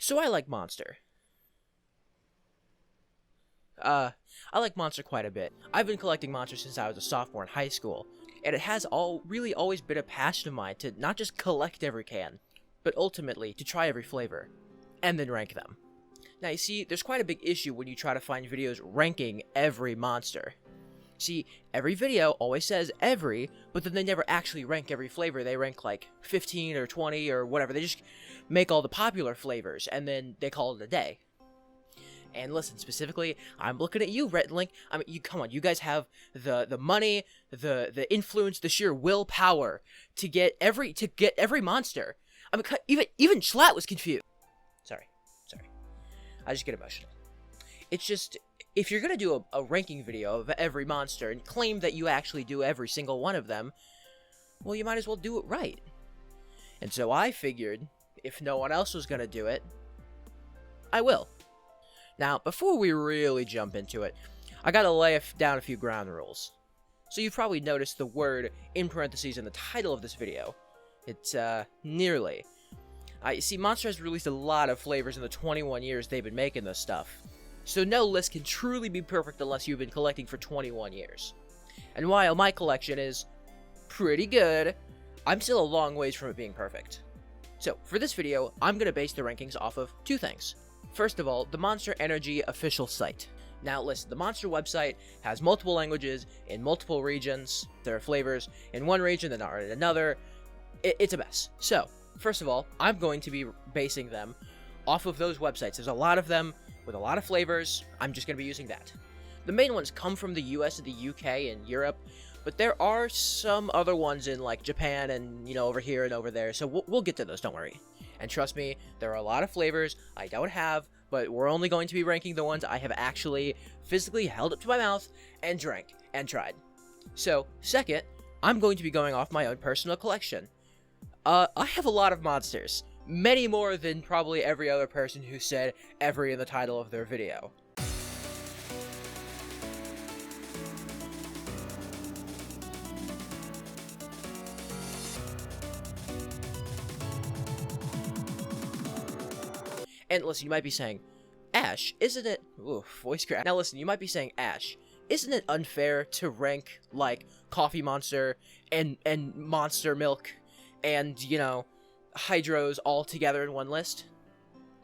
So I like Monster. I like Monster quite a bit. I've been collecting Monster since I was a sophomore in high school, and it has really always been a passion of mine to not just collect every can, but ultimately to try every flavor, and then rank them. Now you see, there's quite a big issue when you try to find videos ranking every Monster. See, every video always says every, but then they never actually rank every flavor. They rank like 15 or 20 or whatever. They just make all the popular flavors, and then they call it a day. And listen, specifically, I'm looking at you, Red Link. I mean, come on, you guys have the money, the influence, the sheer willpower to get every Monster. I mean, even Schlatt was confused. Sorry, I just get emotional. It's just, if you're gonna do a ranking video of every Monster and claim that you actually do every single one of them, well, you might as well do it right. And so I figured, if no one else was gonna do it, I will. Now, before we really jump into it, I gotta lay down a few ground rules. So you've probably noticed the word in parentheses in the title of this video. It's, nearly. You see, Monster has released a lot of flavors in the 21 years they've been making this stuff. So no list can truly be perfect unless you've been collecting for 21 years. And while my collection is pretty good, I'm still a long ways from it being perfect. So, for this video, I'm gonna base the rankings off of two things. First of all, the MrUkEnergy official site. Now listen, the Monster website has multiple languages in multiple regions. There are flavors in one region that are in another. It's a mess. So, first of all, I'm going to be basing them off of those websites. There's a lot of them with a lot of flavors. I'm just going to be using that. The main ones come from the US and the UK and Europe, but there are some other ones in like Japan and, you know, over here and over there. So we'll get to those, don't worry. And trust me, there are a lot of flavors I don't have, but we're only going to be ranking the ones I have actually physically held up to my mouth and drank and tried. So, second, I'm going to be going off my own personal collection. I have a lot of Monsters. Many more than probably every other person who said every in the title of their video. And listen, you might be saying, Ash, isn't it... Ooh, voice crack. Now listen, you might be saying, Ash, isn't it unfair to rank, like, Coffee Monster and Monster Milk and, you know, Hydros all together in one list?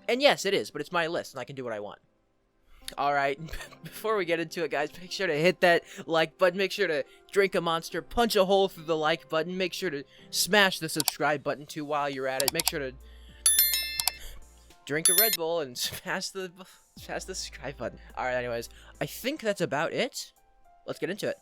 And yes, it is, but it's my list, and I can do what I want. Alright, before we get into it, guys, make sure to hit that like button, make sure to drink a Monster, punch a hole through the like button, make sure to smash the subscribe button, too, while you're at it. Make sure to drink a Red Bull and smash the subscribe button. Alright, anyways, I think that's about it. Let's get into it.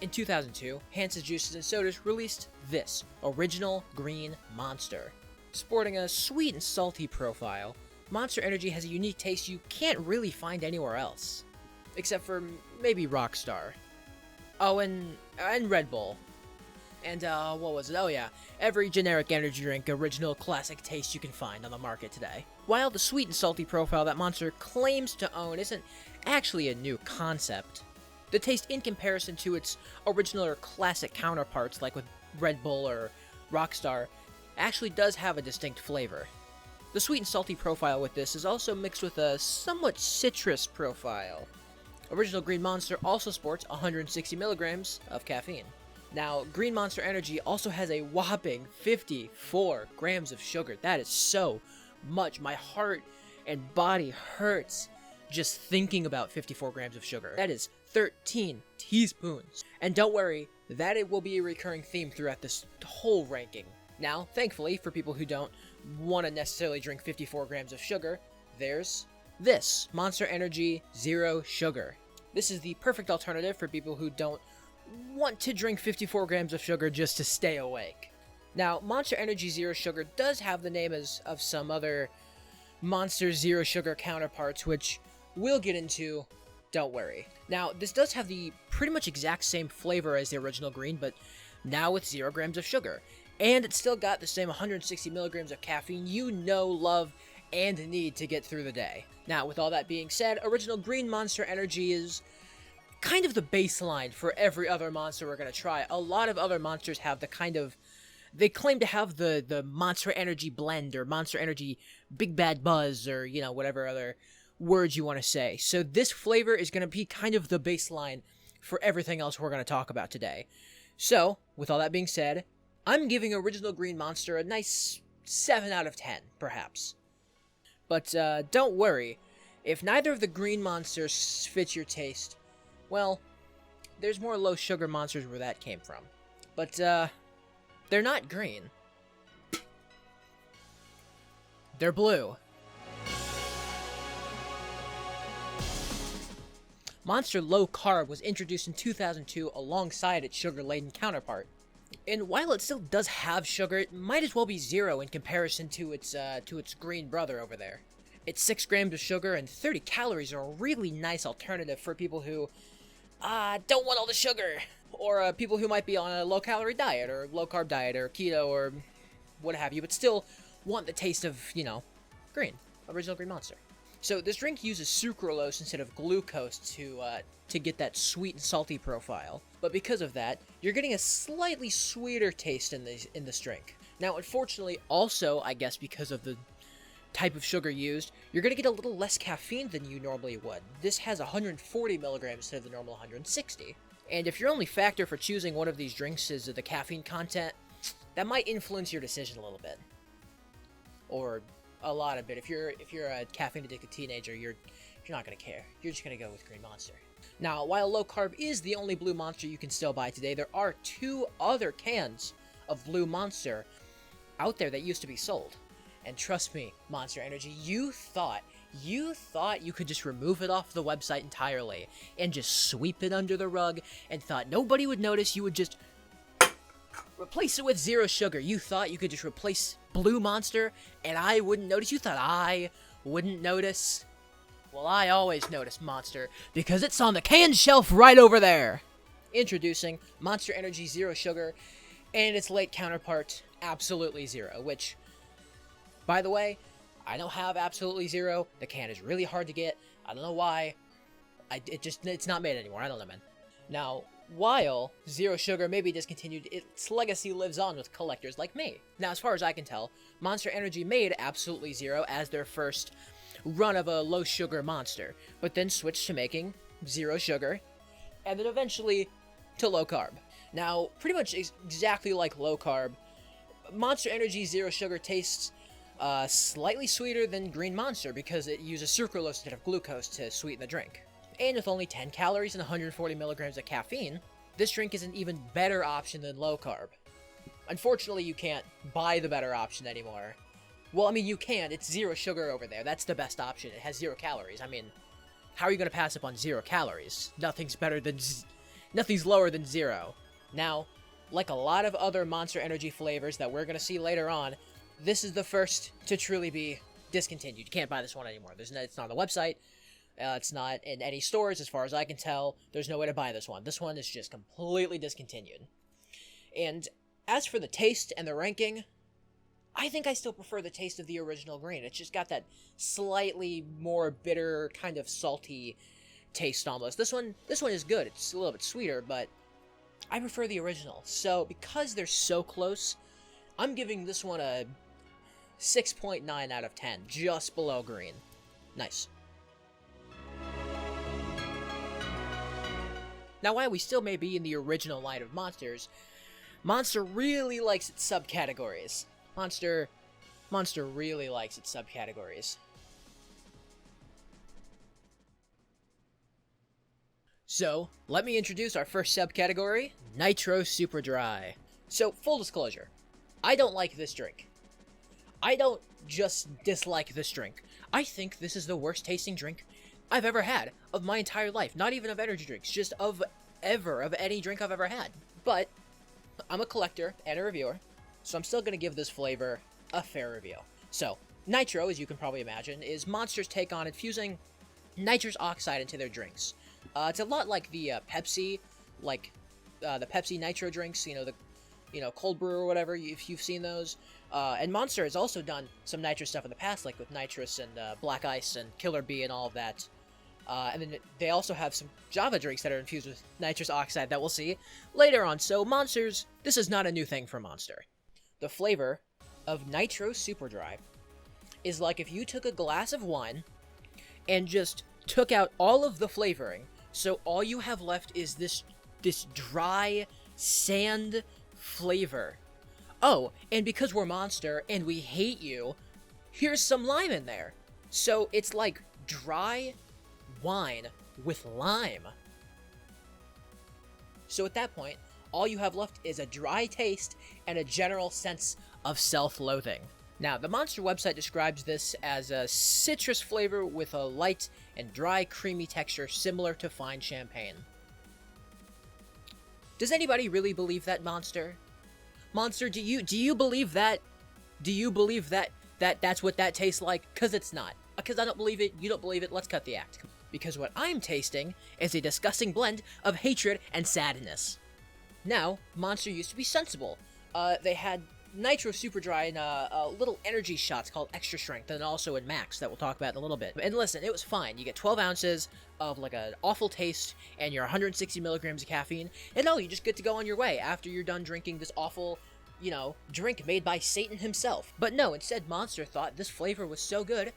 In 2002, Hansa Juices and Sodas released this original green Monster. Sporting a sweet and salty profile, MrUkEnergy has a unique taste you can't really find anywhere else. Except for maybe Rockstar. Oh, and Red Bull. And, what was it? Oh yeah, every generic energy drink original classic taste you can find on the market today. While the sweet and salty profile that Monster claims to own isn't actually a new concept, the taste in comparison to its original or classic counterparts like with Red Bull or Rockstar actually does have a distinct flavor. The sweet and salty profile with this is also mixed with a somewhat citrus profile. Original Green Monster also sports 160 milligrams of caffeine. Now, Green MrUkEnergy also has a whopping 54 grams of sugar. That is so much. My heart and body hurts just thinking about 54 grams of sugar. That is 13 teaspoons. And don't worry, that it will be a recurring theme throughout this whole ranking. Now, thankfully, for people who don't want to necessarily drink 54 grams of sugar, there's this, MrUkEnergy Zero Sugar. This is the perfect alternative for people who don't want to drink 54 grams of sugar just to stay awake. Now, Monster Energy Zero Sugar does have the name of some other Monster Zero Sugar counterparts, which we'll get into, don't worry. Now, this does have the pretty much exact same flavor as the original green, but now with 0 grams of sugar. And it's still got the same 160 milligrams of caffeine you know, love, and need to get through the day. Now, with all that being said, original green Monster Energy is kind of the baseline for every other monster we're going to try. A lot of other monsters have the kind of... They claim to have the Monster Energy blend, or Monster Energy Big Bad Buzz, or, you know, whatever other words you want to say. So this flavor is going to be kind of the baseline for everything else we're going to talk about today. So, with all that being said, I'm giving Original Green Monster a nice 7 out of 10, perhaps. But don't worry, if neither of the green monsters fits your taste, well, there's more low-sugar monsters where that came from. But, they're not green. They're blue. Monster Low Carb was introduced in 2002 alongside its sugar-laden counterpart. And while it still does have sugar, it might as well be 0 in comparison to its green brother over there. It's 6 grams of sugar and 30 calories are a really nice alternative for people who don't want all the sugar. Or people who might be on a low-calorie diet, or low-carb diet, or keto, or what have you, but still want the taste of, you know, green. Original Green Monster. So this drink uses sucralose instead of glucose to get that sweet and salty profile. But because of that, you're getting a slightly sweeter taste in this drink. Now, unfortunately, also, I guess because of the type of sugar used, you're going to get a little less caffeine than you normally would. This has 140 milligrams instead of the normal 160. And if your only factor for choosing one of these drinks is the caffeine content, that might influence your decision a little bit. Or a lot of bit. If you're a caffeine-addicted teenager, you're not going to care. You're just going to go with Green Monster. Now, while Low Carb is the only blue monster you can still buy today, there are 2 other cans of Blue Monster out there that used to be sold. And trust me, Monster Energy, you thought you could just remove it off the website entirely and just sweep it under the rug and thought nobody would notice. You would just replace it with 0 sugar. You thought you could just replace Blue Monster and I wouldn't notice. You thought I wouldn't notice. Well, I always notice, Monster, because it's on the can shelf right over there. Introducing Monster Energy Zero Sugar and its late counterpart, Absolutely Zero, which, by the way, I don't have Absolutely Zero. The can is really hard to get. I don't know why. It's not made anymore. I don't know, man. Now, while Zero Sugar may be discontinued, its legacy lives on with collectors like me. Now, as far as I can tell, Monster Energy made Absolutely Zero as their first run of a low-sugar monster, but then switched to making Zero Sugar, and then eventually to Low Carb. Now, pretty much exactly like Low Carb, Monster Energy Zero Sugar tastes slightly sweeter than Green Monster because it uses sucralose instead of glucose to sweeten the drink. And with only 10 calories and 140 milligrams of caffeine, this drink is an even better option than Low Carb. Unfortunately, you can't buy the better option anymore. Well, I mean, you can. It's 0 sugar over there. That's the best option. It has 0 calories. I mean, how are you going to pass up on 0 calories? Nothing's lower than 0. Now, like a lot of other Monster Energy flavors that we're going to see later on, this is the first to truly be discontinued. You can't buy this one anymore. It's not on the website. It's not in any stores, as far as I can tell. There's no way to buy this one. This one is just completely discontinued. And as for the taste and the ranking, I think I still prefer the taste of the original green. It's just got that slightly more bitter, kind of salty taste almost. This one is good. It's a little bit sweeter, but I prefer the original. So, because they're so close, I'm giving this one a 6.9 out of 10, just below green. Nice. Now, while we still may be in the original line of monsters, Monster really likes its subcategories. Monster really likes its subcategories. So, let me introduce our first subcategory, Nitro Super Dry. So, full disclosure, I don't like this drink. I don't just dislike this drink. I think this is the worst tasting drink I've ever had of my entire life. Not even of energy drinks, just of any drink I've ever had. But I'm a collector and a reviewer, so I'm still going to give this flavor a fair review. So, Nitro, as you can probably imagine, is Monster's take on infusing nitrous oxide into their drinks. It's a lot like the Pepsi, the Pepsi Nitro drinks, cold brew or whatever, if you've seen those. And Monster has also done some nitrous stuff in the past, like with Nitrous and Black Ice and Killer Bee and all of that. And then they also have some Java drinks that are infused with nitrous oxide that we'll see later on. So Monsters, this is not a new thing for Monster. The flavor of Nitro Super Dry is like if you took a glass of wine and just took out all of the flavoring, so all you have left is this dry sand flavor. Oh, and because we're Monster and we hate you, here's some lime in there. So it's like dry wine with lime. So at that point, all you have left is a dry taste and a general sense of self-loathing. Now, the Monster website describes this as a citrus flavor with a light and dry, creamy texture similar to fine champagne. Does anybody really believe that, Monster? Monster, do you believe that? Do you believe that that's what that tastes like? Because it's not. Because I don't believe it, you don't believe it, let's cut the act. Because what I'm tasting is a disgusting blend of hatred and sadness. Now, Monster used to be sensible. They had Nitro Super Dry in little energy shots called Extra Strength, and also in Max that we'll talk about in a little bit. And listen, it was fine. You get 12 ounces of like an awful taste and your 160 milligrams of caffeine, and you just get to go on your way after you're done drinking this awful, drink made by Satan himself. But no, instead Monster thought this flavor was so good,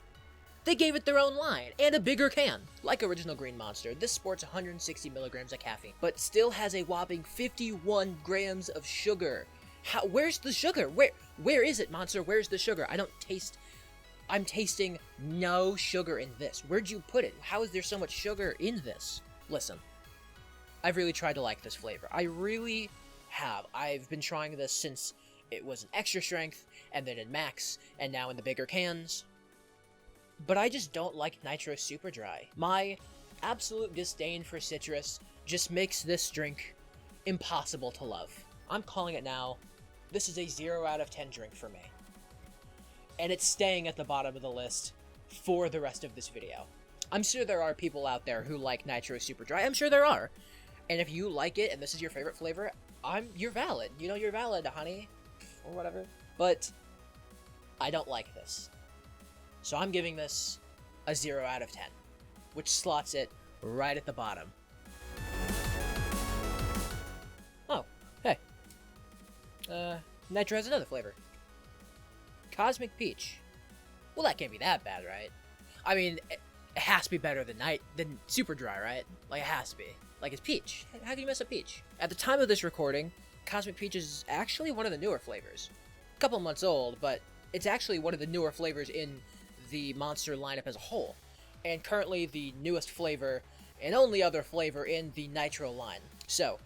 they gave it their own line, and a bigger can. Like Original Green Monster, this sports 160 milligrams of caffeine, but still has a whopping 51 grams of sugar. Where's the sugar? Where is it, Monster? Where's the sugar? I'm tasting no sugar in this. Where'd you put it? How is there so much sugar in this? Listen, I've really tried to like this flavor. I really have. I've been trying this since it was in Extra Strength, and then in Max, and now in the bigger cans. But I just don't like Nitro Super Dry. My absolute disdain for citrus just makes this drink impossible to love. I'm calling it now. This is a 0 out of 10 drink for me. And it's staying at the bottom of the list for the rest of this video. I'm sure there are people out there who like Nitro Super Dry. I'm sure there are. And if you like it and this is your favorite flavor, you're valid. You're valid, honey. Or whatever. But I don't like this. So I'm giving this a 0 out of 10, which slots it right at the bottom. Oh, hey. Nitro has another flavor. Cosmic Peach. Well, that can't be that bad, right? I mean, it has to be better than Super Dry, right? Like, it has to be. Like, it's peach. How can you mess up peach? At the time of this recording, Cosmic Peach is actually one of the newer flavors. A couple months old, but it's actually one of the newer flavors in the Monster lineup as a whole, and currently the newest flavor and only other flavor in the Nitro line. So,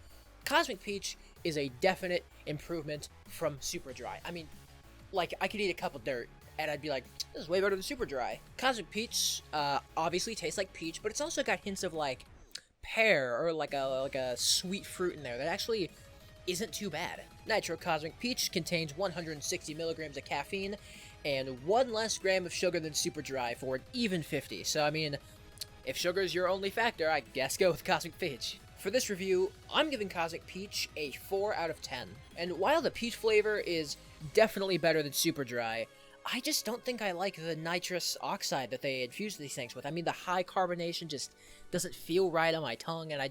Cosmic Peach is a definite improvement from Super Dry. I mean, like, I could eat a cup of dirt and I'd be like, this is way better than Super Dry. Cosmic Peach obviously tastes like peach, but it's also got hints of like pear or like a sweet fruit in there that actually isn't too bad. Nitro Cosmic Peach contains 160 milligrams of caffeine and 1 less gram of sugar than Super Dry for an even 50. So, I mean, if sugar is your only factor, I guess go with Cosmic Peach. For this review, I'm giving Cosmic Peach a 4 out of 10. And while the peach flavor is definitely better than Super Dry, I just don't think I like the nitrous oxide that they infuse these things with. I mean, the high carbonation just doesn't feel right on my tongue, and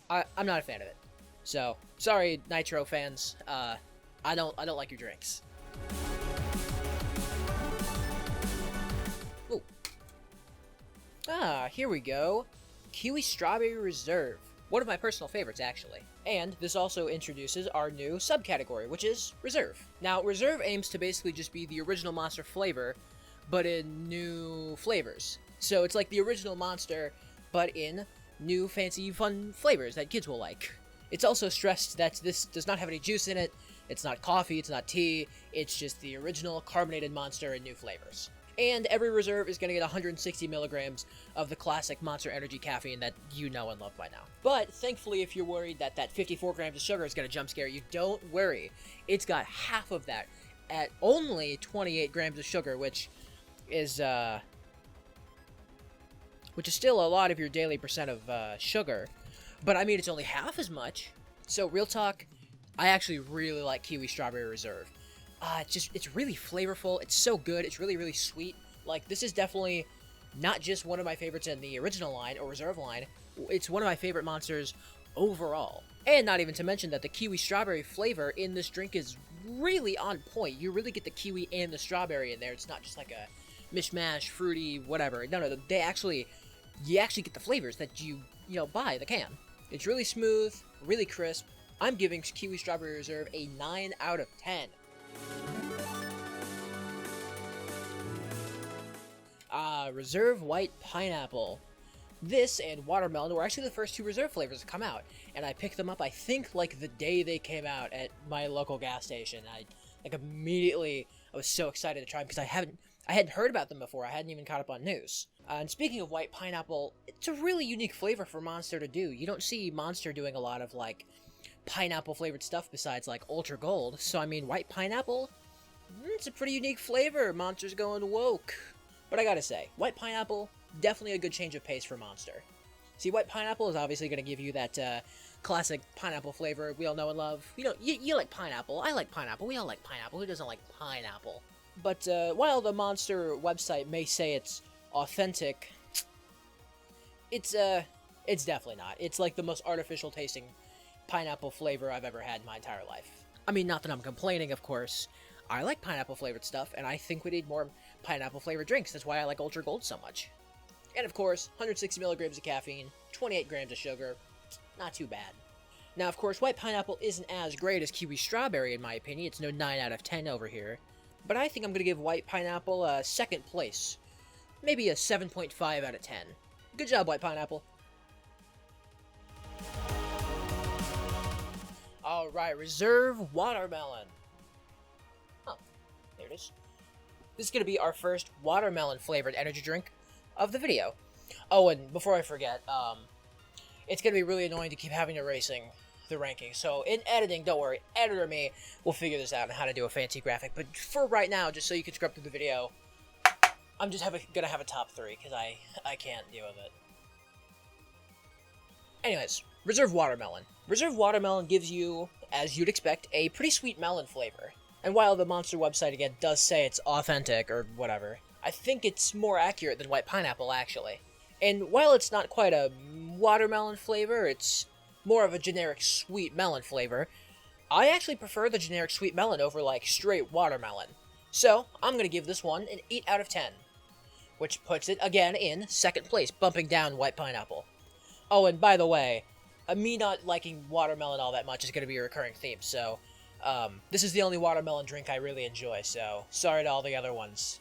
I'm not a fan of it. So, sorry, Nitro fans. I don't like your drinks. Ooh. Here we go. Kiwi Strawberry Reserve. One of my personal favorites, actually. And this also introduces our new subcategory, which is Reserve. Now, Reserve aims to basically just be the original Monster flavor, but in new flavors. So it's like the original Monster, but in new, fancy, fun flavors that kids will like. It's also stressed that this does not have any juice in it, it's not coffee, it's not tea, it's just the original carbonated Monster in new flavors. And every reserve is going to get 160 milligrams of the classic Monster Energy caffeine that you know and love by now. But thankfully, if you're worried that that 54 grams of sugar is going to jump scare you, don't worry. It's got half of that at only 28 grams of sugar, which is still a lot of your daily percent of sugar. But I mean, it's only half as much. So real talk, I actually really like Kiwi Strawberry Reserve. It's really flavorful. It's so good. It's really, really sweet. Like, this is definitely not just one of my favorites in the original line or reserve line. It's one of my favorite monsters overall. And not even to mention that the kiwi strawberry flavor in this drink is really on point. You really get the kiwi and the strawberry in there. It's not just like a mishmash, fruity, whatever. No, you actually get the flavors that you buy the can. It's really smooth, really crisp. I'm giving Kiwi Strawberry Reserve a 9 out of 10. Reserve White Pineapple. This and Watermelon were actually the first two Reserve flavors to come out, and I picked them up, I think, like the day they came out at my local gas station. I was so excited to try them because I hadn't heard about them before. I hadn't even caught up on news. And speaking of white pineapple, it's a really unique flavor for Monster to do. You don't see Monster doing a lot of, like, pineapple-flavored stuff besides, like, Ultra Gold. So, I mean, white pineapple, it's a pretty unique flavor. Monster's going woke. But I gotta say, white pineapple, definitely a good change of pace for Monster. See, white pineapple is obviously going to give you that classic pineapple flavor we all know and love. You like pineapple. I like pineapple. We all like pineapple. Who doesn't like pineapple? But while the Monster website may say it's authentic, it's definitely not. It's like the most artificial tasting pineapple flavor I've ever had in my entire life. I mean, not that I'm complaining, of course. I like pineapple flavored stuff, and I think we need more pineapple flavored drinks. That's why I like Ultra Gold so much. And of course, 160 milligrams of caffeine, 28 grams of sugar. Not too bad. Now, of course, white pineapple isn't as great as kiwi strawberry, in my opinion. It's no 9 out of 10 over here. But I think I'm going to give white pineapple a second place. Maybe a 7.5 out of 10. Good job, white pineapple. Alright, Reserve Watermelon. Oh, there it is. This is going to be our first watermelon-flavored energy drink of the video. Oh, and before I forget, it's going to be really annoying to keep having to racing the ranking. So in editing, don't worry, editor me will figure this out and how to do a fancy graphic. But for right now, just so you can scrub through the video, I'm just gonna have a top 3 because I can't deal with it. Anyways, Reserve Watermelon. Reserve Watermelon gives you, as you'd expect, a pretty sweet melon flavor. And while the Monster website again does say it's authentic or whatever, I think it's more accurate than white pineapple actually. And while it's not quite a watermelon flavor, it's more of a generic sweet melon flavor, I actually prefer the generic sweet melon over like straight watermelon. So, I'm going to give this one an 8 out of 10, which puts it again in second place, bumping down white pineapple. Oh, and by the way, me not liking watermelon all that much is going to be a recurring theme, so this is the only watermelon drink I really enjoy, so sorry to all the other ones.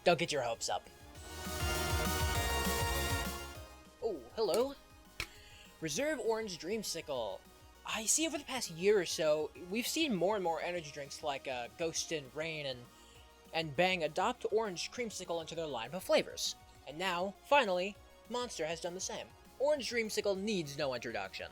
Don't get your hopes up. Oh, hello. Reserve Orange Dreamsicle. I see over the past year or so, we've seen more and more energy drinks like Ghost and Rain and Bang adopt Orange Creamsicle into their line of flavors. And now, finally, Monster has done the same. Orange Dreamsicle needs no introduction.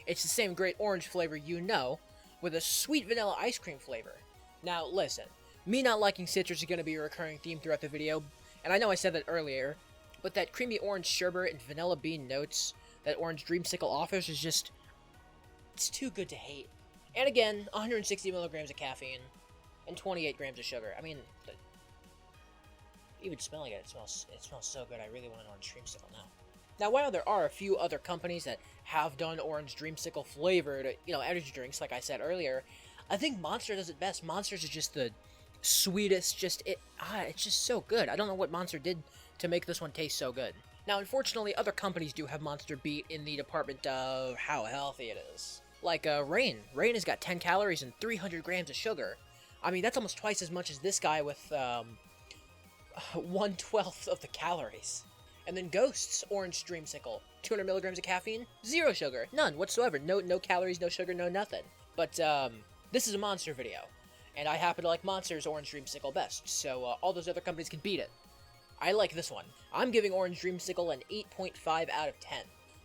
It's the same great orange flavor you know, with a sweet vanilla ice cream flavor. Now, listen, me not liking citrus is going to be a recurring theme throughout the video, and I know I said that earlier, but that creamy orange sherbet and vanilla bean notes that Orange Dreamsicle offers is just, it's too good to hate. And again, 160 milligrams of caffeine and 28 grams of sugar. I mean, even smelling it, it smells so good. I really want an Orange Dreamsicle now. Now, while there are a few other companies that have done Orange Dreamsicle flavored, energy drinks, like I said earlier, I think Monster does it best. Monster's is just the sweetest, it's just so good. I don't know what Monster did to make this one taste so good. Now, unfortunately, other companies do have Monster beat in the department of how healthy it is. Like, Rain. Rain has got 10 calories and 300 grams of sugar. I mean, that's almost twice as much as this guy with, 1/12 of the calories. And then Ghost's Orange Dreamsicle. 200 milligrams of caffeine, 0 sugar. None whatsoever. No calories, no sugar, no nothing. But, this is a Monster video. And I happen to like Monster's Orange Dreamsicle best, so all those other companies can beat it. I like this one. I'm giving Orange Dreamsicle an 8.5 out of 10,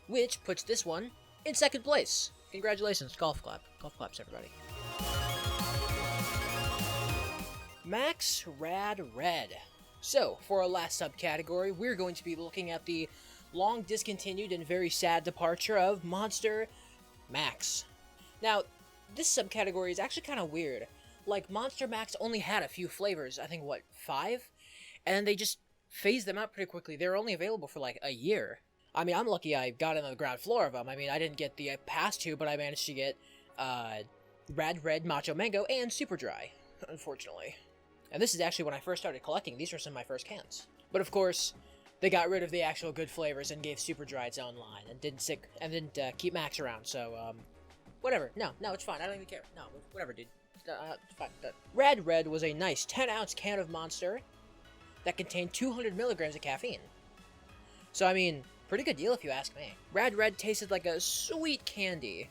which puts this one in second place. Congratulations, golf clap. Golf claps, everybody. Max Rad Red. So, for our last subcategory, we're going to be looking at the long discontinued and very sad departure of Monster Max. Now, this subcategory is actually kind of weird. Like, Monster Max only had a few flavors, I think, 5? And then they just phased them out pretty quickly. They were only available for, like, a year. I mean, I'm lucky I got in on the ground floor of them. I mean, I didn't get the past two, but I managed to get, Rad Red, Macho Mango, and Super Dry, unfortunately. And this is actually when I first started collecting. These were some of my first cans. But of course, they got rid of the actual good flavors and gave Super Dry its own line, and didn't keep Max around, so, whatever. No, it's fine. I don't even care. No, whatever, dude. It's fine. Rad Red was a nice 10-ounce can of Monster that contained 200 milligrams of caffeine. So, I mean, pretty good deal if you ask me. Rad Red tasted like a sweet candy.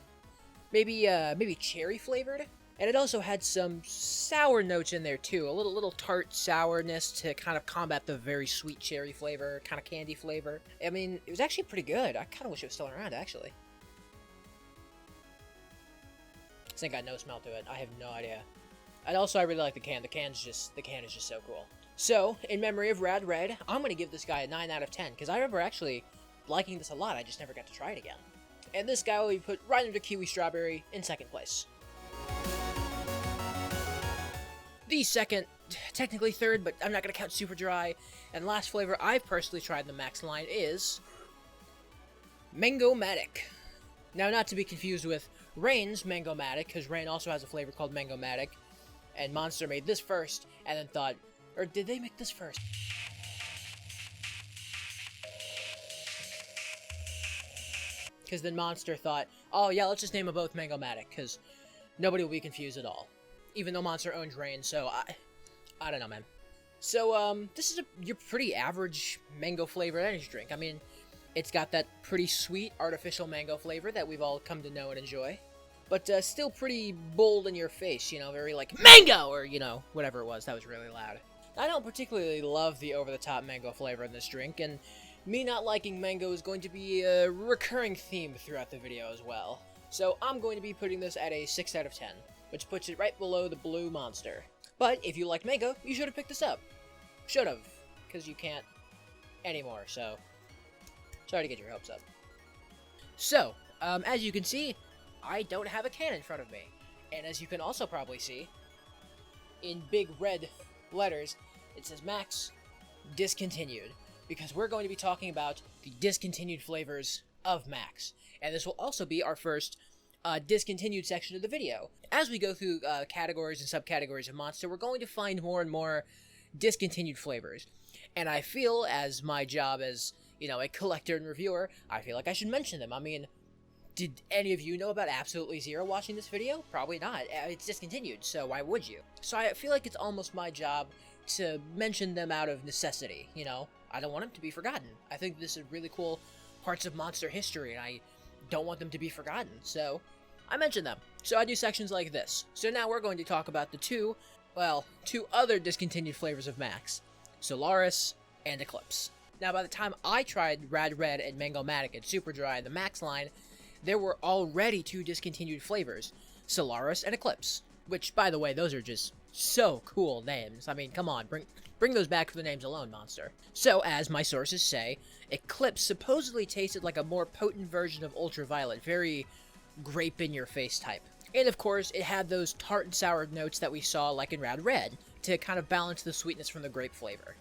Maybe cherry flavored? And it also had some sour notes in there, too. A little tart sourness to kind of combat the very sweet cherry flavor, kind of candy flavor. I mean, it was actually pretty good. I kind of wish it was still around, actually. This thing got no smell to it. I have no idea. And also, I really like the can. The can is just so cool. So, in memory of Rad Red, I'm going to give this guy a 9 out of 10, because I remember actually liking this a lot. I just never got to try it again. And this guy will be put right under Kiwi Strawberry in second place. The second, technically third, but I'm not going to count Super Dry, and last flavor I've personally tried in the Max line is Mango-Matic. Now, not to be confused with Rain's Mango-Matic, because Rain also has a flavor called Mango-Matic, and Monster made this first, and then thought, or did they make this first? Because then Monster thought, oh yeah, let's just name them both Mango-Matic, because nobody will be confused at all. Even though Monster owns Rain, so I don't know, man. So, this is your pretty average mango-flavored energy drink. I mean, it's got that pretty sweet artificial mango flavor that we've all come to know and enjoy. But, still pretty bold in your face, you know, very like, mango! Or, you know, whatever it was, that was really loud. I don't particularly love the over-the-top mango flavor in this drink, and me not liking mango is going to be a recurring theme throughout the video as well. So, I'm going to be putting this at a 6 out of 10. Which puts it right below the Blue Monster. But if you like mango, you should have picked this up. Should have, because you can't anymore, so sorry to get your hopes up. So, as you can see, I don't have a can in front of me. And as you can also probably see, in big red letters, it says Max Discontinued. Because we're going to be talking about the discontinued flavors of Max. And this will also be our first discontinued section of the video. As we go through categories and subcategories of Monster, we're going to find more and more discontinued flavors. And I feel, as my job as, you know, a collector and reviewer, I feel like I should mention them. I mean, did any of you know about Absolutely Zero watching this video? Probably not. It's discontinued, so why would you? So I feel like it's almost my job to mention them out of necessity, you know? I don't want them to be forgotten. I think this is really cool parts of Monster history, and I don't want them to be forgotten, so I mention them. So I do sections like this. So now we're going to talk about the two other discontinued flavors of Max, Solaris and Eclipse. Now, by the time I tried Rad Red and Mango-Matic and Super Dry in the Max line, there were already 2 discontinued flavors, Solaris and Eclipse, which, by the way, those are just so cool names. I mean, come on, bring those back for the names alone, Monster. So, as my sources say, Eclipse supposedly tasted like a more potent version of Ultraviolet, very grape-in-your-face type. And of course, it had those tart and sour notes that we saw like in Rad Red, to kind of balance the sweetness from the grape flavor.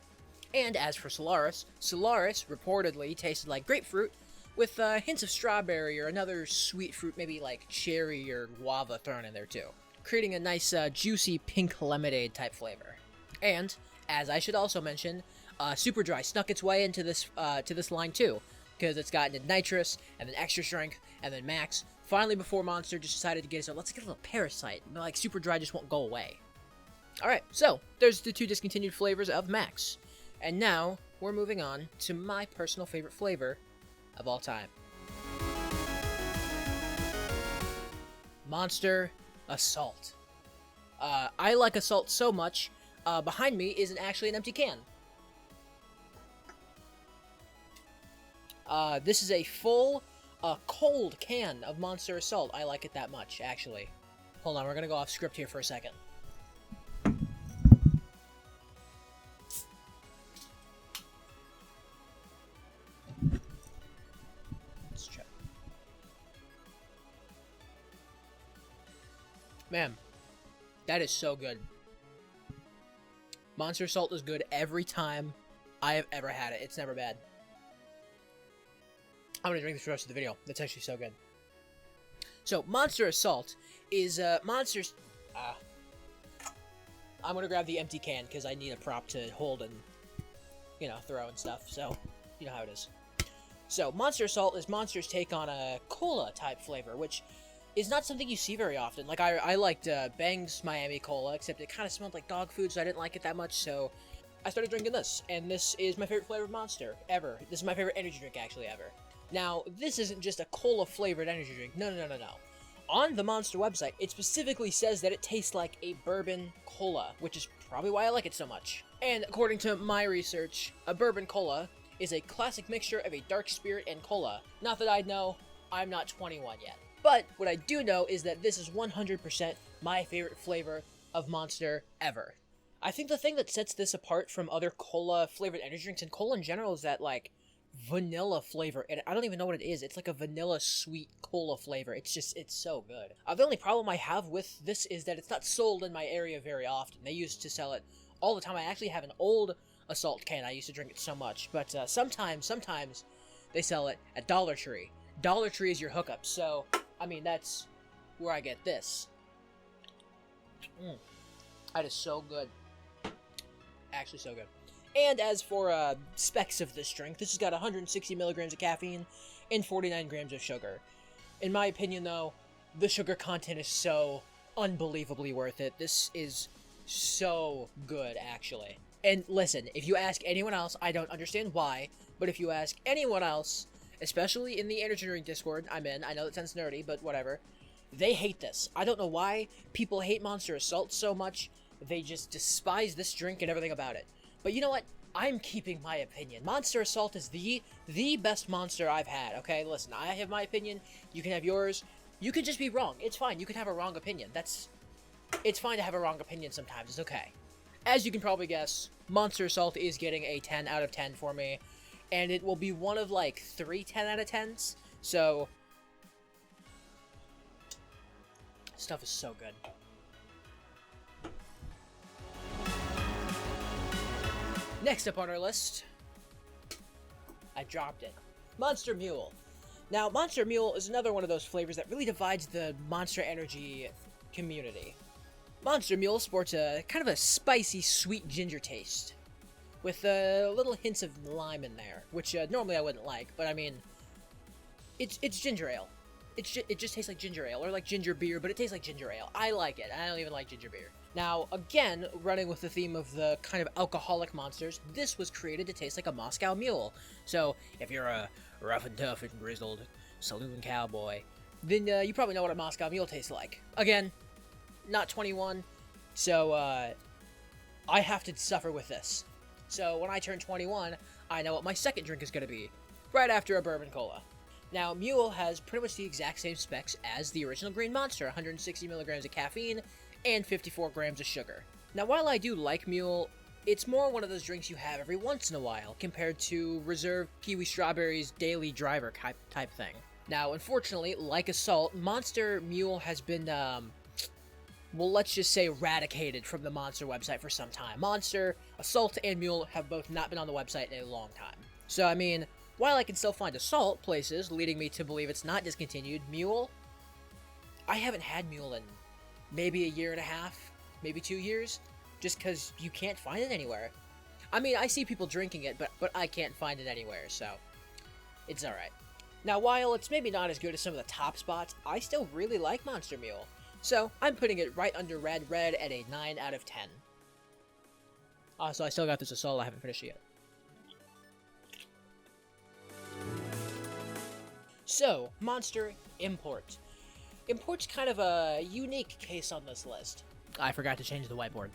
And as for Solaris, Solaris reportedly tasted like grapefruit, with hints of strawberry or another sweet fruit, maybe like cherry or guava thrown in there too, creating a nice juicy pink lemonade type flavor. And, as I should also mention, Super Dry snuck its way into this line too, because it's gotten nitrous, and then extra strength, and then max. Finally, before Monster just decided to get us, let's get a little Parasite. Like, Super Dry just won't go away. Alright, so, there's the 2 discontinued flavors of Max. And now, we're moving on to my personal favorite flavor of all time. Monster Assault. I like Assault so much, behind me isn't actually an empty can. This is a full, cold can of Monster Assault. I like it that much, actually. Hold on, we're gonna go off script here for a second. Let's check. Man, that is so good. Monster Assault is good every time I have ever had it. It's never bad. I'm gonna drink this for the rest of the video. That's actually so good. So, Monster Assault is, monsters... I'm gonna grab the empty can, because I need a prop to hold and, you know, throw and stuff, so, you know how it is. So, Monster Assault is Monster's take on a cola-type flavor, which is not something you see very often. Like, I liked, Bang's Miami Cola, except it kind of smelled like dog food, so I didn't like it that much, so I started drinking this, and this is my favorite flavor of Monster, ever. This is my favorite energy drink, actually, ever. Now, this isn't just a cola-flavored energy drink. No. On the Monster website, it specifically says that it tastes like a bourbon cola, which is probably why I like it so much. And according to my research, a bourbon cola is a classic mixture of a dark spirit and cola. Not that I know, I'm not 21 yet. But what I do know is that this is 100% my favorite flavor of Monster ever. I think the thing that sets this apart from other cola-flavored energy drinks, and cola in general, is that, like, vanilla flavor, and I don't even know what it is. It's like a vanilla sweet cola flavor. It's so good. The only problem I have with this is that it's not sold in my area very often. They used to sell it all the time. I actually have an old Assault can. I used to drink it so much, but sometimes they sell it at Dollar Tree. Dollar Tree is your hookup, so I mean, that's where I get this. That is so good. Actually so good. And as for specs of this drink, this has got 160 milligrams of caffeine and 49 grams of sugar. In my opinion, though, the sugar content is so unbelievably worth it. This is so good, actually. And listen, if you ask anyone else, I don't understand why, but if you ask anyone else, especially in the energy drink Discord I'm in, I know that sounds nerdy, but whatever, they hate this. I don't know why people hate Monster Assault so much. They just despise this drink and everything about it. But you know what? I'm keeping my opinion. Monster Assault is the best Monster I've had, okay? Listen, I have my opinion. You can have yours. You can just be wrong. It's fine. You can have a wrong opinion. It's fine to have a wrong opinion sometimes. It's okay. As you can probably guess, Monster Assault is getting a 10 out of 10 for me. And it will be one of, like, 3 10 out of 10s. So, stuff is so good. Next up on our list, I dropped it, Monster Mule. Now, Monster Mule is another one of those flavors that really divides the Monster Energy community. Monster Mule sports a kind of a spicy, sweet ginger taste, with little hints of lime in there, which normally I wouldn't like, but I mean, it's ginger ale. It just tastes like ginger ale, or like ginger beer, but it tastes like ginger ale. I like it. I don't even like ginger beer. Now, again, running with the theme of the kind of alcoholic monsters, this was created to taste like a Moscow Mule. So, if you're a rough and tough and grizzled saloon cowboy, then you probably know what a Moscow Mule tastes like. Again, not 21, so I have to suffer with this. So, when I turn 21, I know what my second drink is going to be, right after a bourbon cola. Now, Mule has pretty much the exact same specs as the original Green Monster, 160 milligrams of caffeine and 54 grams of sugar. Now, while I do like Mule, it's more one of those drinks you have every once in a while, compared to Reserve Kiwi Strawberry's Daily Driver type thing. Now, unfortunately, like Assault, Monster Mule has been, well, let's just say eradicated from the Monster website for some time. Monster, Assault, and Mule have both not been on the website in a long time. So, I mean, while I can still find Assault places, leading me to believe it's not discontinued, Mule, I haven't had Mule in maybe a year and a half, maybe 2 years, just because you can't find it anywhere. I mean, I see people drinking it, but I can't find it anywhere, so it's alright. Now, while it's maybe not as good as some of the top spots, I still really like Monster Mule, so I'm putting it right under Red at a 9 out of 10. So I still got this Assault, I haven't finished it yet. So, Monster Import. Import's kind of a unique case on this list. I forgot to change the whiteboard.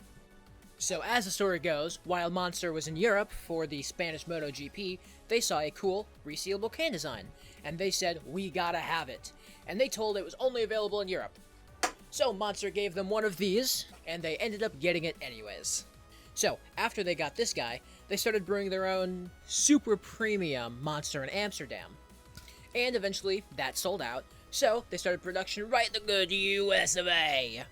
So as the story goes, while Monster was in Europe for the Spanish MotoGP, they saw a cool, resealable can design, and they said, we gotta have it. And they told it was only available in Europe. So Monster gave them one of these, and they ended up getting it anyways. So, after they got this guy, they started brewing their own super premium Monster in Amsterdam. And eventually, that sold out, so they started production right in the good US of A.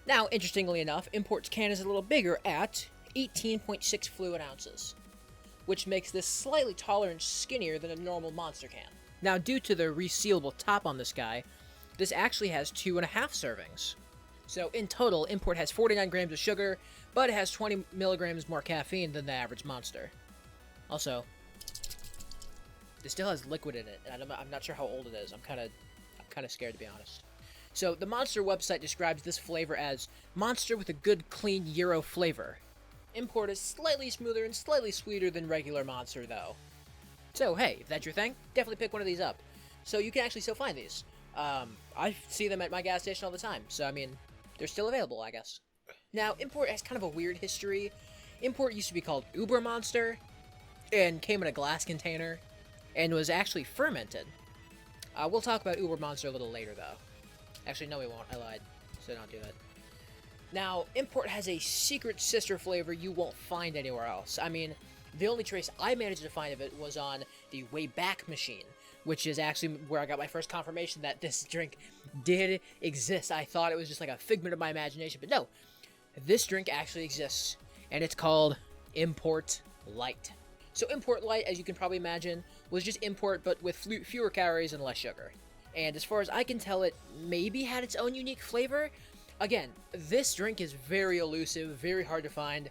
Now, interestingly enough, Import's can is a little bigger at 18.6 fluid ounces, which makes this slightly taller and skinnier than a normal Monster can. Now, due to the resealable top on this guy, this actually has 2.5 servings. So, in total, Import has 49 grams of sugar, but it has 20 milligrams more caffeine than the average Monster. Also, this still has liquid in it, and I'm not sure how old it is. I'm kind of scared, to be honest. So, the Monster website describes this flavor as Monster with a good, clean Euro flavor. Import is slightly smoother and slightly sweeter than regular Monster, though. So, hey, if that's your thing, definitely pick one of these up. So, you can actually still find these. I see them at my gas station all the time, so, I mean, they're still available, I guess. Now, Import has kind of a weird history. Import used to be called Uber Monster, and came in a glass container, and was actually fermented. We'll talk about Uber Monster a little later, though. Actually, no, we won't. I lied, so don't do that. Now, Import has a secret sister flavor you won't find anywhere else. I mean, the only trace I managed to find of it was on the Wayback Machine, which is actually where I got my first confirmation that this drink did exist. I thought it was just like a figment of my imagination, but no. This drink actually exists, and it's called Import Light. So Import Light, as you can probably imagine, was just Import, but with fewer calories and less sugar. And as far as I can tell, it maybe had its own unique flavor. Again, this drink is very elusive, very hard to find.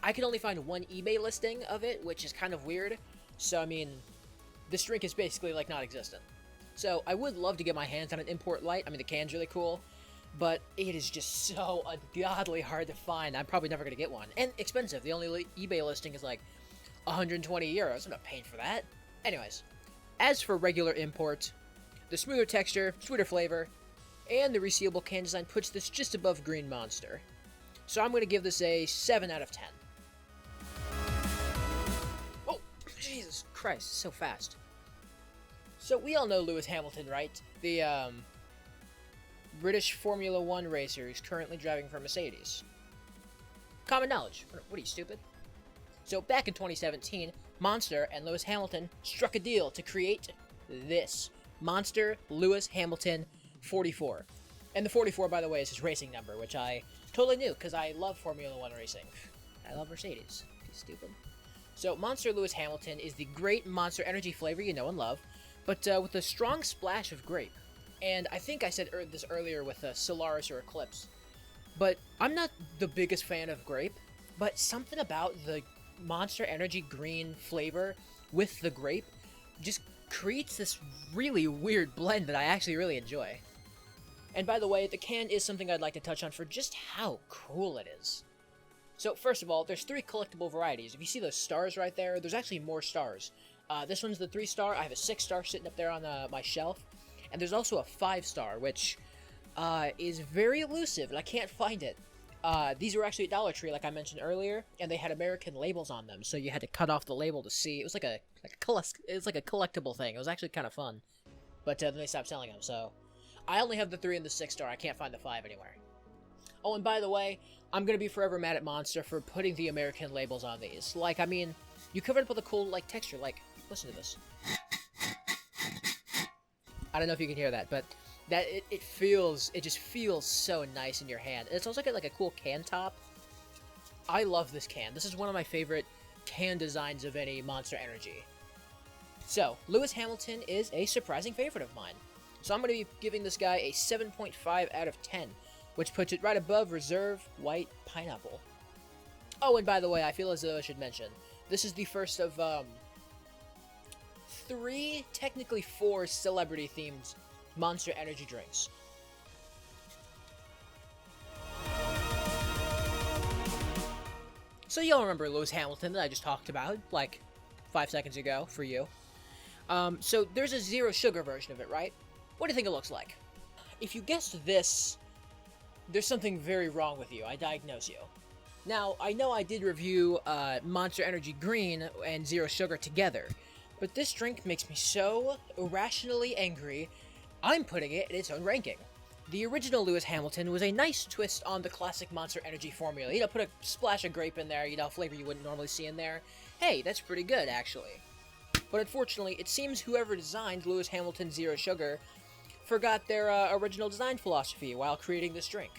I could only find one eBay listing of it, which is kind of weird. So, I mean, this drink is basically, like, non-existent. So, I would love to get my hands on an Import Light. I mean, the can's really cool. But it is just so ungodly hard to find. I'm probably never going to get one. And expensive. The only eBay listing is like 120 euros. I'm not paying for that. Anyways, as for regular Import, the smoother texture, sweeter flavor, and the resealable can design puts this just above Green Monster. So I'm going to give this a 7 out of 10. Oh, Jesus Christ, so fast. So we all know Lewis Hamilton, right? The, British Formula 1 racer who's currently driving for Mercedes. Common knowledge. What are you, stupid? So back in 2017, Monster and Lewis Hamilton struck a deal to create this. Monster Lewis Hamilton 44. And the 44, by the way, is his racing number, which I totally knew, because I love Formula 1 racing. I love Mercedes. You stupid. So Monster Lewis Hamilton is the great Monster Energy flavor you know and love, but with a strong splash of grape. And I think I said this earlier with Solaris or Eclipse, but I'm not the biggest fan of grape, but something about the Monster Energy green flavor with the grape just creates this really weird blend that I actually really enjoy. And by the way, the can is something I'd like to touch on for just how cool it is. So first of all, there's 3 collectible varieties. If you see those stars right there, there's actually more stars. This one's the 3-star. I have a 6-star sitting up there on my shelf. And there's also a 5-star, which is very elusive, and I can't find it. These were actually at Dollar Tree, like I mentioned earlier, and they had American labels on them, so you had to cut off the label to see. It was like a collectible thing. It was actually kind of fun, but then they stopped selling them. So I only have the 3 and the 6-star. I can't find the 5 anywhere. Oh, and by the way, I'm gonna be forever mad at Monster for putting the American labels on these. Like, I mean, you covered up with a cool like texture. Like, listen to this. I don't know if you can hear that, but that it just feels so nice in your hand. It's also got like a cool can top. I love this can. This is one of my favorite can designs of any Monster Energy. So, Lewis Hamilton is a surprising favorite of mine. So I'm going to be giving this guy a 7.5 out of 10, which puts it right above Reserve White Pineapple. Oh, and by the way, I feel as though I should mention, this is the first of 3, technically 4 celebrity-themed Monster Energy drinks. So you'll remember Lewis Hamilton that I just talked about, like, 5 seconds ago, for you. So there's a 0 sugar version of it, right? What do you think it looks like? If you guessed this there's something very wrong with you. I diagnose you. Now, I know I did review Monster Energy Green and Zero Sugar together, but this drink makes me so irrationally angry, I'm putting it in its own ranking. The original Lewis Hamilton was a nice twist on the classic Monster Energy formula. You know, put a splash of grape in there, you know, flavor you wouldn't normally see in there. Hey, that's pretty good, actually. But unfortunately, it seems whoever designed Lewis Hamilton Zero Sugar forgot their original design philosophy while creating this drink.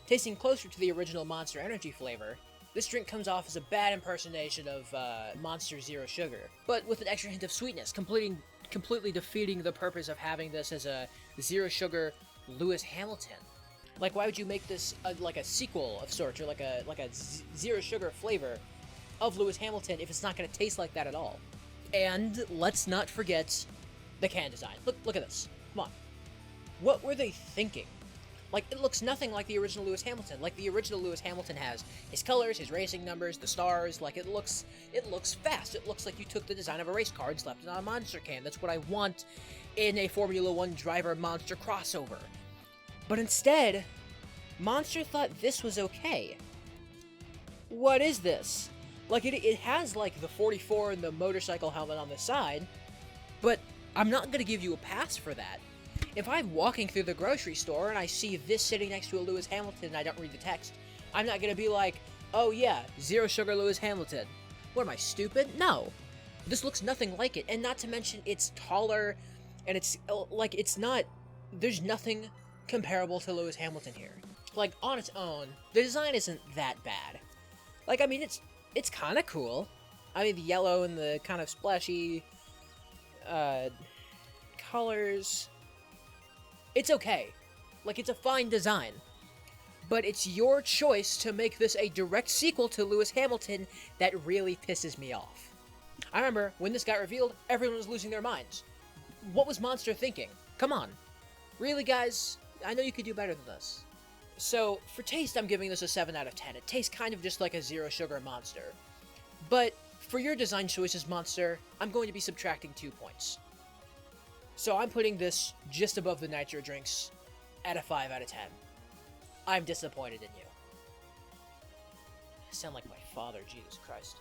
Tasting closer to the original Monster Energy flavor, this drink comes off as a bad impersonation of Monster Zero Sugar, but with an extra hint of sweetness, completely defeating the purpose of having this as a Zero Sugar Lewis Hamilton. Like, why would you make this like a sequel of sorts, or like a Zero Sugar flavor of Lewis Hamilton if it's not going to taste like that at all? And let's not forget the can design. Look at this. Come on. What were they thinking? Like, it looks nothing like the original Lewis Hamilton. Like, the original Lewis Hamilton has his colors, his racing numbers, the stars. Like, it looks fast. It looks like you took the design of a race car and slapped it on a monster can. That's what I want in a Formula 1 driver monster crossover. But instead, Monster thought this was okay. What is this? Like, it has, like, the 44 and the motorcycle helmet on the side, but I'm not gonna give you a pass for that. If I'm walking through the grocery store and I see this sitting next to a Lewis Hamilton and I don't read the text, I'm not gonna be like, oh yeah, Zero Sugar Lewis Hamilton. What am I, stupid? No. This looks nothing like it, and not to mention it's taller, and it's, like, it's not, there's nothing comparable to Lewis Hamilton here. Like, on its own, the design isn't that bad. Like, I mean, it's kind of cool. I mean, the yellow and the kind of splashy colors, it's okay. Like, it's a fine design. But it's your choice to make this a direct sequel to Lewis Hamilton that really pisses me off. I remember, when this got revealed, everyone was losing their minds. What was Monster thinking? Come on. Really, guys? I know you could do better than this. So, for taste, I'm giving this a 7 out of 10. It tastes kind of just like a Zero Sugar Monster. But, for your design choices, Monster, I'm going to be subtracting 2 points. So I'm putting this just above the Nitro drinks at a 5 out of 10. I'm disappointed in you. I sound like my father, Jesus Christ.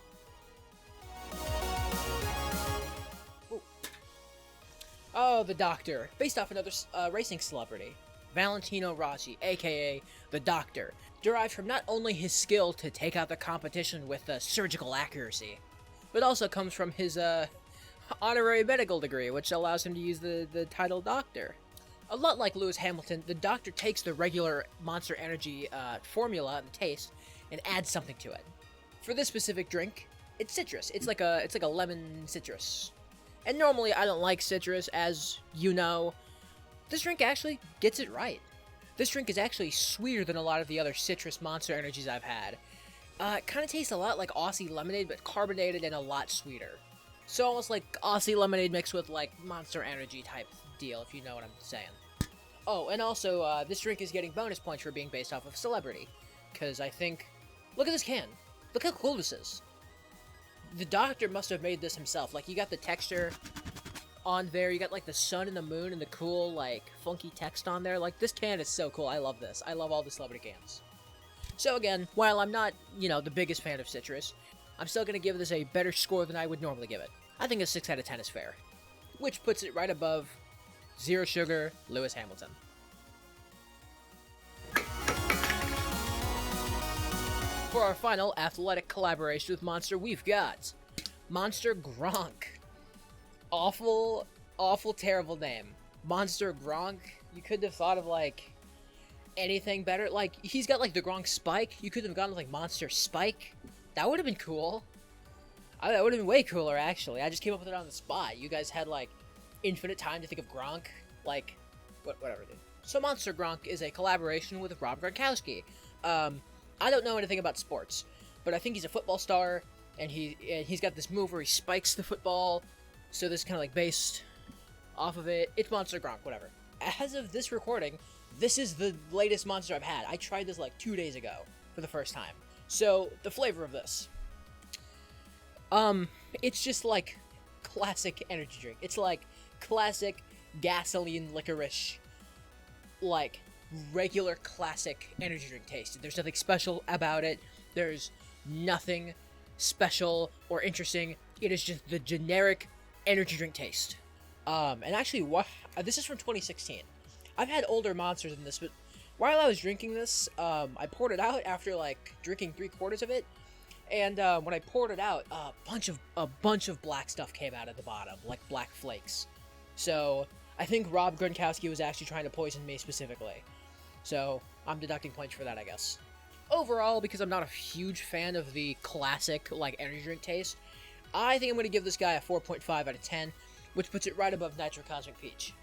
Ooh. Oh, the Doctor. Based off another racing celebrity. Valentino Rossi, aka the Doctor. Derived from not only his skill to take out the competition with surgical accuracy, but also comes from his honorary medical degree, which allows him to use the title Doctor. A lot like Lewis Hamilton, the Doctor takes the regular Monster Energy formula and taste and adds something to it. For this specific drink, it's citrus. It's like a lemon citrus. And normally I don't like citrus, as you know. This drink actually gets it right. This drink is actually sweeter than a lot of the other citrus Monster Energies I've had. It kind of tastes a lot like Aussie lemonade, but carbonated and a lot sweeter. So almost like Aussie lemonade mixed with, like, Monster Energy type deal, if you know what I'm saying. Oh, and also, this drink is getting bonus points for being based off of celebrity. Because I think... Look at this can. Look how cool this is. The Doctor must have made this himself. Like, you got the texture on there. You got, like, the sun and the moon and the cool, like, funky text on there. Like, this can is so cool. I love this. I love all the celebrity cans. So again, while I'm not, you know, the biggest fan of citrus, I'm still going to give this a better score than I would normally give it. I think a 6 out of 10 is fair. Which puts it right above Zero Sugar Lewis Hamilton. For our final athletic collaboration with Monster, we've got Monster Gronk. Awful, terrible name. Monster Gronk. You couldn't have thought of, like, anything better. Like, he's got, like, the Gronk Spike. You could have gone with, like, Monster Spike. That would have been cool. That would have been way cooler, actually. I just came up with it on the spot. You guys had, like, infinite time to think of Gronk. Like, whatever, dude. So Monster Gronk is a collaboration with Rob Gronkowski. I don't know anything about sports, but I think he's a football star, and he's got this move where he spikes the football, so this is kind of, like, based off of it. It's Monster Gronk, whatever. As of this recording, this is the latest Monster I've had. I tried this, like, 2 days ago for the first time. So, the flavor of this. It's just like classic energy drink. It's like classic gasoline licorice. Like, regular classic energy drink taste. There's nothing special about it. There's nothing special or interesting. It is just the generic energy drink taste. And actually, this is from 2016. I've had older monsters than this, but while I was drinking this, I poured it out after like drinking 3/4 of it, and when I poured it out, a bunch of black stuff came out at the bottom, like black flakes. So I think Rob Gronkowski was actually trying to poison me specifically. So I'm deducting points for that, I guess. Overall, because I'm not a huge fan of the classic like energy drink taste, I think I'm going to give this guy a 4.5 out of 10, which puts it right above Nitro Cosmic Peach.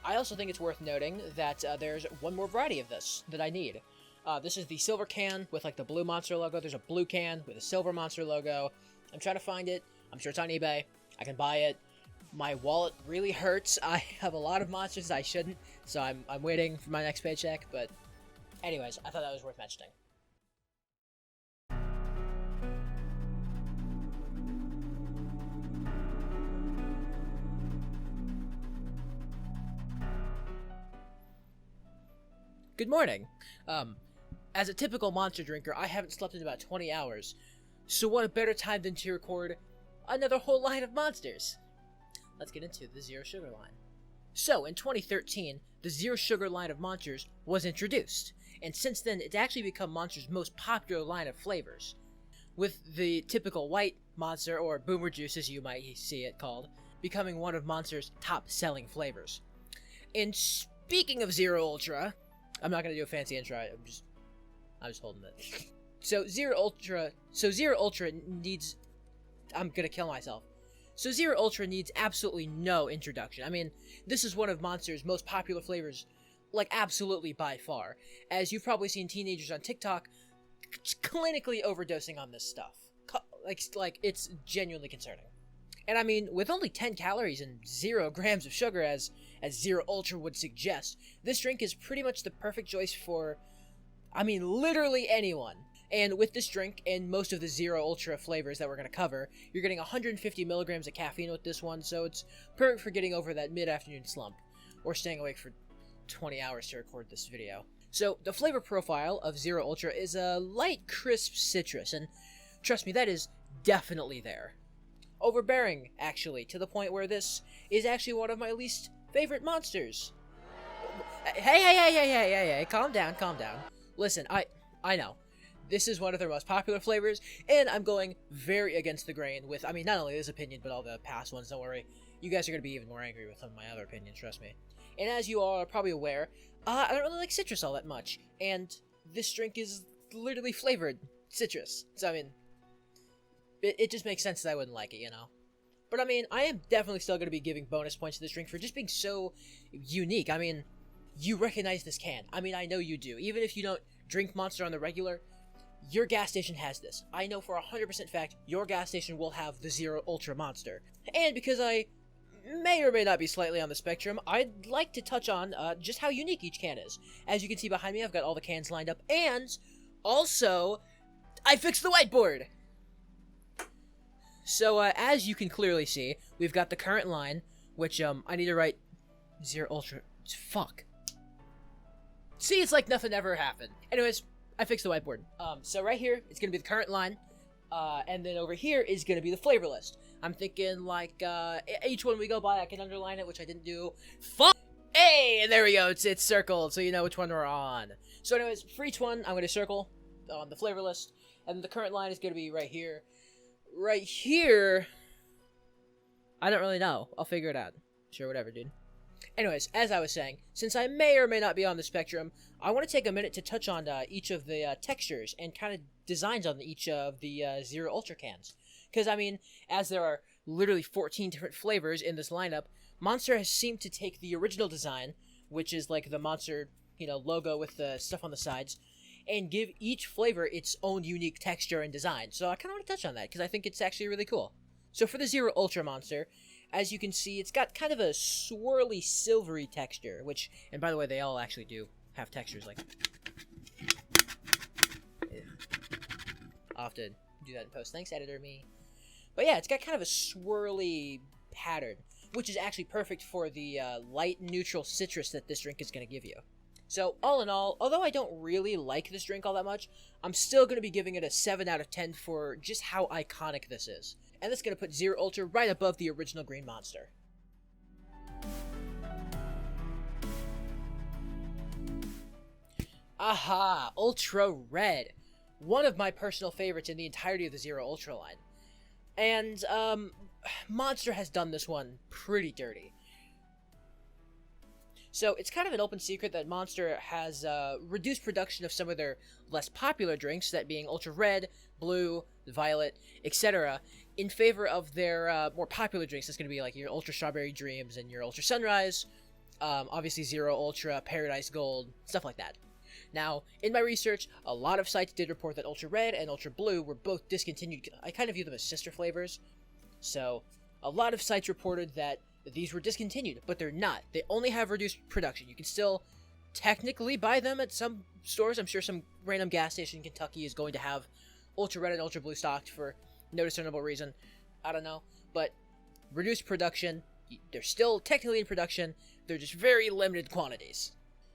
I also think it's worth noting that there's one more variety of this that I need. This is the silver can with like the blue monster logo. There's a blue can with a silver monster logo. I'm trying to find it. I'm sure it's on eBay. I can buy it. My wallet really hurts. I have a lot of monsters I shouldn't, so I'm waiting for my next paycheck. But anyways, I thought that was worth mentioning. Good morning. As a typical monster drinker, I haven't slept in about 20 hours. So what a better time than to record another whole line of monsters. Let's get into the Zero Sugar line. So, in 2013, the Zero Sugar line of monsters was introduced, and since then, it's actually become Monster's most popular line of flavors, with the typical white monster, or Boomer Juice as you might see it called, becoming one of Monster's top-selling flavors. And speaking of Zero Ultra, I'm not going to do a fancy intro, I'm just holding it. So Zero Ultra needs... I'm going to kill myself. So Zero Ultra needs absolutely no introduction. I mean, this is one of Monster's most popular flavors, like absolutely by far. As you've probably seen teenagers on TikTok clinically overdosing on this stuff. Like it's genuinely concerning. And I mean, with only 10 calories and 0 grams of sugar as Zero Ultra would suggest, this drink is pretty much the perfect choice for, I mean, literally anyone. And with this drink and most of the Zero Ultra flavors that we're going to cover, you're getting 150 milligrams of caffeine with this one, so it's perfect for getting over that mid-afternoon slump, or staying awake for 20 hours to record this video. So, the flavor profile of Zero Ultra is a light, crisp citrus, and trust me, that is definitely there. Overbearing, actually, to the point where this is actually one of my least favorite monsters. Hey, calm down. Listen, I know. This is one of their most popular flavors, and I'm going very against the grain with, I mean, not only this opinion, but all the past ones, don't worry. You guys are going to be even more angry with some of my other opinions, trust me. And as you all are probably aware, I don't really like citrus all that much, and this drink is literally flavored citrus. So, I mean, it just makes sense that I wouldn't like it, you know? But, I mean, I am definitely still going to be giving bonus points to this drink for just being so unique. I mean, you recognize this can. I mean, I know you do. Even if you don't drink Monster on the regular, your gas station has this. I know for 100% fact your gas station will have the Zero Ultra Monster. And because I may or may not be slightly on the spectrum, I'd like to touch on just how unique each can is. As you can see behind me, I've got all the cans lined up, and also, I fixed the whiteboard! So, as you can clearly see, we've got the current line, which, I need to write Zero Ultra. Fuck. See, it's like nothing ever happened. Anyways, I fixed the whiteboard. So right here, it's gonna be the current line, and then over here is gonna be the flavor list. I'm thinking, like, each one we go by, I can underline it, which I didn't do. Fuck! Hey, and there we go, it's circled, so you know which one we're on. So anyways, for each one, I'm gonna circle on the flavor list, and the current line is gonna be right here. Right here, I don't really know. I'll figure it out. Sure, whatever, dude. Anyways, as I was saying, since I may or may not be on the spectrum, I want to take a minute to touch on each of the textures and kind of designs on each of the Zero Ultra cans. Because, I mean, as there are literally 14 different flavors in this lineup, Monster has seemed to take the original design, which is like the Monster, logo with the stuff on the sides, and give each flavor its own unique texture and design. So I kind of want to touch on that, because I think it's actually really cool. So for the Zero Ultra Monster, as you can see, it's got kind of a swirly, silvery texture, which, and by the way, they all actually do have textures, like... I'll have to do that in post. Thanks, editor me. But yeah, it's got kind of a swirly pattern, which is actually perfect for the light neutral citrus that this drink is going to give you. So, all in all, although I don't really like this drink all that much, I'm still going to be giving it a 7 out of 10 for just how iconic this is. And that's going to put Zero Ultra right above the original Green Monster. Aha! Ultra Red! One of my personal favorites in the entirety of the Zero Ultra line. And, Monster has done this one pretty dirty. So, it's kind of an open secret that Monster has reduced production of some of their less popular drinks, that being Ultra Red, Blue, Violet, etc., in favor of their more popular drinks. That's going to be like your Ultra Strawberry Dreams and your Ultra Sunrise, obviously Zero Ultra, Paradise Gold, stuff like that. Now, in my research, a lot of sites did report that Ultra Red and Ultra Blue were both discontinued. I kind of view them as sister flavors. So, a lot of sites reported that these were discontinued, but they're not. They only have reduced production. You can still technically buy them at some stores. I'm sure some random gas station in Kentucky is going to have Ultra Red and Ultra Blue stocked for no discernible reason. I don't know. But reduced production, they're still technically in production. They're just very limited quantities.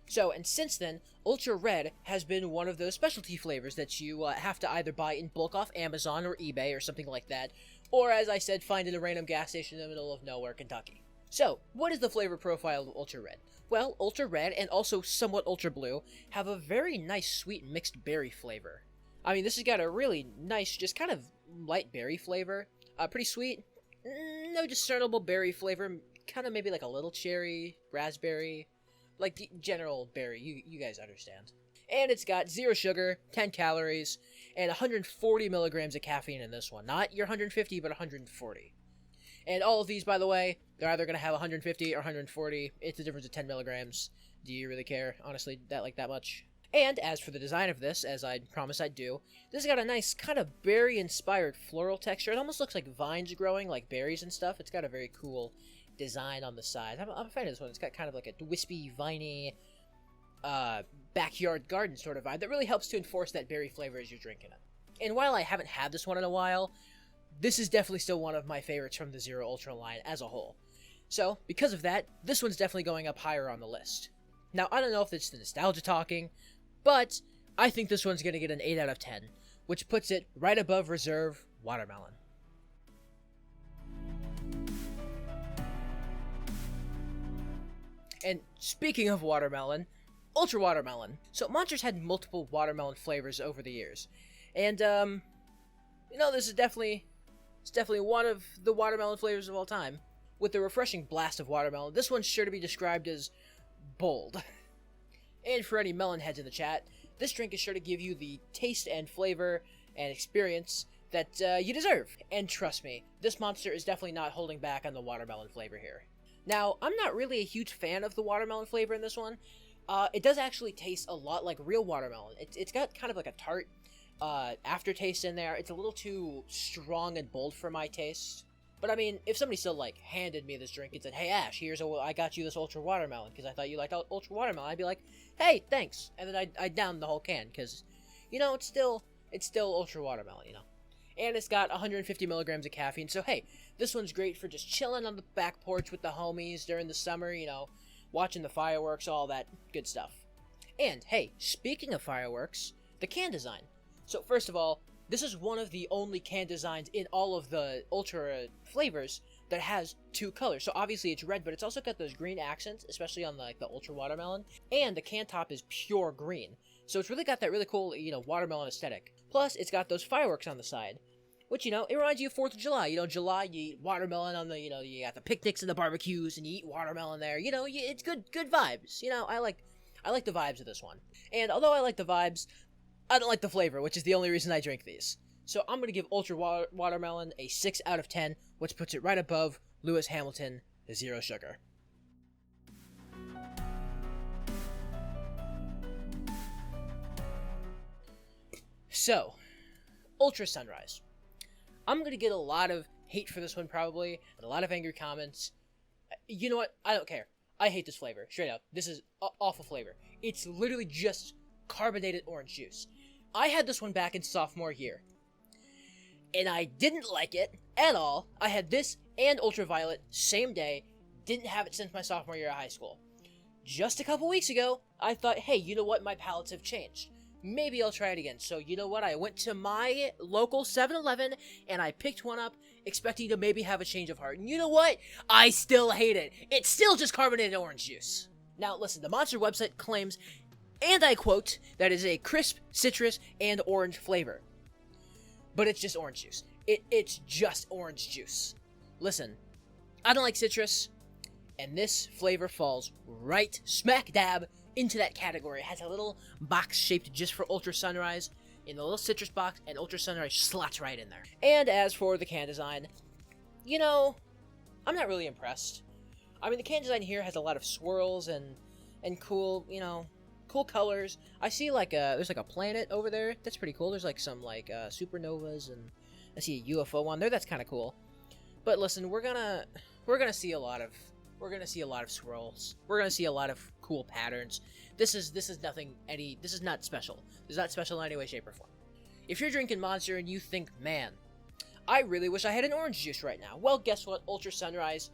So, and since then, Ultra Red has been one of those specialty flavors that you have to either buy in bulk off Amazon or eBay or something like that, or, as I said, find in a random gas station in the middle of nowhere, Kentucky. So, what is the flavor profile of Ultra Red? Well, Ultra Red, and also somewhat Ultra Blue, have a very nice sweet mixed berry flavor. I mean, this has got a really nice, just kind of light berry flavor. Pretty sweet. No discernible berry flavor. Kind of maybe like a little cherry, raspberry, like the general berry. You guys understand. And it's got 0 sugar, 10 calories, and 140 milligrams of caffeine in this one. Not your 150, but 140. And all of these, by the way, they're either going to have 150 or 140. It's a difference of 10 milligrams. Do you really care, honestly, that much? And as for the design of this, as I promised I'd do, this has got a nice kind of berry-inspired floral texture. It almost looks like vines growing, like berries and stuff. It's got a very cool design on the side. I'm a fan of this one. It's got kind of like a wispy, viney, backyard garden sort of vibe that really helps to enforce that berry flavor as you're drinking it. And while I haven't had this one in a while, this is definitely still one of my favorites from the Zero Ultra line as a whole. So, because of that, this one's definitely going up higher on the list. Now, I don't know if it's the nostalgia talking, but I think this one's going to get an 8 out of 10, which puts it right above Reserve Watermelon. And speaking of watermelon, Ultra Watermelon. So Monster's had multiple watermelon flavors over the years. And, this is definitely one of the watermelon flavors of all time. With the refreshing blast of watermelon, this one's sure to be described as bold. And for any melon heads in the chat, this drink is sure to give you the taste and flavor and experience that you deserve. And trust me, this Monster is definitely not holding back on the watermelon flavor here. Now, I'm not really a huge fan of the watermelon flavor in this one. It does actually taste a lot like real watermelon. It's got kind of like a tart aftertaste in there. It's a little too strong and bold for my taste. But I mean, if somebody still handed me this drink and said, "Hey Ash, I got you this Ultra Watermelon because I thought you liked Ultra Watermelon," I'd be like, "Hey, thanks," and then I'd down the whole can because, it's still Ultra Watermelon, And it's got 150 milligrams of caffeine, so hey, this one's great for just chilling on the back porch with the homies during the summer, watching the fireworks, all that good stuff. And hey, speaking of fireworks, the can design. So first of all, this is one of the only can designs in all of the Ultra flavors that has 2 colors. So obviously it's red, but it's also got those green accents, especially on the Ultra Watermelon. And the can top is pure green. So it's really got that really cool, watermelon aesthetic. Plus, it's got those fireworks on the side, which, it reminds you of 4th of July. July, you eat watermelon on the, you got the picnics and the barbecues, and you eat watermelon there. It's good vibes. I like the vibes of this one. And although I like the vibes, I don't like the flavor, which is the only reason I drink these. So I'm going to give Ultra Watermelon a 6 out of 10, which puts it right above Lewis Hamilton, the 0 sugar. So, Ultra Sunrise. I'm going to get a lot of hate for this one probably, and a lot of angry comments. You know what? I don't care. I hate this flavor. Straight up. This is awful flavor. It's literally just carbonated orange juice. I had this one back in sophomore year, and I didn't like it at all. I had this and Ultraviolet same day. Didn't have it since my sophomore year of high school. just a couple weeks ago, I thought, hey, you know what? My palates have changed. Maybe I'll try it again. So you know what? I went to my local 7-Eleven and I picked one up, expecting to maybe have a change of heart. And you know what? I still hate it. It's still just carbonated orange juice. Now listen, the Monster website claims, and I quote, that it is a crisp, citrus, and orange flavor. But it's just orange juice. It's just orange juice. Listen, I don't like citrus, and this flavor falls right smack dab into that category. It has a little box shaped just for Ultra Sunrise in the little citrus box, and Ultra Sunrise slots right in there. And as for the can design, you know, I'm not really impressed. I mean, the can design here has a lot of swirls and cool, you know, cool colors. I see like there's like a planet over there. That's pretty cool. There's like some like supernovas, and I see a UFO on there. That's kind of cool. But listen, we're gonna see a lot of swirls. We're gonna see a lot of cool patterns. This is not special. This is not special in any way, shape, or form. If you're drinking Monster and you think, man, I really wish I had an orange juice right now, well, guess what? Ultra Sunrise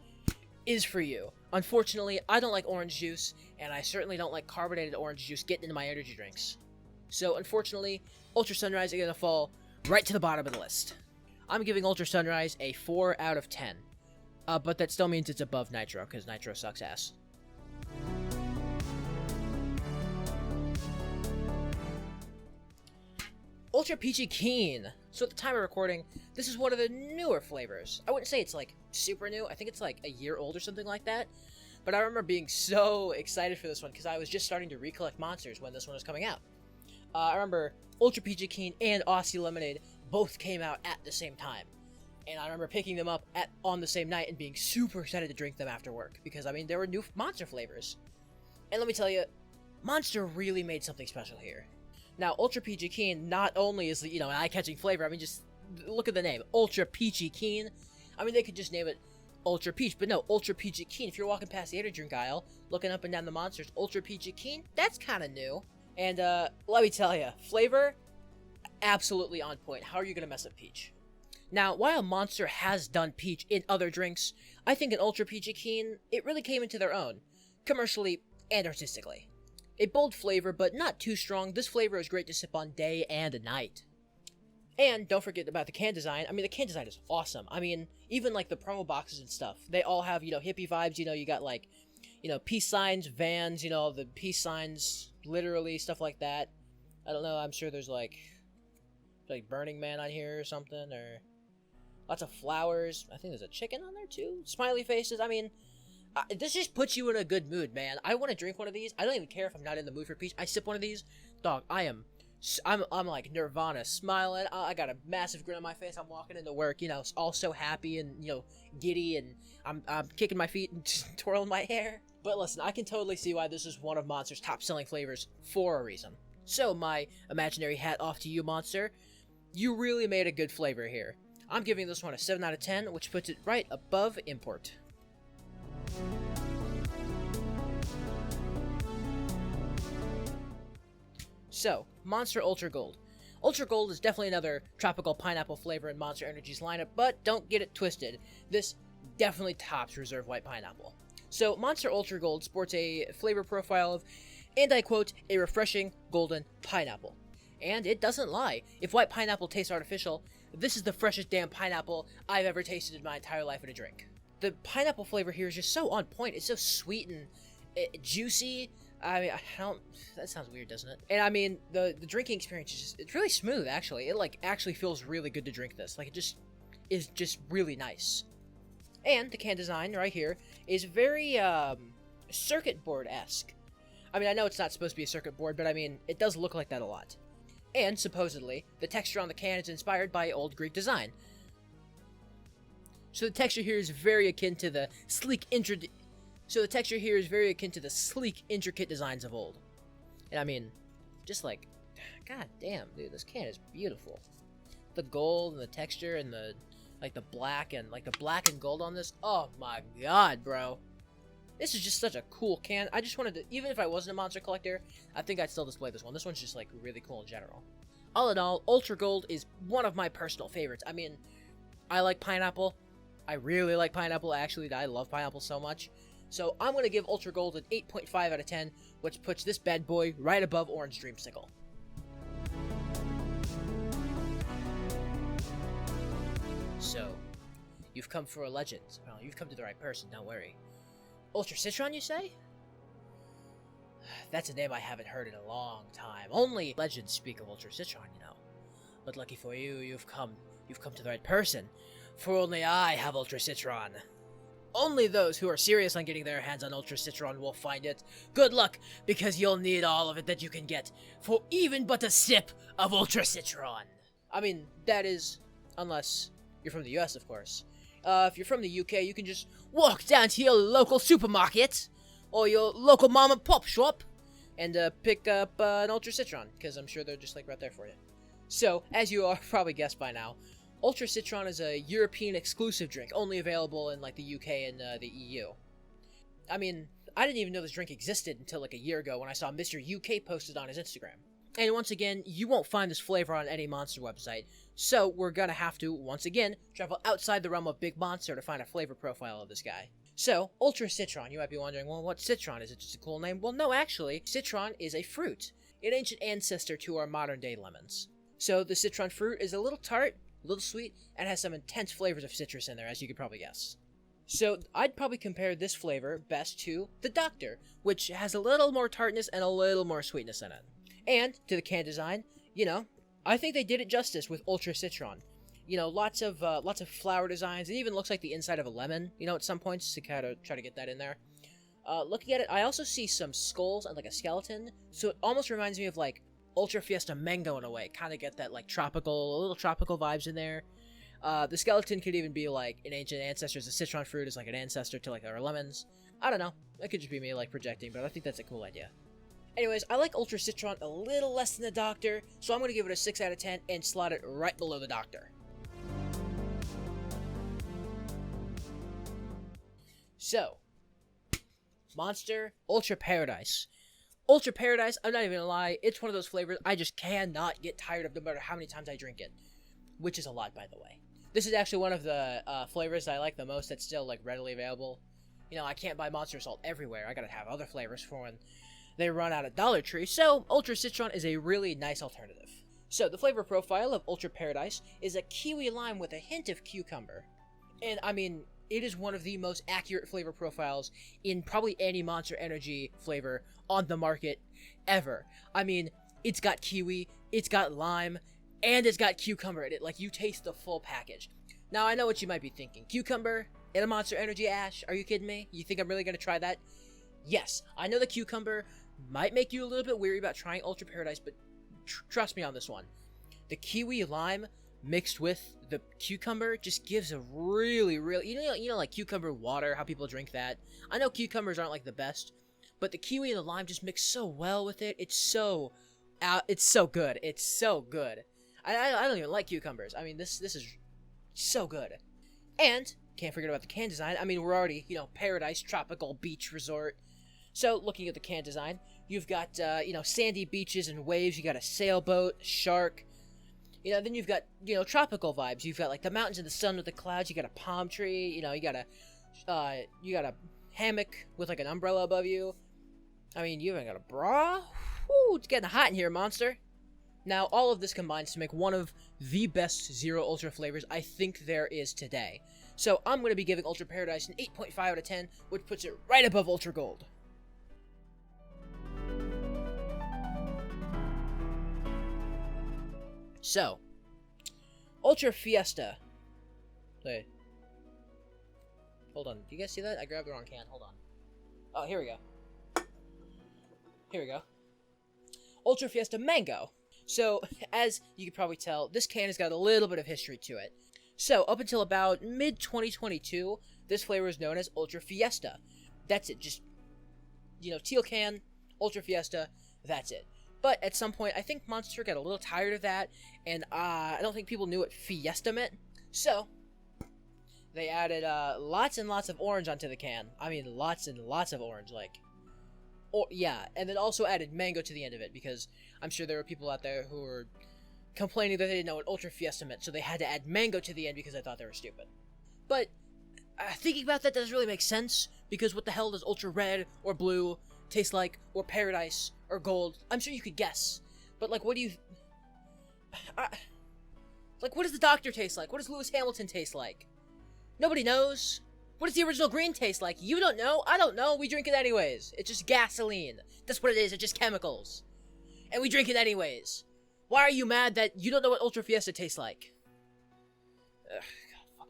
is for you. Unfortunately, I don't like orange juice, and I certainly don't like carbonated orange juice getting into my energy drinks. So, unfortunately, Ultra Sunrise is gonna fall right to the bottom of the list. I'm giving Ultra Sunrise a 4 out of 10. But that still means it's above Nitro, because Nitro sucks ass. Ultra Peachy Keen. So at the time of recording, this is one of the newer flavors. I wouldn't say it's like super new. I think it's like a year old or something like that. But I remember being so excited for this one because I was just starting to recollect Monsters when this one was coming out. I remember Ultra Peachy Keen and Aussie Lemonade both came out at the same time. And I remember picking them up on the same night and being super excited to drink them after work. Because, I mean, there were new Monster flavors. And let me tell you, Monster really made something special here. Now, Ultra Peachy Keen not only is, you know, an eye-catching flavor, I mean, just look at the name. Ultra Peachy Keen. I mean, they could just name it Ultra Peach, but no, Ultra Peachy Keen. If you're walking past the energy drink aisle, looking up and down the Monsters, Ultra Peachy Keen, that's kind of new. And, let me tell you, flavor, absolutely on point. How are you going to mess up peach? Now, while Monster has done peach in other drinks, I think in Ultra Peachy Keen, it really came into their own, commercially and artistically. A bold flavor, but not too strong. This flavor is great to sip on day and night. And don't forget about the can design. I mean, the can design is awesome. I mean, even like the promo boxes and stuff, they all have, you know, hippie vibes. You know, you got like, you know, peace signs, vans, you know, the peace signs, literally, stuff like that. I don't know, I'm sure there's like Burning Man on here or something, or lots of flowers. I think there's a chicken on there too. Smiley faces. I mean, this just puts you in a good mood, man. I want to drink one of these. I don't even care if I'm not in the mood for peach. I sip one of these, dog. I'm like Nirvana, smiling. I got a massive grin on my face. I'm walking into work, you know, all so happy and, you know, giddy, and I'm kicking my feet and twirling my hair. But listen, I can totally see why this is one of Monster's top-selling flavors for a reason. So, my imaginary hat off to you, Monster. You really made a good flavor here. I'm giving this one a 7 out of 10, which puts it right above import. So, Monster Ultra Gold. Ultra Gold is definitely another tropical pineapple flavor in Monster Energy's lineup, but don't get it twisted. This definitely tops Reserve White Pineapple. So, Monster Ultra Gold sports a flavor profile of, and I quote, a refreshing golden pineapple. And it doesn't lie. If white pineapple tastes artificial, this is the freshest damn pineapple I've ever tasted in my entire life in a drink. The pineapple flavor here is just so on point. It's so sweet and juicy. I mean, that sounds weird, doesn't it? And I mean, the drinking experience is it's really smooth, actually. It, like, actually feels really good to drink this. Like, it just is just really nice. And the can design right here is very, circuit board-esque. I mean, I know it's not supposed to be a circuit board, but I mean, it does look like that a lot. And, supposedly, the texture on the can is inspired by old Greek design. So the texture here is very akin to the sleek, intricate designs of old. And I mean, just like, god damn, dude, this can is beautiful. The gold and the texture and the black and gold on this. Oh my god, bro. This is just such a cool can. I just wanted to, even if I wasn't a Monster collector, I think I'd still display this one. This one's just like really cool in general. All in all, Ultra Gold is one of my personal favorites. I mean, I like pineapple. I really like pineapple, actually. I love pineapple so much. So I'm going to give Ultra Gold an 8.5 out of 10, which puts this bad boy right above Orange Dreamsicle. So, you've come for a legend. Well, you've come to the right person, don't worry. Ultra Citron, you say? That's a name I haven't heard in a long time. Only legends speak of Ultra Citron, you know. But lucky for you, you've come to the right person. For only I have Ultra Citron. Only those who are serious on getting their hands on Ultra Citron will find it. Good luck, because you'll need all of it that you can get for even but a sip of Ultra Citron. I mean, that is, unless you're from the US, of course. If you're from the UK, you can just walk down to your local supermarket or your local mom and pop shop and pick up an Ultra Citron, because I'm sure they're just like right there for you. So, as you are probably guessed by now, Ultra Citron is a European exclusive drink, only available in like the UK and the EU. I mean, I didn't even know this drink existed until like a year ago when I saw Mr. UK posted on his Instagram. And once again, you won't find this flavor on any Monster website, so we're gonna have to, once again, travel outside the realm of Big Monster to find a flavor profile of this guy. So, Ultra Citron, you might be wondering, well, what's Citron? Is it just a cool name? Well, no, actually, Citron is a fruit, an ancient ancestor to our modern-day lemons. So, the Citron fruit is a little tart, a little sweet, and has some intense flavors of citrus in there, as you could probably guess. So, I'd probably compare this flavor best to the Doctor, which has a little more tartness and a little more sweetness in it. And, to the can design, you know, I think they did it justice with Ultra Citron. You know, lots of flower designs. It even looks like the inside of a lemon, you know, at some points, to kind of try to get that in there. Looking at it, I also see some skulls and, like, a skeleton, so it almost reminds me of, like, Ultra Fiesta Mango in a way. Kind of get that, like, little tropical vibes in there. The skeleton could even be, like, an ancient ancestor. The citron fruit is, like, an ancestor to, like, our lemons. I don't know. That could just be me, like, projecting, but I think that's a cool idea. Anyways, I like Ultra Citron a little less than the Doctor, so I'm going to give it a 6 out of 10 and slot it right below the Doctor. So, Monster Ultra Paradise. Ultra Paradise, I'm not even gonna lie, it's one of those flavors I just cannot get tired of no matter how many times I drink it. Which is a lot, by the way. This is actually one of the flavors I like the most that's still, like, readily available. You know, I can't buy Monster Salt everywhere. I gotta have other flavors for when they run out of Dollar Tree, so Ultra Citron is a really nice alternative. So, the flavor profile of Ultra Paradise is a kiwi lime with a hint of cucumber. And, I mean, it is one of the most accurate flavor profiles in probably any Monster Energy flavor on the market ever. I mean, it's got kiwi, it's got lime, and it's got cucumber in it. Like, you taste the full package. Now, I know what you might be thinking. Cucumber in a Monster Energy Ash? Are you kidding me? You think I'm really going to try that? Yes, I know the cucumber might make you a little bit weary about trying Ultra Paradise, but trust me on this one. The kiwi lime mixed with the cucumber just gives a really, you know, like cucumber water, how people drink that. I know cucumbers aren't like the best, but the kiwi and the lime just mix so well with it. It's so good. It's so good. I don't even like cucumbers. I mean, this is so good. And can't forget about the can design. I mean, we're already, you know, paradise, tropical beach resort. So, looking at the can design, you've got, you know, sandy beaches and waves. You got a sailboat, shark. You know, then you've got, you know, tropical vibes. You've got, like, the mountains and the sun with the clouds. You got a palm tree. You know, you got a hammock with, like, an umbrella above you. I mean, you even got a bra. Woo, it's getting hot in here, Monster. Now, all of this combines to make one of the best Zero Ultra flavors I think there is today. So, I'm going to be giving Ultra Paradise an 8.5 out of 10, which puts it right above Ultra Gold. So, Ultra Fiesta. Wait. Hold on. Do you guys see that? I grabbed the wrong can. Hold on. Oh, here we go. Here we go. Ultra Fiesta Mango. So, as you can probably tell, this can has got a little bit of history to it. So, up until about mid-2022, this flavor is known as Ultra Fiesta. That's it. Just, you know, teal can, Ultra Fiesta, that's it. But at some point, I think Monster got a little tired of that, and I don't think people knew what Fiesta meant. So, they added lots and lots of orange onto the can. I mean, lots and lots of orange, like... yeah, and then also added mango to the end of it, because I'm sure there were people out there who were complaining that they didn't know what Ultra Fiesta meant, so they had to add mango to the end because they thought they were stupid. But thinking about that doesn't really make sense, because what the hell does Ultra Red or Blue taste like, or Paradise or Gold? I'm sure you could guess, but like, what do you... like, what does the Doctor taste like? What does Lewis Hamilton taste like? Nobody knows. What does the original green taste like? You don't know. I don't know. We drink it anyways. It's just gasoline. That's what it is. It's just chemicals. And we drink it anyways. Why are you mad that you don't know what Ultra Fiesta tastes like? Ugh, God,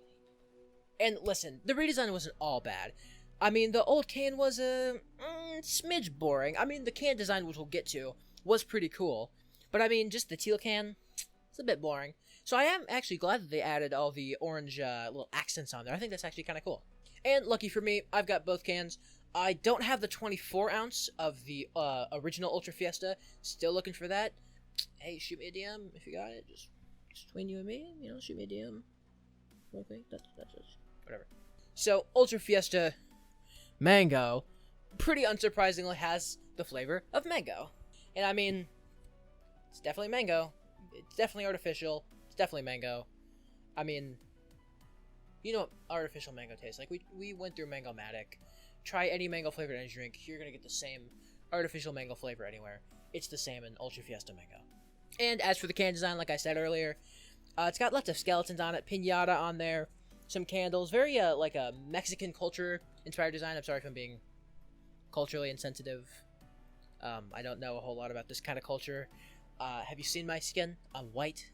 and listen, the redesign wasn't all bad. I mean, the old can was a smidge boring. I mean, the can design, which we'll get to, was pretty cool. But I mean, just the teal can, it's a bit boring. So I am actually glad that they added all the orange little accents on there. I think that's actually kind of cool. And lucky for me, I've got both cans. I don't have the 24 ounce of the original Ultra Fiesta. Still looking for that. Hey, shoot me a DM if you got it. Just between you and me, you know, shoot me a DM. Okay, that's just whatever. So Ultra Fiesta Mango, pretty unsurprisingly, has the flavor of mango. And I mean, it's definitely mango. It's definitely artificial. It's definitely mango. I mean, you know what artificial mango tastes like. We went through Mango-matic. Try any mango flavored energy drink. You're going to get the same artificial mango flavor anywhere. It's the same in Ultra Fiesta Mango. And as for the can design, like I said earlier, it's got lots of skeletons on it, pinata on there, some candles, very like a Mexican culture inspired design. I'm sorry if I'm being culturally insensitive. I don't know a whole lot about this kind of culture. Have you seen my skin? I'm white.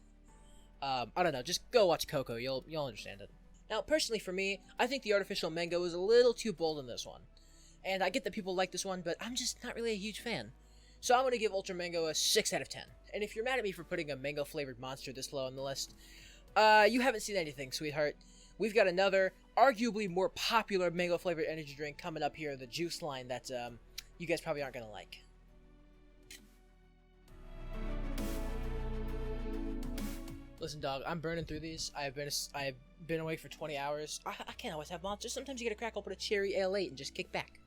I don't know. Just go watch Coco. You'll understand it. Now, personally for me, I think the artificial mango is a little too bold in this one. And I get that people like this one, but I'm just not really a huge fan. So I'm going to give Ultra Mango a 6 out of 10. And if you're mad at me for putting a mango-flavored monster this low on the list, you haven't seen anything, sweetheart. We've got another, arguably more popular mango-flavored energy drink coming up here, the Juice line, that you guys probably aren't going to like. Listen, dog, I'm burning through these. I've been awake for 20 hours. I can't always have monsters. Sometimes you gotta crack open a cherry ale8 and just kick back.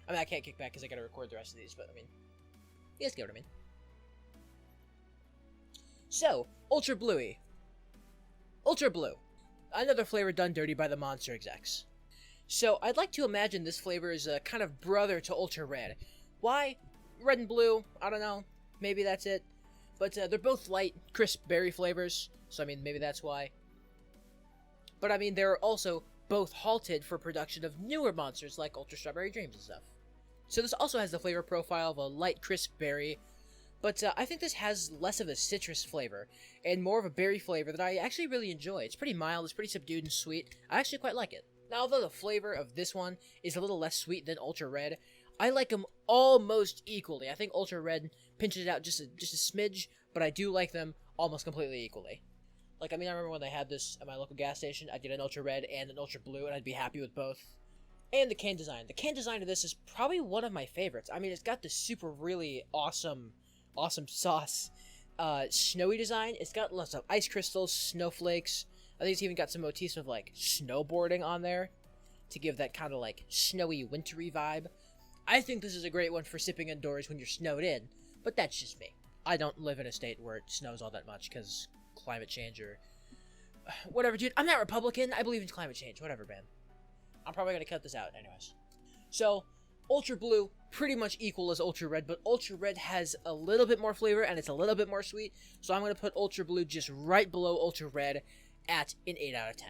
I mean, I can't kick back because I gotta record the rest of these, but I mean, you guys get what I mean. So, Ultra Bluey. Ultra Blue. Another flavor done dirty by the Monster execs. So, I'd like to imagine this flavor is a kind of brother to Ultra Red. Why? Red and blue, I don't know. Maybe that's it. But they're both light, crisp berry flavors, so I mean, maybe that's why. But I mean, they're also both halted for production of newer monsters like Ultra Strawberry Dreams and stuff. So this also has the flavor profile of a light, crisp berry, but I think this has less of a citrus flavor, and more of a berry flavor that I actually really enjoy. It's pretty mild, it's pretty subdued and sweet. I actually quite like it. Now, although the flavor of this one is a little less sweet than Ultra Red, I like them almost equally. I think Ultra Red pinches it out just a smidge, but I do like them almost completely equally. Like, I mean, I remember when they had this at my local gas station, I'd get an Ultra Red and an Ultra Blue, and I'd be happy with both. And the can design. The can design of this is probably one of my favorites. I mean, it's got this super, really awesome sauce, snowy design. It's got lots of ice crystals, snowflakes. I think it's even got some motifs of, like, snowboarding on there to give that kind of, like, snowy, wintry vibe. I think this is a great one for sipping indoors when you're snowed in, but that's just me. I don't live in a state where it snows all that much because climate change or whatever, dude. I'm not Republican. I believe in climate change. Whatever, man. I'm probably going to cut this out anyways. So, Ultra Blue, pretty much equal as Ultra Red, but Ultra Red has a little bit more flavor and it's a little bit more sweet. So I'm going to put Ultra Blue just right below Ultra Red at an 8 out of 10.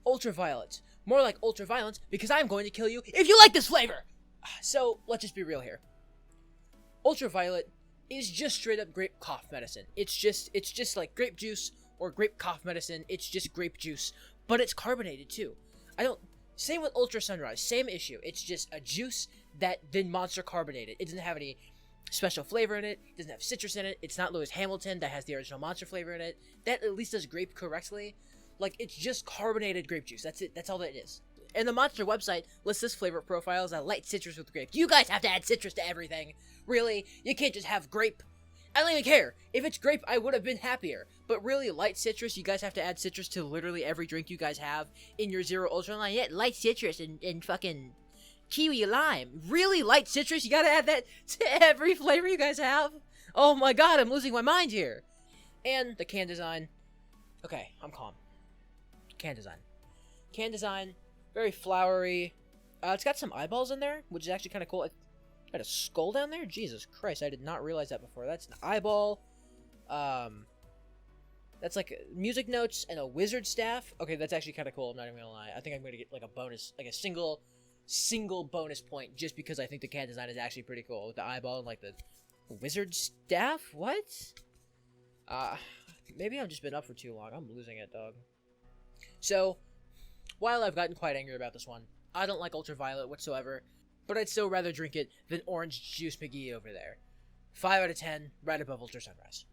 Ultraviolet. More like ultraviolet, because I'm going to kill you if you like this flavor! So, let's just be real here. Ultraviolet is just straight up grape cough medicine. It's just like grape juice or grape cough medicine. It's just grape juice, but it's carbonated too. Same with Ultra Sunrise, same issue. It's just a juice that then monster carbonated. It doesn't have any special flavor in it. It doesn't have citrus in it. It's not Lewis Hamilton that has the original monster flavor in it. That at least does grape correctly. Like, it's just carbonated grape juice. That's it. That's all that it is. And the Monster website lists this flavor profile as a light citrus with grape. You guys have to add citrus to everything. Really? You can't just have grape. I don't even care. If it's grape, I would have been happier. But really, light citrus, you guys have to add citrus to literally every drink you guys have in your Zero Ultra line. Yeah, light citrus and fucking kiwi lime. Really? Light citrus? You gotta add that to every flavor you guys have? Oh my god, I'm losing my mind here. And the can design. Okay, I'm calm. Can design. Can design, very flowery. It's got some eyeballs in there, which is actually kind of cool. It got a skull down there? Jesus Christ, I did not realize that before. That's an eyeball. That's like music notes and a wizard staff. Okay, that's actually kind of cool, I'm not even gonna lie. I think I'm gonna get like a bonus, like a single bonus point just because I think the can design is actually pretty cool. With the eyeball and like the wizard staff? What? Maybe I've just been up for too long. I'm losing it, dog. So, while I've gotten quite angry about this one, I don't like ultraviolet whatsoever, but I'd still rather drink it than orange juice McGee over there. 5 out of 10, right above Ultra Sunrise.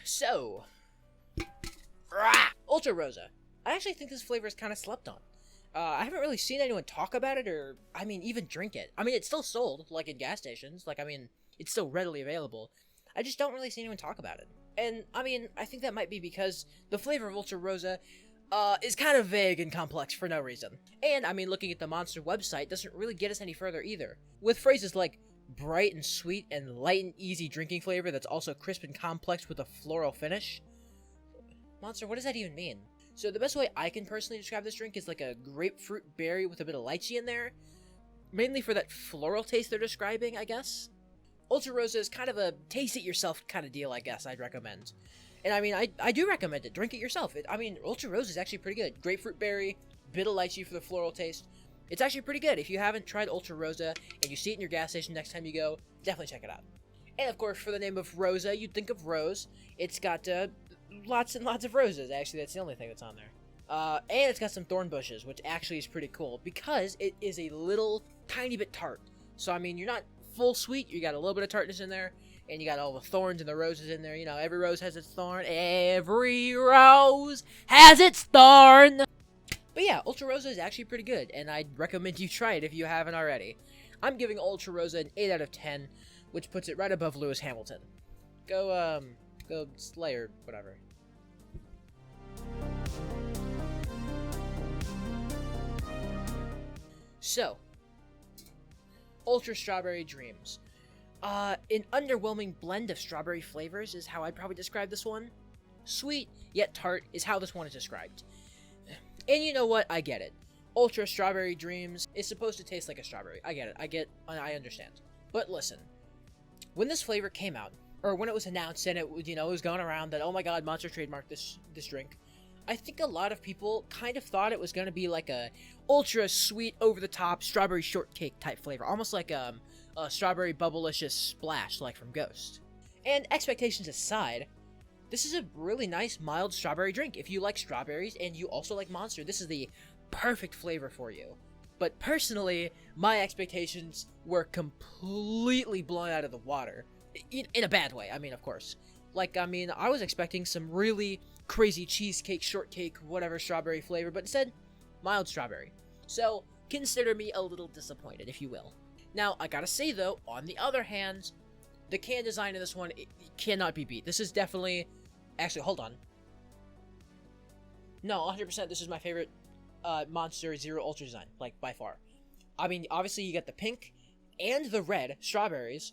So, Ultra Rosa. I actually think this flavor is kind of slept on. I haven't really seen anyone talk about it or, even drink it. It's still sold, like in gas stations. It's still readily available. I just don't really see anyone talk about it. And, I think that might be because the flavor of Ultra Rosa is kind of vague and complex for no reason. And, looking at the Monster website doesn't really get us any further either. With phrases like bright and sweet and light and easy drinking flavor that's also crisp and complex with a floral finish. Monster, what does that even mean? So the best way I can personally describe this drink is like a grapefruit berry with a bit of lychee in there. Mainly for that floral taste they're describing, I guess. Ultra Rosa is kind of a taste-it-yourself kind of deal, I guess, I'd recommend. And I do recommend it. Drink it yourself. Ultra Rosa is actually pretty good. Grapefruit berry, bit of lychee for the floral taste. It's actually pretty good. If you haven't tried Ultra Rosa and you see it in your gas station next time you go, definitely check it out. And of course, for the name of Rosa, you'd think of rose. It's got lots and lots of roses. Actually, that's the only thing that's on there. And it's got some thorn bushes, which actually is pretty cool because it is a little tiny bit tart. So, you're not full sweet. You got a little bit of tartness in there, and you got all the thorns and the roses in there. Every rose has its thorn. Every rose has its thorn. But yeah, Ultra Rosa is actually pretty good, and I'd recommend you try it if you haven't already. I'm giving Ultra Rosa an 8 out of 10, which puts it right above Lewis Hamilton. Go Slayer, whatever. So, Ultra Strawberry Dreams. An underwhelming blend of strawberry flavors is how I'd probably describe this one. Sweet, yet tart is how this one is described. And you know what? I get it. Ultra Strawberry Dreams is supposed to taste like a strawberry. I get it. I understand. But listen, when this flavor came out, or when it was announced and it was going around that, oh my god, Monster trademarked this drink, I think a lot of people kind of thought it was going to be like a ultra sweet, over-the-top strawberry shortcake type flavor. Almost like a strawberry bubblicious splash like from Ghost. And expectations aside, this is a really nice, mild strawberry drink. If you like strawberries and you also like Monster, this is the perfect flavor for you. But personally, my expectations were completely blown out of the water. In a bad way, of course. I was expecting some really crazy cheesecake, shortcake, whatever strawberry flavor, but instead, mild strawberry. So, consider me a little disappointed, if you will. Now, I gotta say though, on the other hand, the can design in this one, it cannot be beat. This is definitely... Actually, hold on. No, 100%, this is my favorite Monster Zero Ultra design, by far. Obviously, you get the pink and the red strawberries,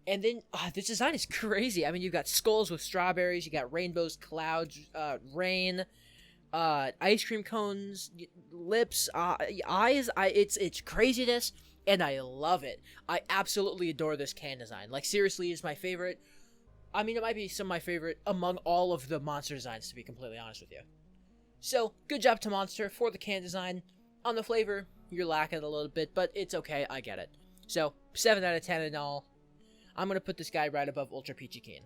and then, this design is crazy. You've got skulls with strawberries, you got rainbows, clouds, rain, ice cream cones, lips, eyes. It's craziness, and I love it. I absolutely adore this can design. Seriously, it's my favorite. It might be some of my favorite among all of the Monster designs, to be completely honest with you. So, good job to Monster for the can design. On the flavor, you're lacking a little bit, but it's okay, I get it. So, 7 out of 10 in all. I'm going to put this guy right above Ultra Peachy Keen.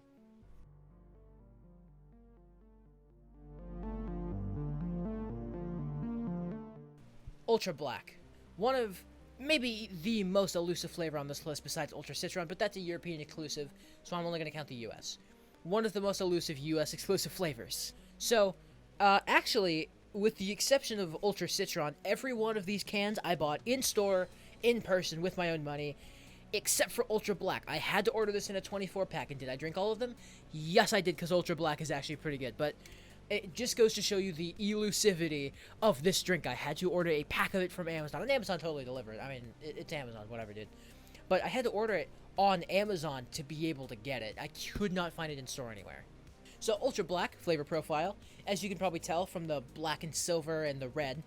Ultra Black. One of maybe the most elusive flavor on this list besides Ultra Citron, but that's a European exclusive, so I'm only going to count the US. One of the most elusive US exclusive flavors. So, actually, with the exception of Ultra Citron, every one of these cans I bought in-store, in person, with my own money, except for Ultra Black. I had to order this in a 24-pack, and did I drink all of them? Yes, I did, because Ultra Black is actually pretty good, but it just goes to show you the elusivity of this drink. I had to order a pack of it from Amazon, and Amazon totally delivered. It's Amazon, whatever, dude. but I had to order it on Amazon to be able to get it. I could not find it in store anywhere. So Ultra Black flavor profile, as you can probably tell from the black and silver and the red,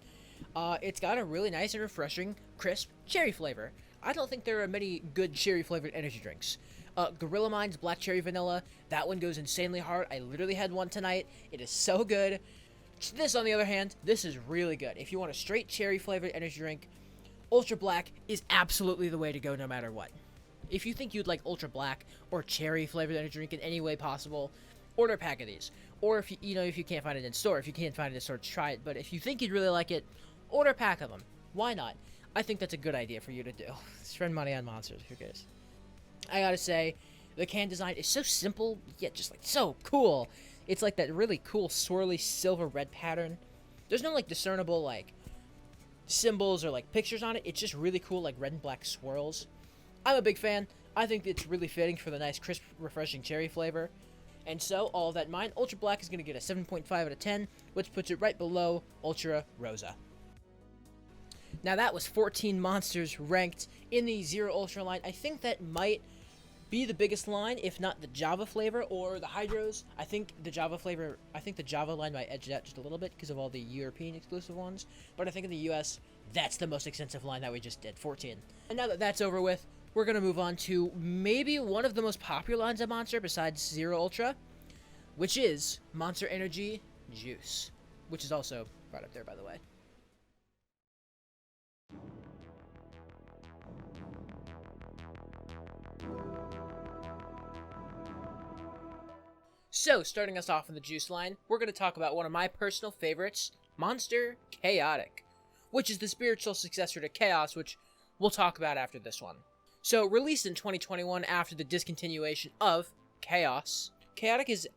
it's got a really nice and refreshing, crisp cherry flavor. I don't think there are many good cherry flavored energy drinks. Gorilla Mind's Black Cherry Vanilla, that one goes insanely hard. I literally had one tonight. It is so good. This, on the other hand, this is really good. If you want a straight cherry flavored energy drink, Ultra Black is absolutely the way to go no matter what. If you think you'd like Ultra Black or cherry flavored energy drink in any way possible, order a pack of these. Or if if you can't find it in store, if you can't find it in store, try it. But if you think you'd really like it, order a pack of them. Why not? I think that's a good idea for you to do. Spend money on monsters. Who cares? I gotta say, the can design is so simple, yet just like so cool. It's like that really cool swirly silver red pattern. There's no like discernible like symbols or like pictures on it. It's just really cool like red and black swirls. I'm a big fan. I think it's really fitting for the nice crisp refreshing cherry flavor. And so, all of that in mind, Ultra Black is going to get a 7.5 out of 10, which puts it right below Ultra Rosa. Now that was 14 monsters ranked in the Zero Ultra line. I think that might be the biggest line, if not the Java flavor or the Hydros. I think the Java line might edge it out just a little bit because of all the European exclusive ones. But I think in the US, that's the most extensive line that we just did, 14. And now that that's over with, we're going to move on to maybe one of the most popular lines of Monster besides Zero Ultra, which is Monster Energy Juice, which is also right up there, by the way. So, starting us off in the juice line, we're going to talk about one of my personal favorites, Monster Chaotic, which is the spiritual successor to Chaos, which we'll talk about after this one. So, released in 2021 after the discontinuation of Chaos, Chaotic is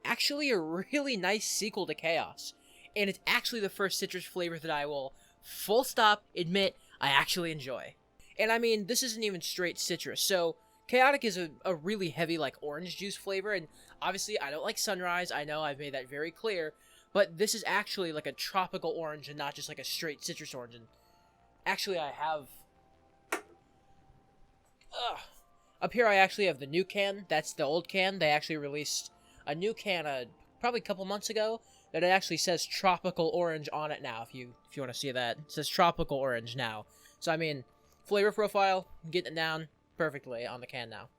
actually a really nice sequel to Chaos, and it's actually the first citrus flavor that I will full stop admit I actually enjoy. And I mean, this isn't even straight citrus, so Chaotic is a really heavy like orange juice flavor, and obviously I don't like Sunrise, I know I've made that very clear, but this is actually like a tropical orange and not just like a straight citrus orange. And actually I have up here I actually have the new can. That's the old can. They actually released a new can probably a couple months ago that it actually says tropical orange on it now. If you want to see that, it says tropical orange now. So I mean, flavor profile, getting it down perfectly on the can now.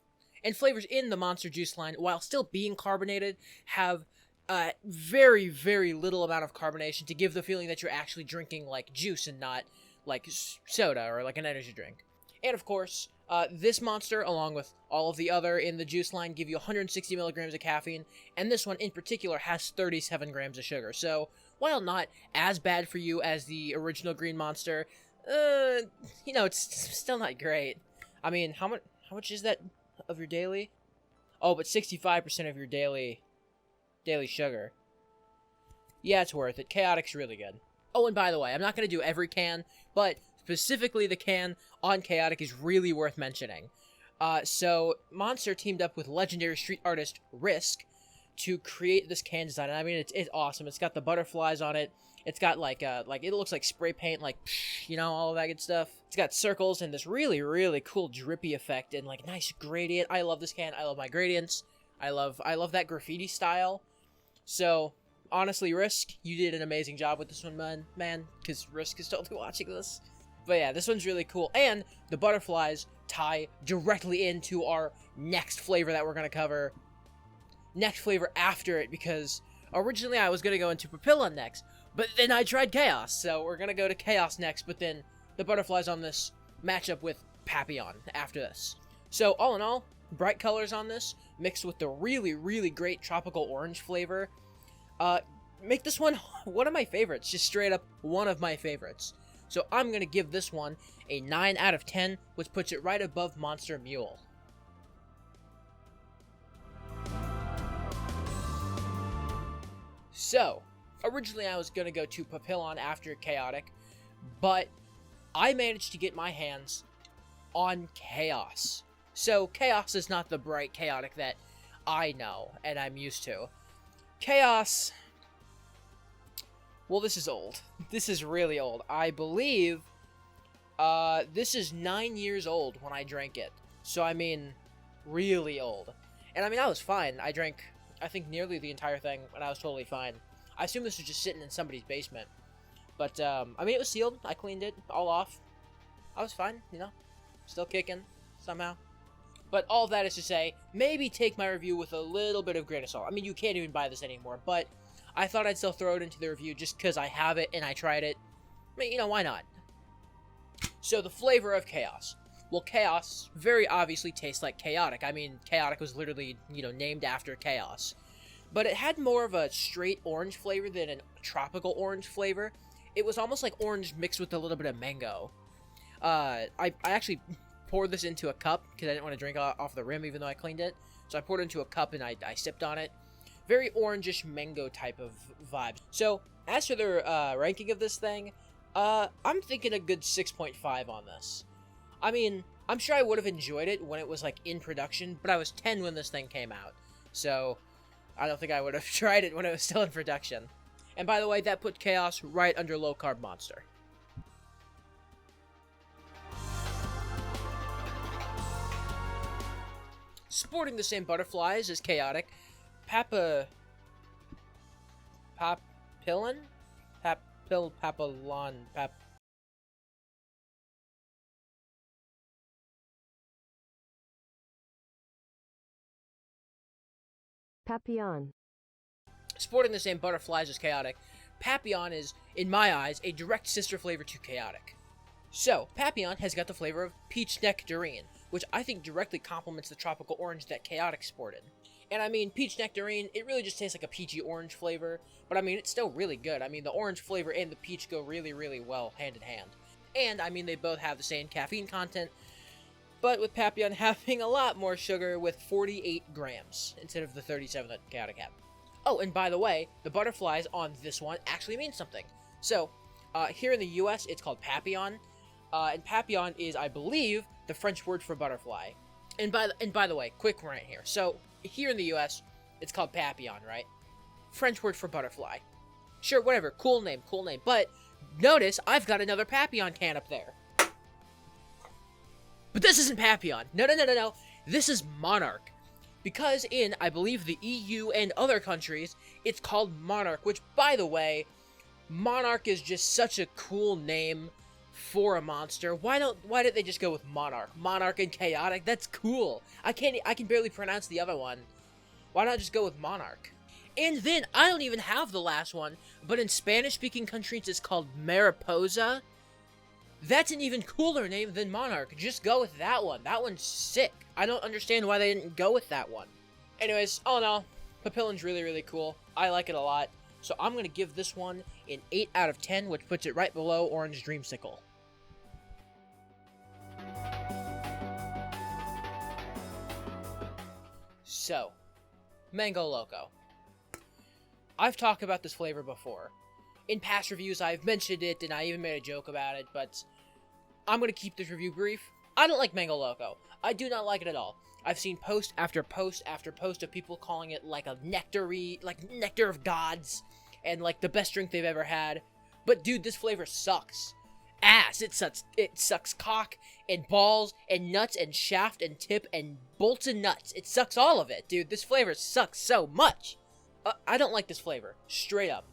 And flavors in the Monster Juice line, while still being carbonated, have very, very little amount of carbonation to give the feeling that you're actually drinking like juice and not like soda or like an energy drink. And of course, this monster, along with all of the other in the juice line, give you 160 milligrams of caffeine, and this one in particular has 37 grams of sugar. So, while not as bad for you as the original Green Monster, it's still not great. I mean, how much is that of your daily? Oh, but 65% of your daily sugar. Yeah, it's worth it. Chaotic's really good. Oh, and by the way, I'm not going to do every can, but specifically the can on Chaotic is really worth mentioning. So, Monster teamed up with legendary street artist Risk to create this can design. And I mean, it's awesome. It's got the butterflies on it. It's got like it looks like spray paint, like, all of that good stuff. It's got circles and this really, really cool drippy effect and like nice gradient. I love this can. I love my gradients. I love that graffiti style. So, honestly, Risk, you did an amazing job with this one, man, because Risk is totally watching this. But yeah, this one's really cool. And the butterflies tie directly into our next flavor that we're going to cover. Next flavor after it, because originally I was going to go into Papillon next, but then I tried Chaos. So we're going to go to Chaos next, but then the butterflies on this match up with Papillon after this. So all in all, bright colors on this, mixed with the really, really great tropical orange flavor, make this one of my favorites. Just straight up one of my favorites. So I'm going to give this one a 9 out of 10, which puts it right above Monster Mule. So, originally I was going to go to Papillon after Chaotic, but I managed to get my hands on Chaos. So, Chaos is not the bright Chaotic that I know and I'm used to. Chaos... well, this is old. This is really old. I believe This is 9 years old when I drank it. So, I mean, really old. And I mean, I was fine. I drank, I think, nearly the entire thing, and I was totally fine. I assume this was just sitting in somebody's basement. But, I mean, it was sealed. I cleaned it all off. I was fine, you know? Still kicking, somehow. But all that is to say, maybe take my review with a little bit of grain of salt. I mean, you can't even buy this anymore, but I thought I'd still throw it into the review just because I have it and I tried it. I mean, you know, why not? So, the flavor of Chaos. Well, Chaos very obviously tastes like chaotic. I mean, chaotic was literally, you know, named after chaos. But it had more of a straight orange flavor than a tropical orange flavor. It was almost like orange mixed with a little bit of mango. I actually poured this into a cup because I didn't want to drink off the rim even though I cleaned it. So I poured it into a cup and I sipped on it. Very orangish mango type of vibe. So, as for the ranking of this thing, I'm thinking a good 6.5 on this. I mean, I'm sure I would have enjoyed it when it was, like, in production, but I was 10 when this thing came out. So, I don't think I would have tried it when it was still in production. And by the way, that put Chaos right under Low Carb Monster. Sporting the same butterflies as Chaotic, Papillon? Papillon. Sporting the same butterflies as Chaotic, Papillon is, in my eyes, a direct sister flavor to Chaotic. So, Papillon has got the flavor of peach nectarine, which I think directly complements the tropical orange that Chaotic sported. And I mean, peach nectarine, it really just tastes like a peachy orange flavor, but I mean, it's still really good. I mean, the orange flavor and the peach go really, really well hand in hand. And, I mean, they both have the same caffeine content, but with Papillon having a lot more sugar with 48 grams instead of the 37 that Chaotic had. Oh, and by the way, the butterflies on this one actually mean something. So, here in the US, it's called Papillon, and Papillon is, I believe, the French word for butterfly. And by the way, quick rant here. So, here in the US, it's called Papillon, right? French word for butterfly. Sure, whatever, cool name, but notice I've got another Papillon can up there. But this isn't Papillon. No. This is Monarch. Because in, I believe, the EU and other countries, it's called Monarch, which, by the way, Monarch is just such a cool name for a monster. Why did they just go with Monarch? Monarch and Chaotic, that's cool. I can barely pronounce the other one. Why not just go with Monarch? And then, I don't even have the last one, but in Spanish-speaking countries, it's called Mariposa. That's an even cooler name than Monarch. Just go with that one. That one's sick. I don't understand why they didn't go with that one. Anyways, all in all, Papillon's really, really cool. I like it a lot. So I'm going to give this one an 8 out of 10, which puts it right below Orange Dreamsicle. So, Mango Loco. I've talked about this flavor before. In past reviews, I've mentioned it, and I even made a joke about it, but I'm going to keep this review brief. I don't like Mango Loco. I do not like it at all. I've seen post after post after post of people calling it like a nectar of gods, and like the best drink they've ever had. But dude, this flavor sucks. Ass. It sucks cock, and balls, and nuts, and shaft, and tip, and bolts and nuts. It sucks all of it, dude. This flavor sucks so much. I don't like this flavor. Straight up.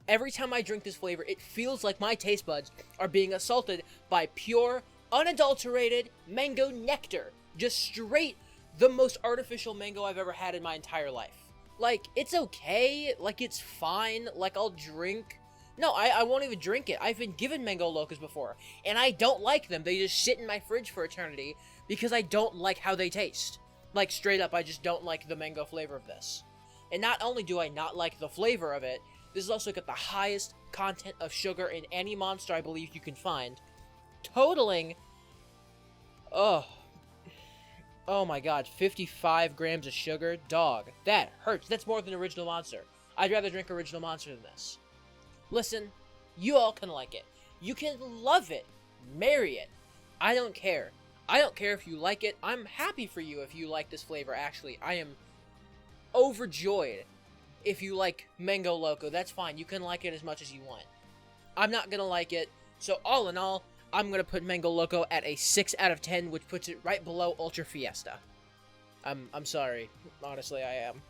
Every time I drink this flavor, it feels like my taste buds are being assaulted by pure, unadulterated mango nectar. Just straight, the most artificial mango I've ever had in my entire life. Like, it's okay, like, it's fine, like, I'll drink. No, I won't even drink it. I've been given Mango Locos before, and I don't like them. They just sit in my fridge for eternity because I don't like how they taste. Like, straight up, I just don't like the mango flavor of this. And not only do I not like the flavor of it, this has also got the highest content of sugar in any monster I believe you can find, totaling, oh my god, 55 grams of sugar. Dog, that hurts. That's more than Original Monster. I'd rather drink Original Monster than this. Listen, you all can like it. You can love it. Marry it. I don't care. I don't care if you like it. I'm happy for you if you like this flavor, actually. I am overjoyed. If you like Mango Loco, that's fine. You can like it as much as you want. I'm not gonna like it. So all in all, I'm gonna put Mango Loco at a 6 out of 10, which puts it right below Ultra Fiesta. I'm sorry. Honestly, I am.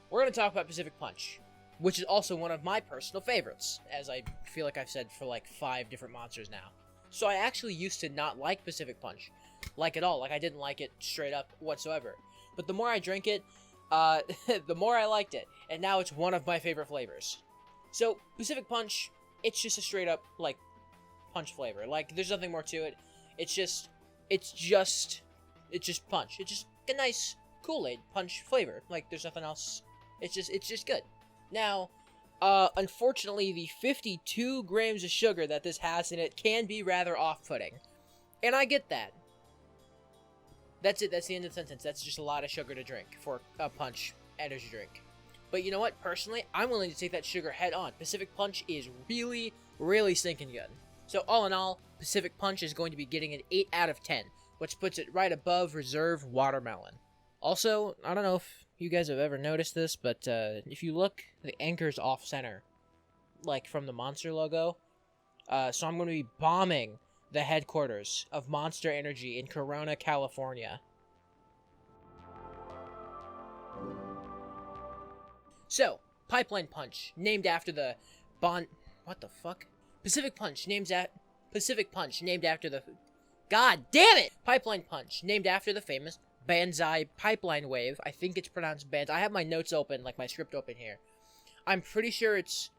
We're gonna talk about Pacific Punch, which is also one of my personal favorites, as I feel like I've said for like 5 different monsters now. So I actually used to not like Pacific Punch, like at all. Like I didn't like it straight up whatsoever. But the more I drank it, the more I liked it, and now it's one of my favorite flavors. So Pacific Punch, it's just a straight up like punch flavor. Like there's nothing more to it. It's just punch. It's just a nice Kool-Aid punch flavor. Like there's nothing else. It's just good. Now, unfortunately, the 52 grams of sugar that this has in it can be rather off-putting, and I get that. That's it. That's the end of the sentence. That's just a lot of sugar to drink for a punch energy drink. But you know what? Personally, I'm willing to take that sugar head on. Pacific Punch is really, really stinking good. So all in all, Pacific Punch is going to be getting an 8 out of 10, which puts it right above Reserve Watermelon. Also, I don't know if you guys have ever noticed this, but if you look, the anchor's off-center, like from the Monster logo. So I'm going to be bombing the headquarters of Monster Energy in Corona, California. So, Pipeline Punch, named after the What the fuck? Pacific Punch, named after the... God damn it! Pipeline Punch, named after the famous Banzai pipeline wave. I think it's pronounced Banzai. I have my notes open, like my script open here. I'm pretty sure it's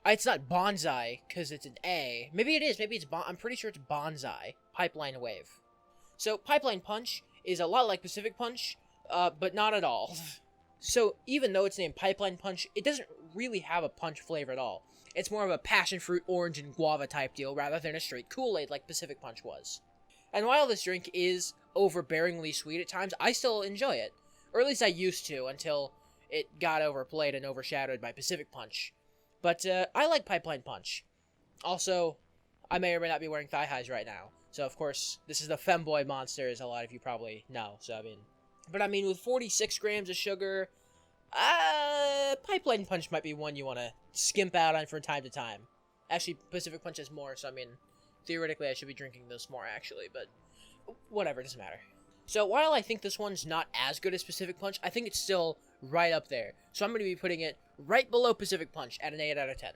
not Bonsai, because it's an A. Maybe it is. Maybe it's I'm pretty sure it's Bonsai. Pipeline wave. So, Pipeline Punch is a lot like Pacific Punch, but not at all. So, even though it's named Pipeline Punch, it doesn't really have a punch flavor at all. It's more of a passion fruit, orange, and guava type deal, rather than a straight Kool-Aid like Pacific Punch was. And while this drink is overbearingly sweet at times, I still enjoy it. Or at least I used to, until it got overplayed and overshadowed by Pacific Punch. But, I like Pipeline Punch. Also, I may or may not be wearing thigh highs right now. So, of course, this is the femboy monster, as a lot of you probably know. So, with 46 grams of sugar, Pipeline Punch might be one you want to skimp out on from time to time. Actually, Pacific Punch has more, so theoretically I should be drinking this more, actually, but whatever, it doesn't matter. So, while I think this one's not as good as Pacific Punch, I think it's still right up there. So I'm going to be putting it right below Pacific Punch at an 8 out of 10.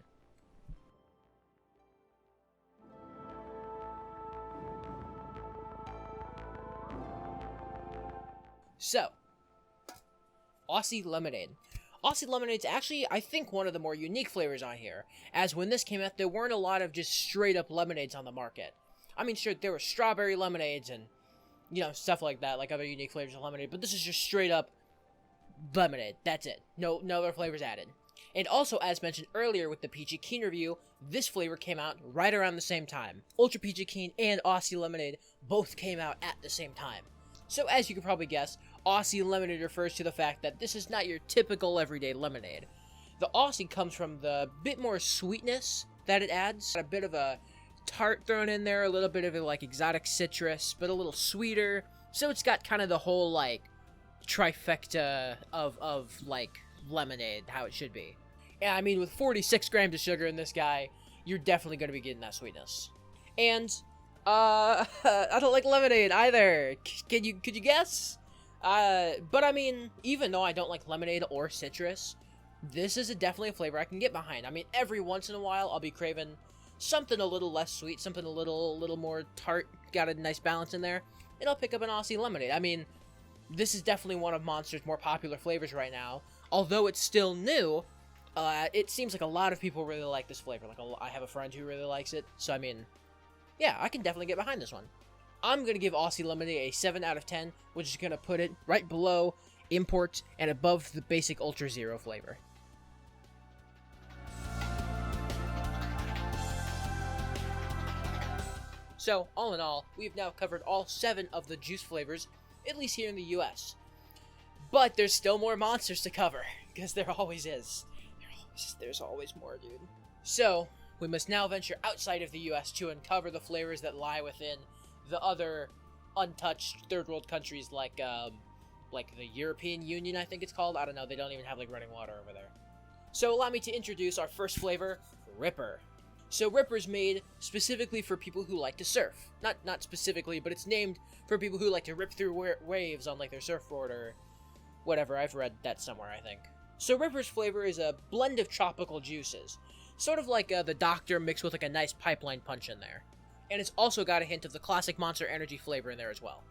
So, Aussie Lemonade. Aussie Lemonade's actually, I think, one of the more unique flavors on here, as when this came out, there weren't a lot of just straight-up lemonades on the market. Sure, there were strawberry lemonades and, stuff like that, like other unique flavors of lemonade, but this is just straight-up lemonade. That's it. No other flavors added. And also, as mentioned earlier with the Peachy Keen review, this flavor came out right around the same time. Ultra Peachy Keen and Aussie Lemonade both came out at the same time. So, as you can probably guess, Aussie Lemonade refers to the fact that this is not your typical everyday lemonade. The Aussie comes from the bit more sweetness that it adds, a bit of a tart thrown in there, a little bit of a, exotic citrus, but a little sweeter. So it's got kind of the whole, trifecta of lemonade, how it should be. And, with 46 grams of sugar in this guy, you're definitely going to be getting that sweetness. And, I don't like lemonade either. Could you guess? But even though I don't like lemonade or citrus, this is definitely a flavor I can get behind. Every once in a while, I'll be craving something a little less sweet, something a little more tart, got a nice balance in there, and I'll pick up an Aussie Lemonade. This is definitely one of Monster's more popular flavors right now. Although it's still new, it seems like a lot of people really like this flavor. I have a friend who really likes it, so yeah, I can definitely get behind this one. I'm going to give Aussie Lemonade a 7 out of 10, which is going to put it right below Import and above the basic Ultra Zero flavor. So, all in all, we've now covered all 7 of the juice flavors, at least here in the US. But there's still more monsters to cover, because there always is. There's always more, dude. So, we must now venture outside of the US to uncover the flavors that lie within the other untouched third world countries like the European Union, I think it's called. I don't know, they don't even have running water over there. So allow me to introduce our first flavor, Ripper. So Ripper's made specifically for people who like to surf. Not specifically, but it's named for people who like to rip through waves on like their surfboard or whatever. I've read that somewhere, I think. So Ripper's flavor is a blend of tropical juices, sort of like the Doctor mixed with like a nice pipeline punch in there. And it's also got a hint of the classic MrUkEnergy flavor in there as well.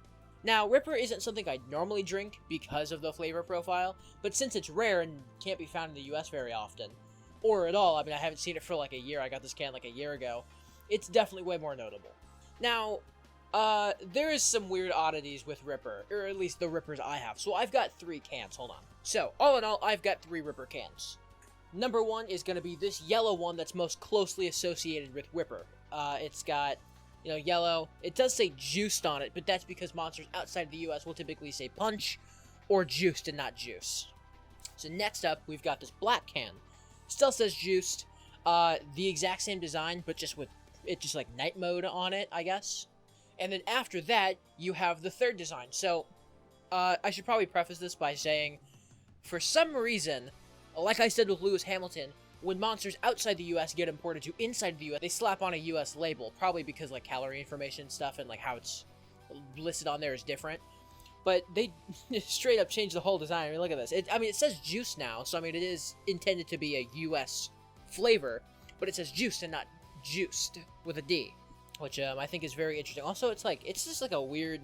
Now, Ripper isn't something I normally drink because of the flavor profile, but since it's rare and can't be found in the US very often, or at all, I mean, I haven't seen it for like a year, I got this can like a year ago, it's definitely way more notable. Now, there is some weird oddities with Ripper, or at least the Rippers I have. So I've got 3 cans, hold on. So, all in all, I've got 3 Ripper cans. Number 1 is going to be this yellow one that's most closely associated with Ripper. It's got, yellow. It does say juiced on it, but that's because monsters outside the US will typically say punch or juiced and not juice. So next up, we've got this black can. Still says juiced. The exact same design, but just with it just like night mode on it, I guess. And then after that, you have the third design. So, I should probably preface this by saying, for some reason, like I said with Lewis Hamilton, when monsters outside the US get imported to inside the US, they slap on a US label, probably because like calorie information stuff and like how it's listed on there is different. But they straight up changed the whole design. I mean, look at this. It says juice now, so I mean, it is intended to be a US flavor, but it says juiced and not juiced with a D, which I think is very interesting. Also, it's just like a weird,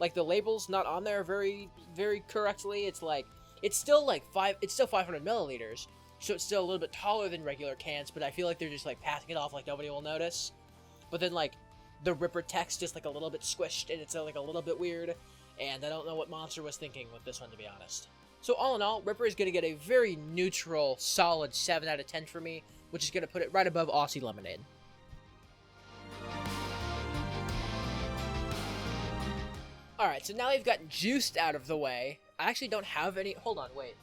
like the label's not on there very, very correctly. It's still 500 milliliters, so it's still a little bit taller than regular cans, but I feel like they're just like passing it off like nobody will notice. But then like the Ripper text is like a little bit squished and it's like a little bit weird, and I don't know what Monster was thinking with this one, to be honest. So all in all, Ripper is going to get a very neutral, solid 7 out of 10 for me, which is going to put it right above Aussie Lemonade. Alright, so now we've gotten juiced out of the way. I actually don't have any... Hold on, wait.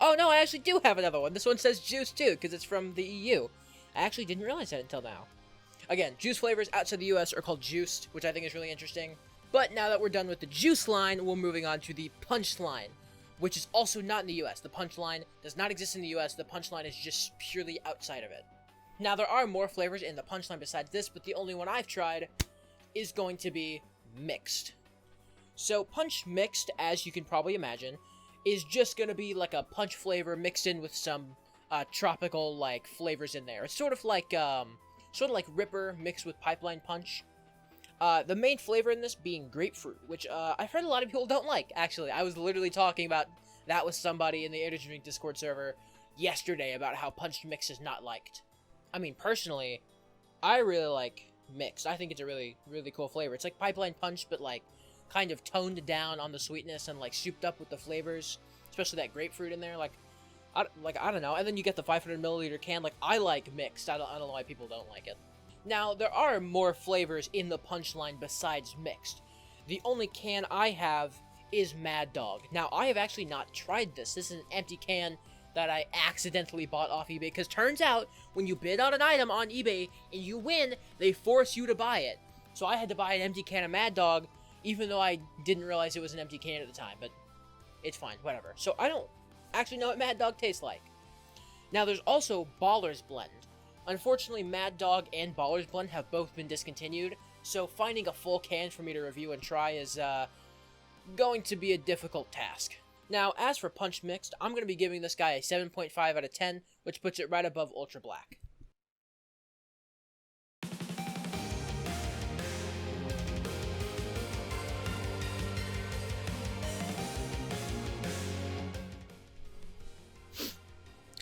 Oh, no, I actually do have another one. This one says juice, too, because it's from the EU. I actually didn't realize that until now. Again, juice flavors outside the US are called juiced, which I think is really interesting. But now that we're done with the juice line, we're moving on to the punch line, which is also not in the US. The punch line does not exist in the US. The punch line is just purely outside of it. Now, there are more flavors in the punch line besides this, but the only one I've tried is going to be mixed. So punch mixed, as you can probably imagine, is just going to be like a punch flavor mixed in with some tropical like flavors in there. It's sort of like Ripper mixed with pipeline punch. The main flavor in this being grapefruit, which I've heard a lot of people don't like. Actually, I was literally talking about that with somebody in the Energy Drink Discord server yesterday about how punch mix is not liked. I mean, personally, I really like mixed. I think it's a really, really cool flavor. It's like pipeline punch, but like kind of toned down on the sweetness and like souped up with the flavors, especially that grapefruit in there. I don't know. And then you get the 500 milliliter can. Like, I like mixed. I don't know why people don't like it. Now, there are more flavors in the punch line besides mixed. The only can I have is Mad Dog. Now, I have actually not tried this. This is an empty can that I accidentally bought off eBay, because turns out when you bid on an item on eBay and you win, they force you to buy it. So I had to buy an empty can of Mad Dog, even though I didn't realize it was an empty can at the time, but it's fine, whatever. So I don't actually know what Mad Dog tastes like. Now, there's also Baller's Blend. Unfortunately, Mad Dog and Baller's Blend have both been discontinued, so finding a full can for me to review and try is going to be a difficult task. Now, as for Punch Mixed, I'm going to be giving this guy a 7.5 out of 10, which puts it right above Ultra Black.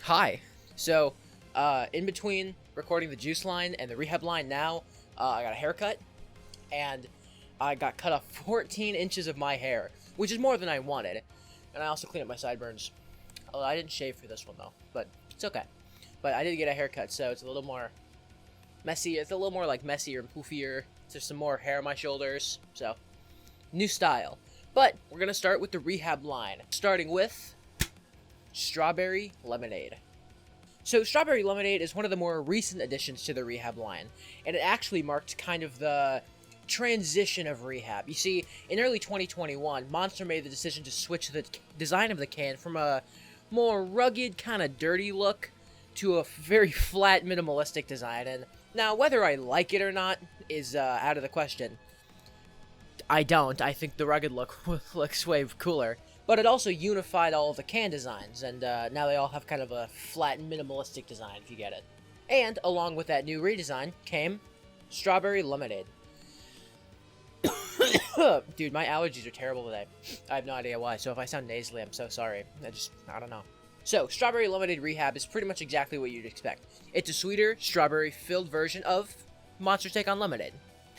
Hi. So, in between recording the juice line and the rehab line now, I got a haircut, and I got cut off 14 inches of my hair, which is more than I wanted. And I also cleaned up my sideburns. Although I didn't shave for this one, though, but it's okay. But I did get a haircut, so it's a little more messy. It's a little more, like, messier and poofier. There's some more hair on my shoulders, so new style. But we're going to start with the rehab line, starting with Strawberry Lemonade. So Strawberry Lemonade is one of the more recent additions to the rehab line, and it actually marked kind of the transition of rehab. You see, in early 2021, Monster made the decision to switch the design of the can from a more rugged, kind of dirty look to a very flat, minimalistic design. And now, whether I like it or not is out of the question. I don't. I think the rugged look looks way cooler. But it also unified all of the can designs, and now they all have kind of a flat, minimalistic design, if you get it. And, along with that new redesign, came Strawberry Lemonade. Dude, my allergies are terrible today. I have no idea why, so if I sound nasally, I'm so sorry. I don't know. So, Strawberry Lemonade Rehab is pretty much exactly what you'd expect. It's a sweeter, strawberry-filled version of Monster's take on lemonade.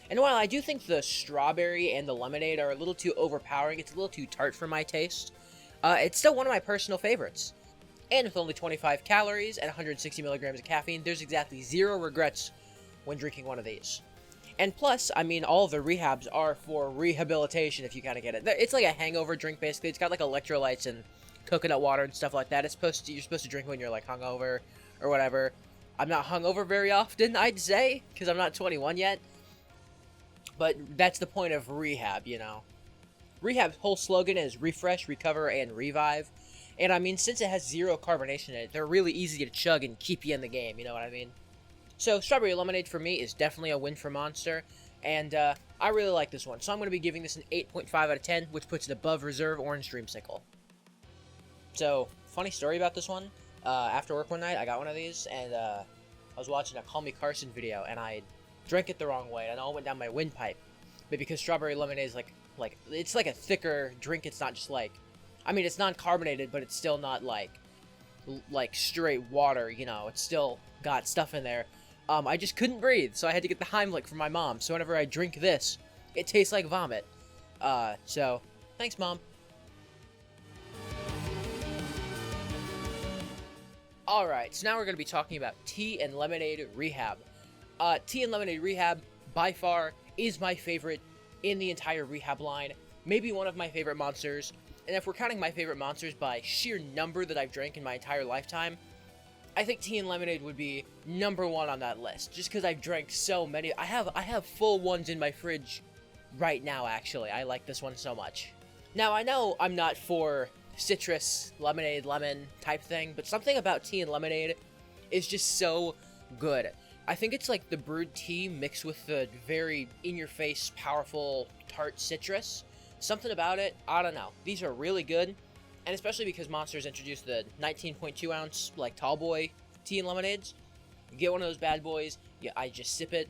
And while I do think the strawberry and the lemonade are a little too overpowering, it's a little too tart for my taste, it's still one of my personal favorites. And with only 25 calories and 160 milligrams of caffeine, there's exactly 0 regrets when drinking one of these. And plus, I mean, all of the rehabs are for rehabilitation, if you kind of get it. It's like a hangover drink, basically. It's got like electrolytes and coconut water and stuff like that. You're supposed to drink when you're like hungover or whatever. I'm not hungover very often, I'd say, because I'm not 21 yet. But that's the point of rehab, you know. Rehab's whole slogan is refresh, recover, and revive. And I mean, since it has 0 carbonation in it, they're really easy to chug and keep you in the game, you know what I mean? So, Strawberry Lemonade for me is definitely a win for Monster, and I really like this one. So I'm going to be giving this an 8.5 out of 10, which puts it above Reserve Orange Dreamsicle. So, funny story about this one. After work one night, I got one of these, and I was watching a Call Me Carson video, and I drank it the wrong way, and it all went down my windpipe. But because Strawberry Lemonade is it's like a thicker drink, it's not just like, I mean, it's non-carbonated, but it's still not like straight water, you know, it's still got stuff in there. I just couldn't breathe, so I had to get the Heimlich from my mom. So whenever I drink this, it tastes like vomit. So, thanks, Mom. Alright, so now we're going to be talking about Tea and Lemonade Rehab. Tea and Lemonade Rehab, by far, is my favorite in the entire Rehab line. Maybe one of my favorite monsters. And if we're counting my favorite monsters by sheer number that I've drank in my entire lifetime, I think Tea and Lemonade would be number 1 on that list, just because I've drank so many. I have full ones in my fridge right now, actually. I like this one so much. Now, I know I'm not for citrus, lemonade, lemon type thing, but something about Tea and Lemonade is just so good. I think it's like the brewed tea mixed with the very in-your-face, powerful, tart citrus. Something about it, I don't know. These are really good. And especially because Monster's introduced the 19.2 ounce, like, tall boy tea and lemonades. You get one of those bad boys, I just sip it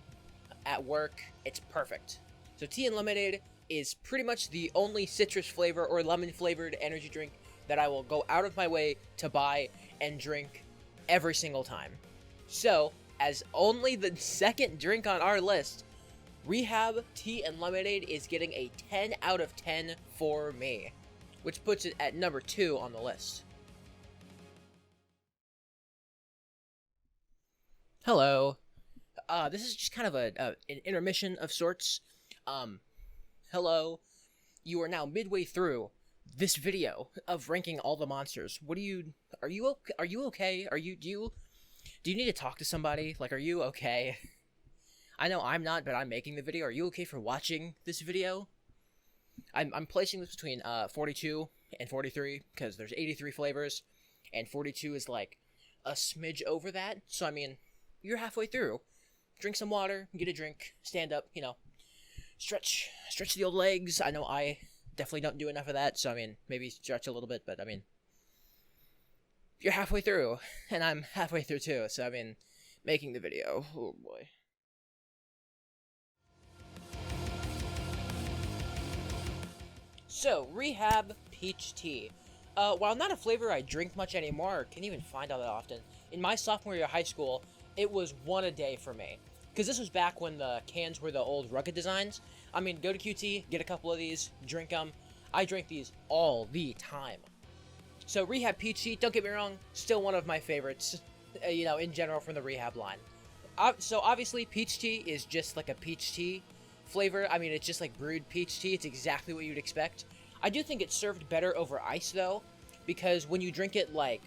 at work, it's perfect. So Tea and Lemonade is pretty much the only citrus flavor or lemon flavored energy drink that I will go out of my way to buy and drink every single time. So, as only the second drink on our list, Rehab Tea and Lemonade is getting a 10 out of 10 for me, which puts it at number 2 on the list. Hello. This is just kind of an intermission of sorts. Hello. You are now midway through this video of ranking all the monsters. Are you okay? Do you need to talk to somebody? Like, are you okay? I know I'm not, but I'm making the video. Are you okay for watching this video? I'm placing this between 42 and 43, because there's 83 flavors, and 42 is like a smidge over that. So, I mean, you're halfway through. Drink some water, get a drink, stand up, you know, stretch the old legs. I know I definitely don't do enough of that, so, I mean, maybe stretch a little bit, but, I mean, you're halfway through, and I'm halfway through too, so, I mean, making the video. Oh, boy. So, Rehab Peach Tea. While not a flavor I drink much anymore, or can even find out that often, in my sophomore year of high school, it was one a day for me. Because this was back when the cans were the old rugged designs. I mean, go to QT, get a couple of these, drink them. I drink these all the time. So, Rehab Peach Tea, don't get me wrong, still one of my favorites, you know, in general from the Rehab line. So, obviously, peach tea is just like a peach tea flavor. I mean, it's just like brewed peach tea. It's exactly what you'd expect. I do think it's served better over ice, though, because when you drink it like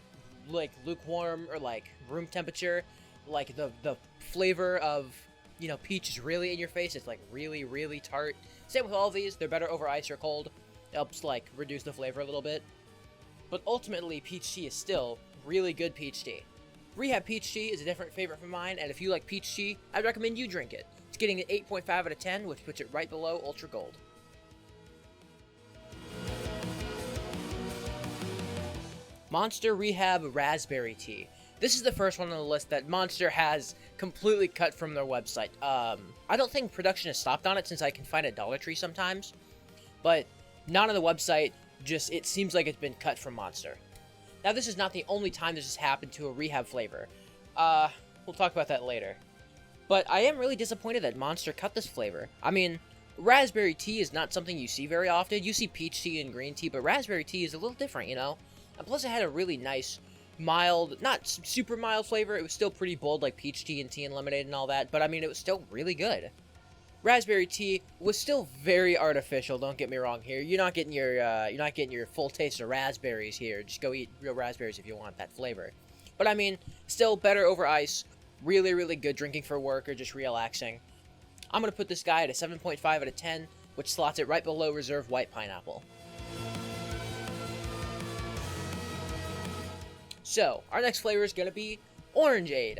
lukewarm or like room temperature, like the flavor of, you know, peach is really in your face. It's like really, really tart. Same with all of these. They're better over ice or cold. It helps like reduce the flavor a little bit. but ultimately peach tea is still really good peach tea. Rehab peach tea is a different favorite from mine, and if you like peach tea, I'd recommend you drink it. It's getting an 8.5 out of 10, which puts it right below Ultra Gold. Monster Rehab Raspberry Tea. This is the first one on the list that Monster has completely cut from their website. I don't think production has stopped on it since I can find it at Dollar Tree sometimes, but not on the website, just it seems like it's been cut from Monster. Now this is not the only time this has happened to a Rehab flavor. We'll talk about that later. But I am really disappointed that Monster cut this flavor. I mean, raspberry tea is not something you see very often. You see peach tea and green tea, but raspberry tea is a little different, you know? And plus it had a really nice, mild, not super mild flavor. It was still pretty bold like peach tea and lemonade and all that, but I mean, it was still really good. Raspberry tea was still very artificial, don't get me wrong here. You're not getting your full taste of raspberries here. Just go eat real raspberries if you want that flavor. But I mean, still better over ice. Really, really good drinking for work or just relaxing. I'm going to put this guy at a 7.5 out of 10, which slots it right below Reserve White Pineapple. So, our next flavor is going to be Orangeade.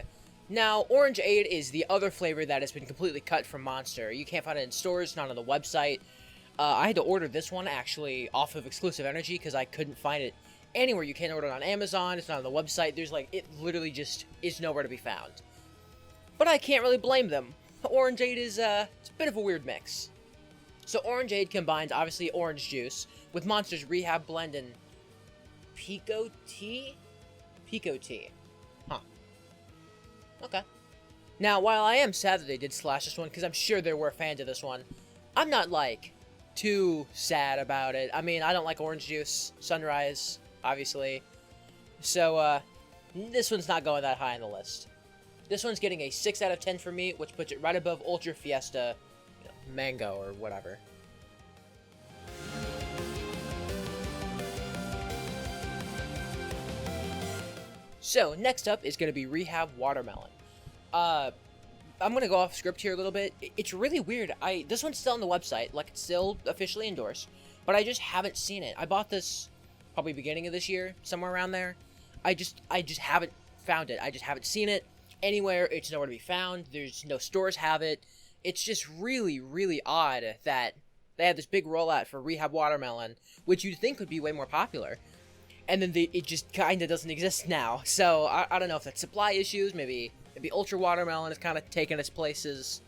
Now, Orangeade is the other flavor that has been completely cut from Monster. You can't find it in stores, not on the website. I had to order this one, actually, off of XKlusive Energy, because I couldn't find it anywhere. You can't order it on Amazon, it's not on the website. There's like, it literally just is nowhere to be found. But I can't really blame them. Orangeade is, it's a bit of a weird mix. So Orangeade combines, obviously, orange juice with Monster's Rehab Blend and Pico Tea? Pico Tea. Huh. Okay. Now, while I am sad that they did slash this one, because I'm sure there were fans of this one, I'm not, like, too sad about it. I mean, I don't like orange juice. Sunrise, obviously. So, this one's not going that high on the list. This one's getting a 6 out of 10 for me, which puts it right above Ultra Fiesta, Mango, or whatever. So, next up is going to be Rehab Watermelon. I'm going to go off script here a little bit. It's really weird. This one's still on the website, like it's still officially endorsed, but I just haven't seen it. I bought this probably beginning of this year, somewhere around there. I just haven't found it. I just haven't seen it anywhere. It's nowhere to be found. There's no stores have it. It's just really, really odd that they had this big rollout for Rehab Watermelon, which you'd think would be way more popular. And then it just kind of doesn't exist now. So, I don't know if that's supply issues. Maybe Ultra Watermelon is kind of taking its place as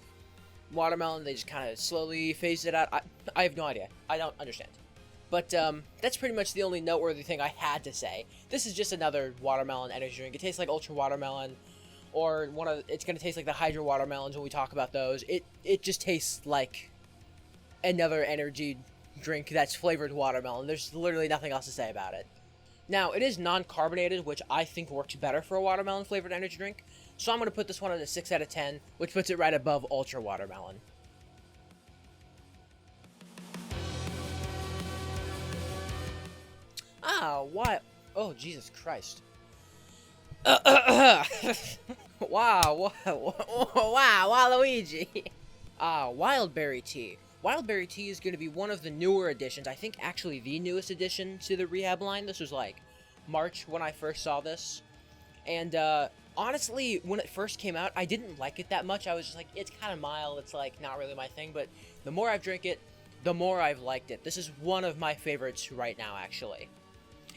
Watermelon. They just kind of slowly phased it out. I have no idea. I don't understand. But that's pretty much the only noteworthy thing I had to say. This is just another watermelon energy drink. It tastes like Ultra Watermelon. Or it's going to taste like the Hydro Watermelons when we talk about those. It just tastes like another energy drink that's flavored watermelon. There's literally nothing else to say about it. Now, it is non-carbonated, which I think works better for a watermelon-flavored energy drink. So I'm going to put this one at a 6 out of 10, which puts it right above Ultra Watermelon. What? Oh, Jesus Christ. Wow, Waluigi. Wildberry tea. Wildberry tea is going to be one of the newer additions. I think actually the newest addition to the Rehab line. This was like March when I first saw this. And honestly, when it first came out, I didn't like it that much. I was just like, it's kind of mild. It's like not really my thing. But the more I've drank it, the more I've liked it. This is one of my favorites right now, actually.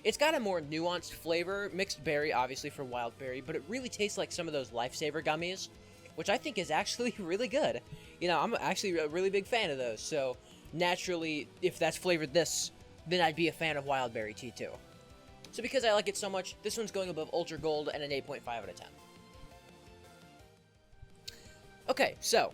It's got a more nuanced flavor, mixed berry, obviously, for Wildberry, but it really tastes like some of those Lifesaver gummies, which I think is actually really good. You know, I'm actually a really big fan of those, so naturally, if that's flavored this, then I'd be a fan of Wildberry tea, too. So because I like it so much, this one's going above Ultra Gold and an 8.5 out of 10. Okay, so,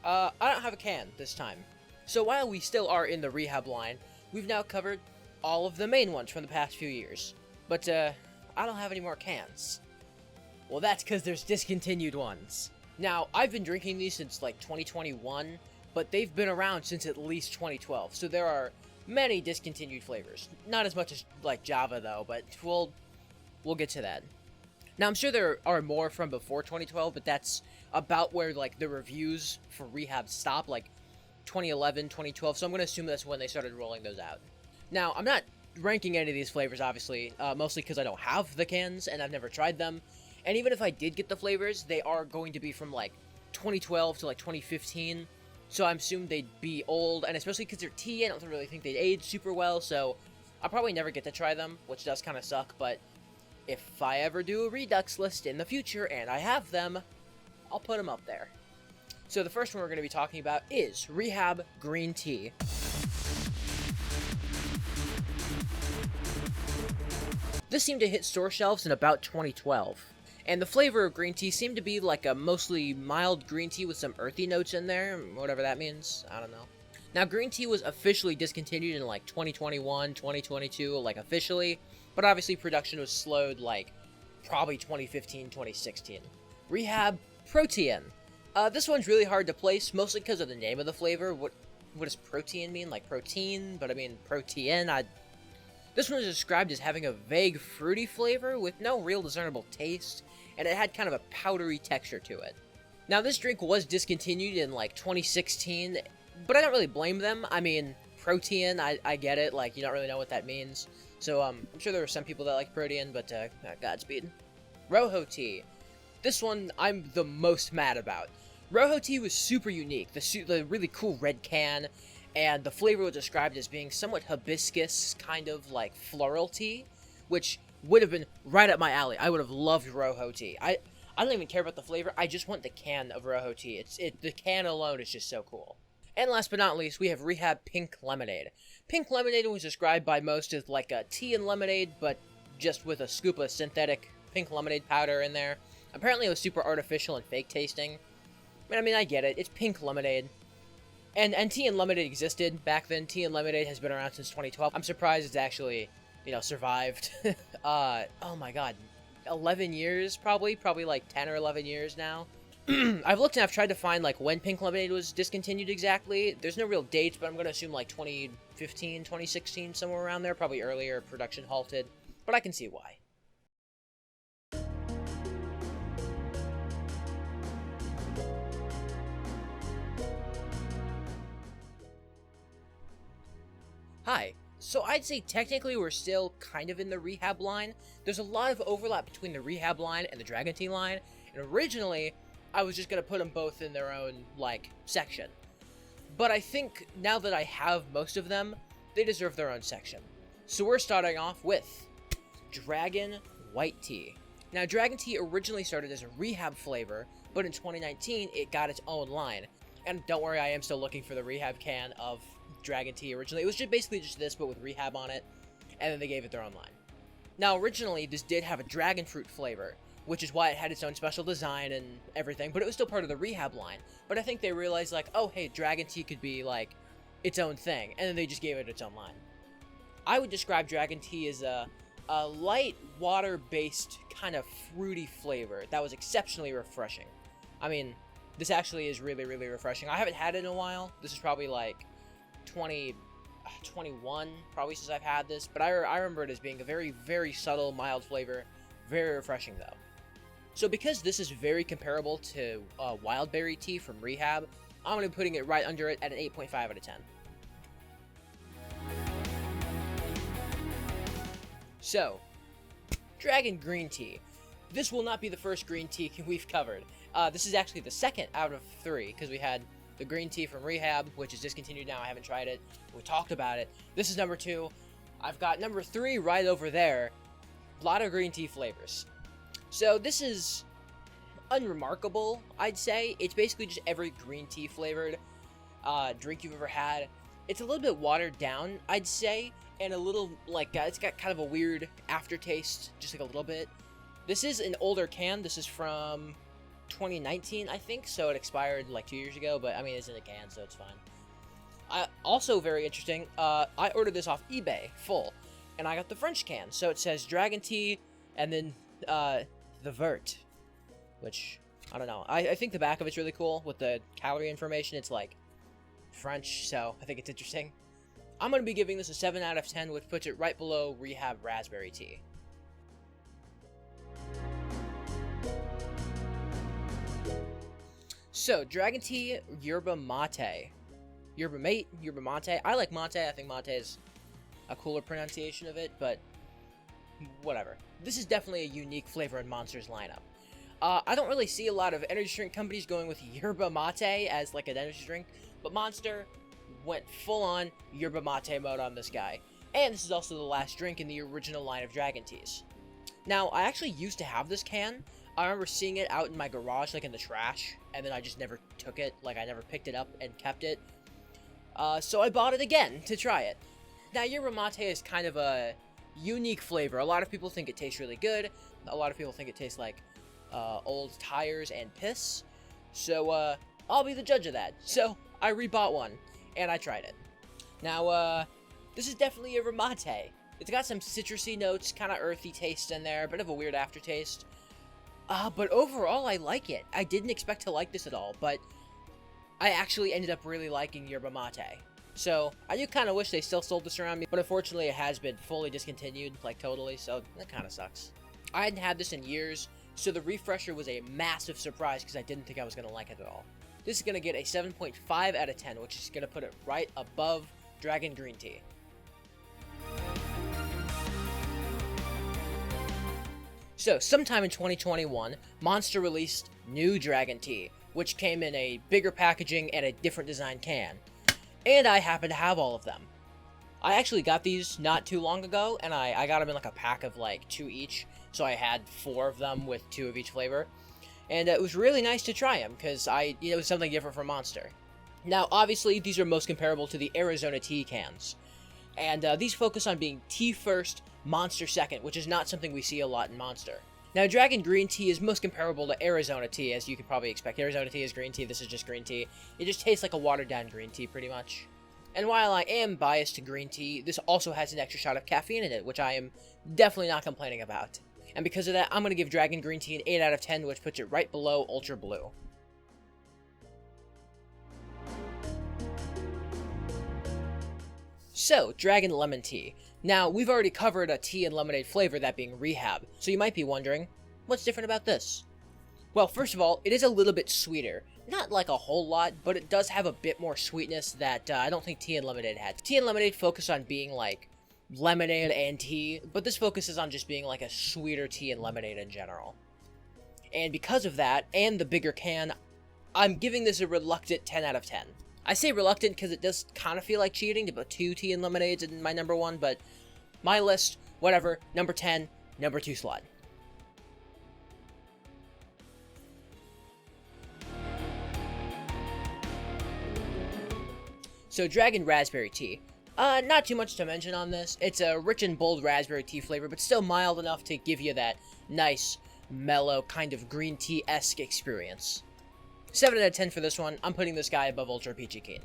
I don't have a can this time. So while we still are in the Rehab line, we've now covered all of the main ones from the past few years. But, I don't have any more cans. Well, that's because there's discontinued ones. Now, I've been drinking these since, like, 2021, but they've been around since at least 2012, so there are many discontinued flavors. Not as much as, like, Java, though, but we'll get to that. Now, I'm sure there are more from before 2012, but that's about where, like, the reviews for Rehab stop, like, 2011, 2012, so I'm going to assume that's when they started rolling those out. Now, I'm not ranking any of these flavors, obviously, mostly because I don't have the cans and I've never tried them. And even if I did get the flavors, they are going to be from like 2012 to like 2015. So I'm assuming they'd be old, and especially because they're tea, I don't really think they'd age super well, so I'll probably never get to try them, which does kind of suck, but if I ever do a Redux list in the future and I have them, I'll put them up there. So the first one we're going to be talking about is Rehab Green Tea. This seemed to hit store shelves in about 2012. And the flavor of green tea seemed to be like a mostly mild green tea with some earthy notes in there, whatever that means, I don't know. Now, green tea was officially discontinued in like 2021, 2022, like officially, but obviously production was slowed like probably 2015, 2016. Rehab Protein. This one's really hard to place, mostly because of the name of the flavor. What does protein mean? Like protein, but I mean protein. This one is described as having a vague fruity flavor with no real discernible taste, and it had kind of a powdery texture to it. Now, this drink was discontinued in like 2016, but I don't really blame them. I mean, protein, I get it, like, you don't really know what that means. So, I'm sure there are some people that like protein, but, Godspeed. Rojo tea. This one, I'm the most mad about. Rojo tea was super unique. The really cool red can, and the flavor was described as being somewhat hibiscus, kind of like floral tea, which would have been right up my alley. I would have loved Rojo tea. I don't even care about the flavor. I just want the can of Rojo tea. The can alone is just so cool. And last but not least, we have Rehab Pink Lemonade. Pink Lemonade was described by most as like a tea and lemonade, but just with a scoop of synthetic pink lemonade powder in there. Apparently it was super artificial and fake tasting. I mean, I get it. It's pink lemonade. And tea and lemonade existed back then. Tea and lemonade has been around since 2012. I'm surprised it's actually, survived. Oh my god. 11 years, probably like 10 or 11 years now. I've looked and I've tried to find, like, when Pink Lemonade was discontinued exactly. There's no real dates, but I'm going to assume, like, 2015, 2016, somewhere around there. Probably earlier, production halted. But I can see why. Hi. So I'd say technically we're still kind of in the Rehab line. There's a lot of overlap between the Rehab line and the Dragon Tea line, and originally I was just going to put them both in their own, like, section. But I think now that I have most of them, they deserve their own section. So we're starting off with Dragon White Tea. Now, Dragon Tea originally started as a Rehab flavor, but in 2019 it got its own line. And don't worry, I am still looking for the Rehab can of Dragon Tea originally. It was basically just this, but with Rehab on it, and then they gave it their own line. Now, originally, this did have a dragon fruit flavor, which is why it had its own special design and everything, but it was still part of the Rehab line. But I think they realized, like, oh, hey, Dragon Tea could be, like, its own thing, and then they just gave it its own line. I would describe Dragon Tea as a light, water-based, kind of fruity flavor that was exceptionally refreshing. I mean, this actually is really, really refreshing. I haven't had it in a while. This is probably, like, 2021 probably since I've had this, but I remember it as being a very, very subtle, mild flavor, very refreshing though. So because this is very comparable to Wild Berry Tea from Rehab, I'm going to be putting it right under it at an 8.5 out of 10. So, Dragon Green Tea. This will not be the first green tea we've covered. This is actually the second out of 3, because we had the green tea from Rehab, which is discontinued now. I haven't tried it. We talked about it. This is number 2. I've got number 3 right over there. A lot of green tea flavors. So this is unremarkable, I'd say. It's basically just every green tea flavored drink you've ever had. It's a little bit watered down, I'd say, and a little, like, it's got kind of a weird aftertaste, just like a little bit. This is an older can. This is from 2019, I think, so it expired like 2 years ago, but I mean, it's in a can, so it's fine. Also very interesting, I ordered this off eBay, full, and I got the French can, so it says Dragon Tea, and then, the Vert, which, I don't know, I think the back of it's really cool, with the calorie information. It's, like, French, so I think it's interesting. I'm going to be giving this a 7 out of 10, which puts it right below Rehab Raspberry Tea. So, Dragon Tea, Yerba Mate. Yerba Mate, Yerba Mate. I like mate. I think mate is a cooler pronunciation of it, but whatever. This is definitely a unique flavor in Monster's lineup. I don't really see a lot of energy drink companies going with yerba mate as like an energy drink, but Monster went full-on yerba mate mode on this guy. And this is also the last drink in the original line of Dragon Teas. Now, I actually used to have this can. I remember seeing it out in my garage, like in the trash, and then I just never took it, like I never picked it up and kept it. So I bought it again to try it. Now, yerba mate is kind of a unique flavor. A lot of people think it tastes really good. A lot of people think it tastes like old tires and piss. So, I'll be the judge of that. So, I rebought one, and I tried it. Now, this is definitely yerba mate. It's got some citrusy notes, kind of earthy taste in there, a bit of a weird aftertaste. But overall, I like it. I didn't expect to like this at all, but I actually ended up really liking yerba mate. So, I do kind of wish they still sold this around me, but unfortunately it has been fully discontinued, like totally, so that kind of sucks. I hadn't had this in years, so the refresher was a massive surprise because I didn't think I was going to like it at all. This is going to get a 7.5 out of 10, which is going to put it right above Dragon Green Tea. So, sometime in 2021, Monster released new Dragon Tea, which came in a bigger packaging and a different design can. And I happen to have all of them. I actually got these not too long ago, and I got them in like a pack of like 2 each, so I had 4 of them with 2 of each flavor. And it was really nice to try them, because it was something different from Monster. Now, obviously, these are most comparable to the Arizona tea cans. And these focus on being tea first, Monster second, which is not something we see a lot in Monster. Now, Dragon Green Tea is most comparable to Arizona tea, as you could probably expect. Arizona tea is green tea, this is just green tea. It just tastes like a watered-down green tea, pretty much. And while I am biased to green tea, this also has an extra shot of caffeine in it, which I am definitely not complaining about. And because of that, I'm going to give Dragon Green Tea an 8 out of 10, which puts it right below Ultra Blue. So, Dragon Lemon Tea. Now, we've already covered a tea and lemonade flavor, that being Rehab, so you might be wondering, what's different about this? Well, first of all, it is a little bit sweeter. Not like a whole lot, but it does have a bit more sweetness that I don't think tea and lemonade had. Tea and lemonade focus on being like lemonade and tea, but this focuses on just being like a sweeter tea and lemonade in general. And because of that, and the bigger can, I'm giving this a reluctant 10 out of 10. I say reluctant because it does kind of feel like cheating to put 2 tea and lemonades in my number 1, but my list, whatever, number 10, number 2 slot. So, Dragon Raspberry Tea. Not too much to mention on this. It's a rich and bold raspberry tea flavor, but still mild enough to give you that nice, mellow, kind of green tea-esque experience. 7 out of 10 for this one. I'm putting this guy above Ultra Peachy Keen.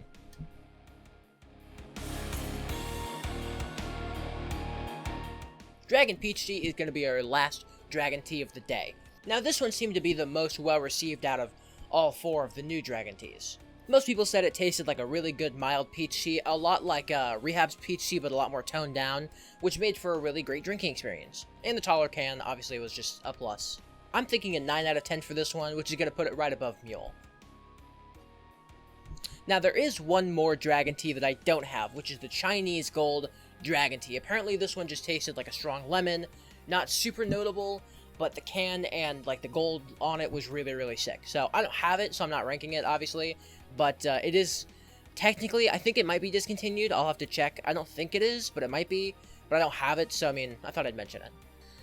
Dragon Peach Tea is going to be our last Dragon Tea of the day. Now, this one seemed to be the most well-received out of all 4 of the new Dragon Teas. Most people said it tasted like a really good mild peach tea, a lot like Rehab's peach tea, but a lot more toned down, which made for a really great drinking experience. And the taller can, obviously, was just a plus. I'm thinking a 9 out of 10 for this one, which is going to put it right above Mule. Now, there is one more Dragon Tea that I don't have, which is the Chinese Gold Dragon Tea. Apparently, this one just tasted like a strong lemon, not super notable, but the can and like the gold on it was really, really sick. So, I don't have it, so I'm not ranking it, obviously, but it is technically, I think it might be discontinued. I'll have to check. I don't think it is, but it might be, but I don't have it, so I mean, I thought I'd mention it.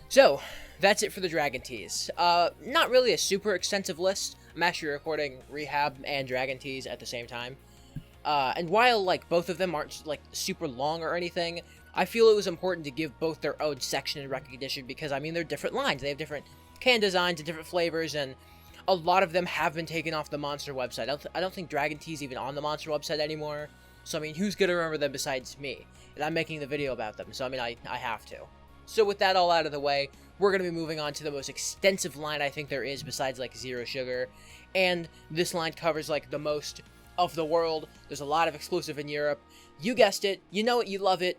So, that's it for the Dragon Teas. Not really a super extensive list. I'm actually recording Rehab and Dragon Teas at the same time. And while, like, both of them aren't, like, super long or anything, I feel it was important to give both their own section and recognition because, I mean, they're different lines. They have different can designs and different flavors, and a lot of them have been taken off the Monster website. I don't think Dragon Tea's even on the Monster website anymore. So, I mean, who's gonna remember them besides me? And I'm making the video about them, so, I mean, I have to. So, with that all out of the way, we're gonna be moving on to the most extensive line I think there is besides, like, Zero Sugar. And this line covers, like, the most of the world. There's a lot of exclusive in Europe. You guessed it. You know it. You love it.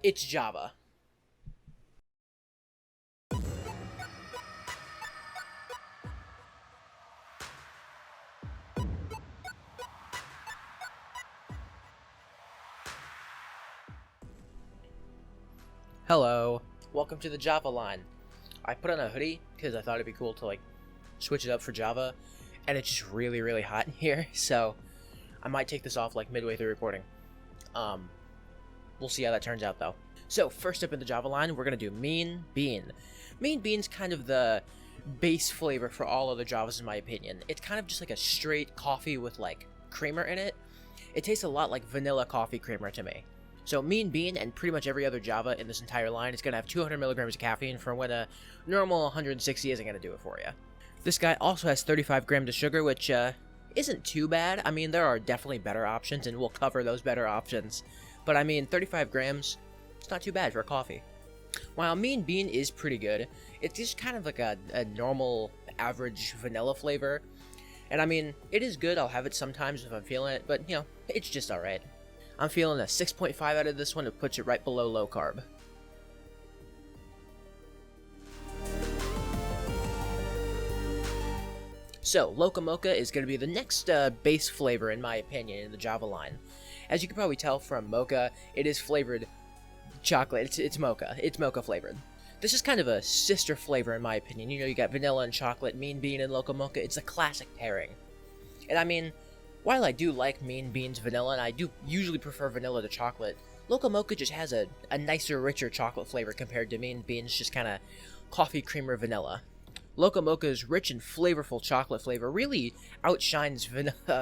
It's Java. Hello. Welcome to the Java line. I put on a hoodie because I thought it'd be cool to like switch it up for Java, and it's just really, really hot in here, so I might take this off like midway through recording. We'll see how that turns out though. So first up in the Java line, we're gonna do Mean Bean. Mean Bean's kind of the base flavor for all other Javas in my opinion. It's kind of just like a straight coffee with like creamer in it. It tastes a lot like vanilla coffee creamer to me. So Mean Bean and pretty much every other Java in this entire line is going to have 200 milligrams of caffeine for when a normal 160 isn't going to do it for you. This guy also has 35 grams of sugar, which isn't too bad. I mean, there are definitely better options, and we'll cover those better options. But I mean, 35 grams, it's not too bad for a coffee. While Mean Bean is pretty good, it's just kind of like a normal, average vanilla flavor. And I mean, it is good. I'll have it sometimes if I'm feeling it, but, you know, it's just alright. I'm feeling a 6.5 out of this one. It puts it right below low carb. So, Loca Mocha is going to be the next base flavor, in my opinion, in the Java line. As you can probably tell from Mocha, it is flavored chocolate. It's Mocha. It's Mocha flavored. This is kind of a sister flavor, in my opinion. You know, you got vanilla and chocolate, Mean Bean and Loca Mocha. It's a classic pairing. And I mean, while I do like Mean Bean's vanilla, and I do usually prefer vanilla to chocolate, Loca Mocha just has a nicer, richer chocolate flavor compared to Mean Bean's just kind of coffee creamer vanilla. Loca Mocha's rich and flavorful chocolate flavor really outshines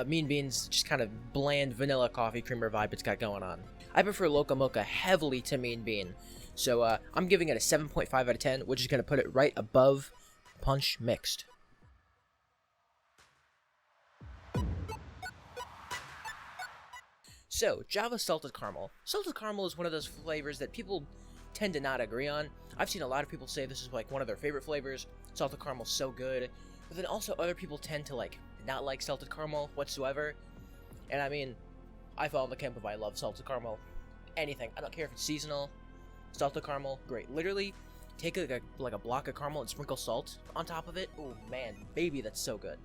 Mean Bean's just kind of bland vanilla coffee creamer vibe it's got going on. I prefer Loca Mocha heavily to Mean Bean, so I'm giving it a 7.5 out of 10, which is going to put it right above Punch Mixed. So, Java Salted Caramel. Salted Caramel is one of those flavors that people tend to not agree on. I've seen a lot of people say this is like one of their favorite flavors. Salted Caramel's so good. But then also other people tend to like not like Salted Caramel whatsoever. And I mean, I fall in the camp of I love Salted Caramel. Anything. I don't care if it's seasonal. Salted Caramel, great. Literally, take like a block of caramel and sprinkle salt on top of it. Oh man, baby, that's so good.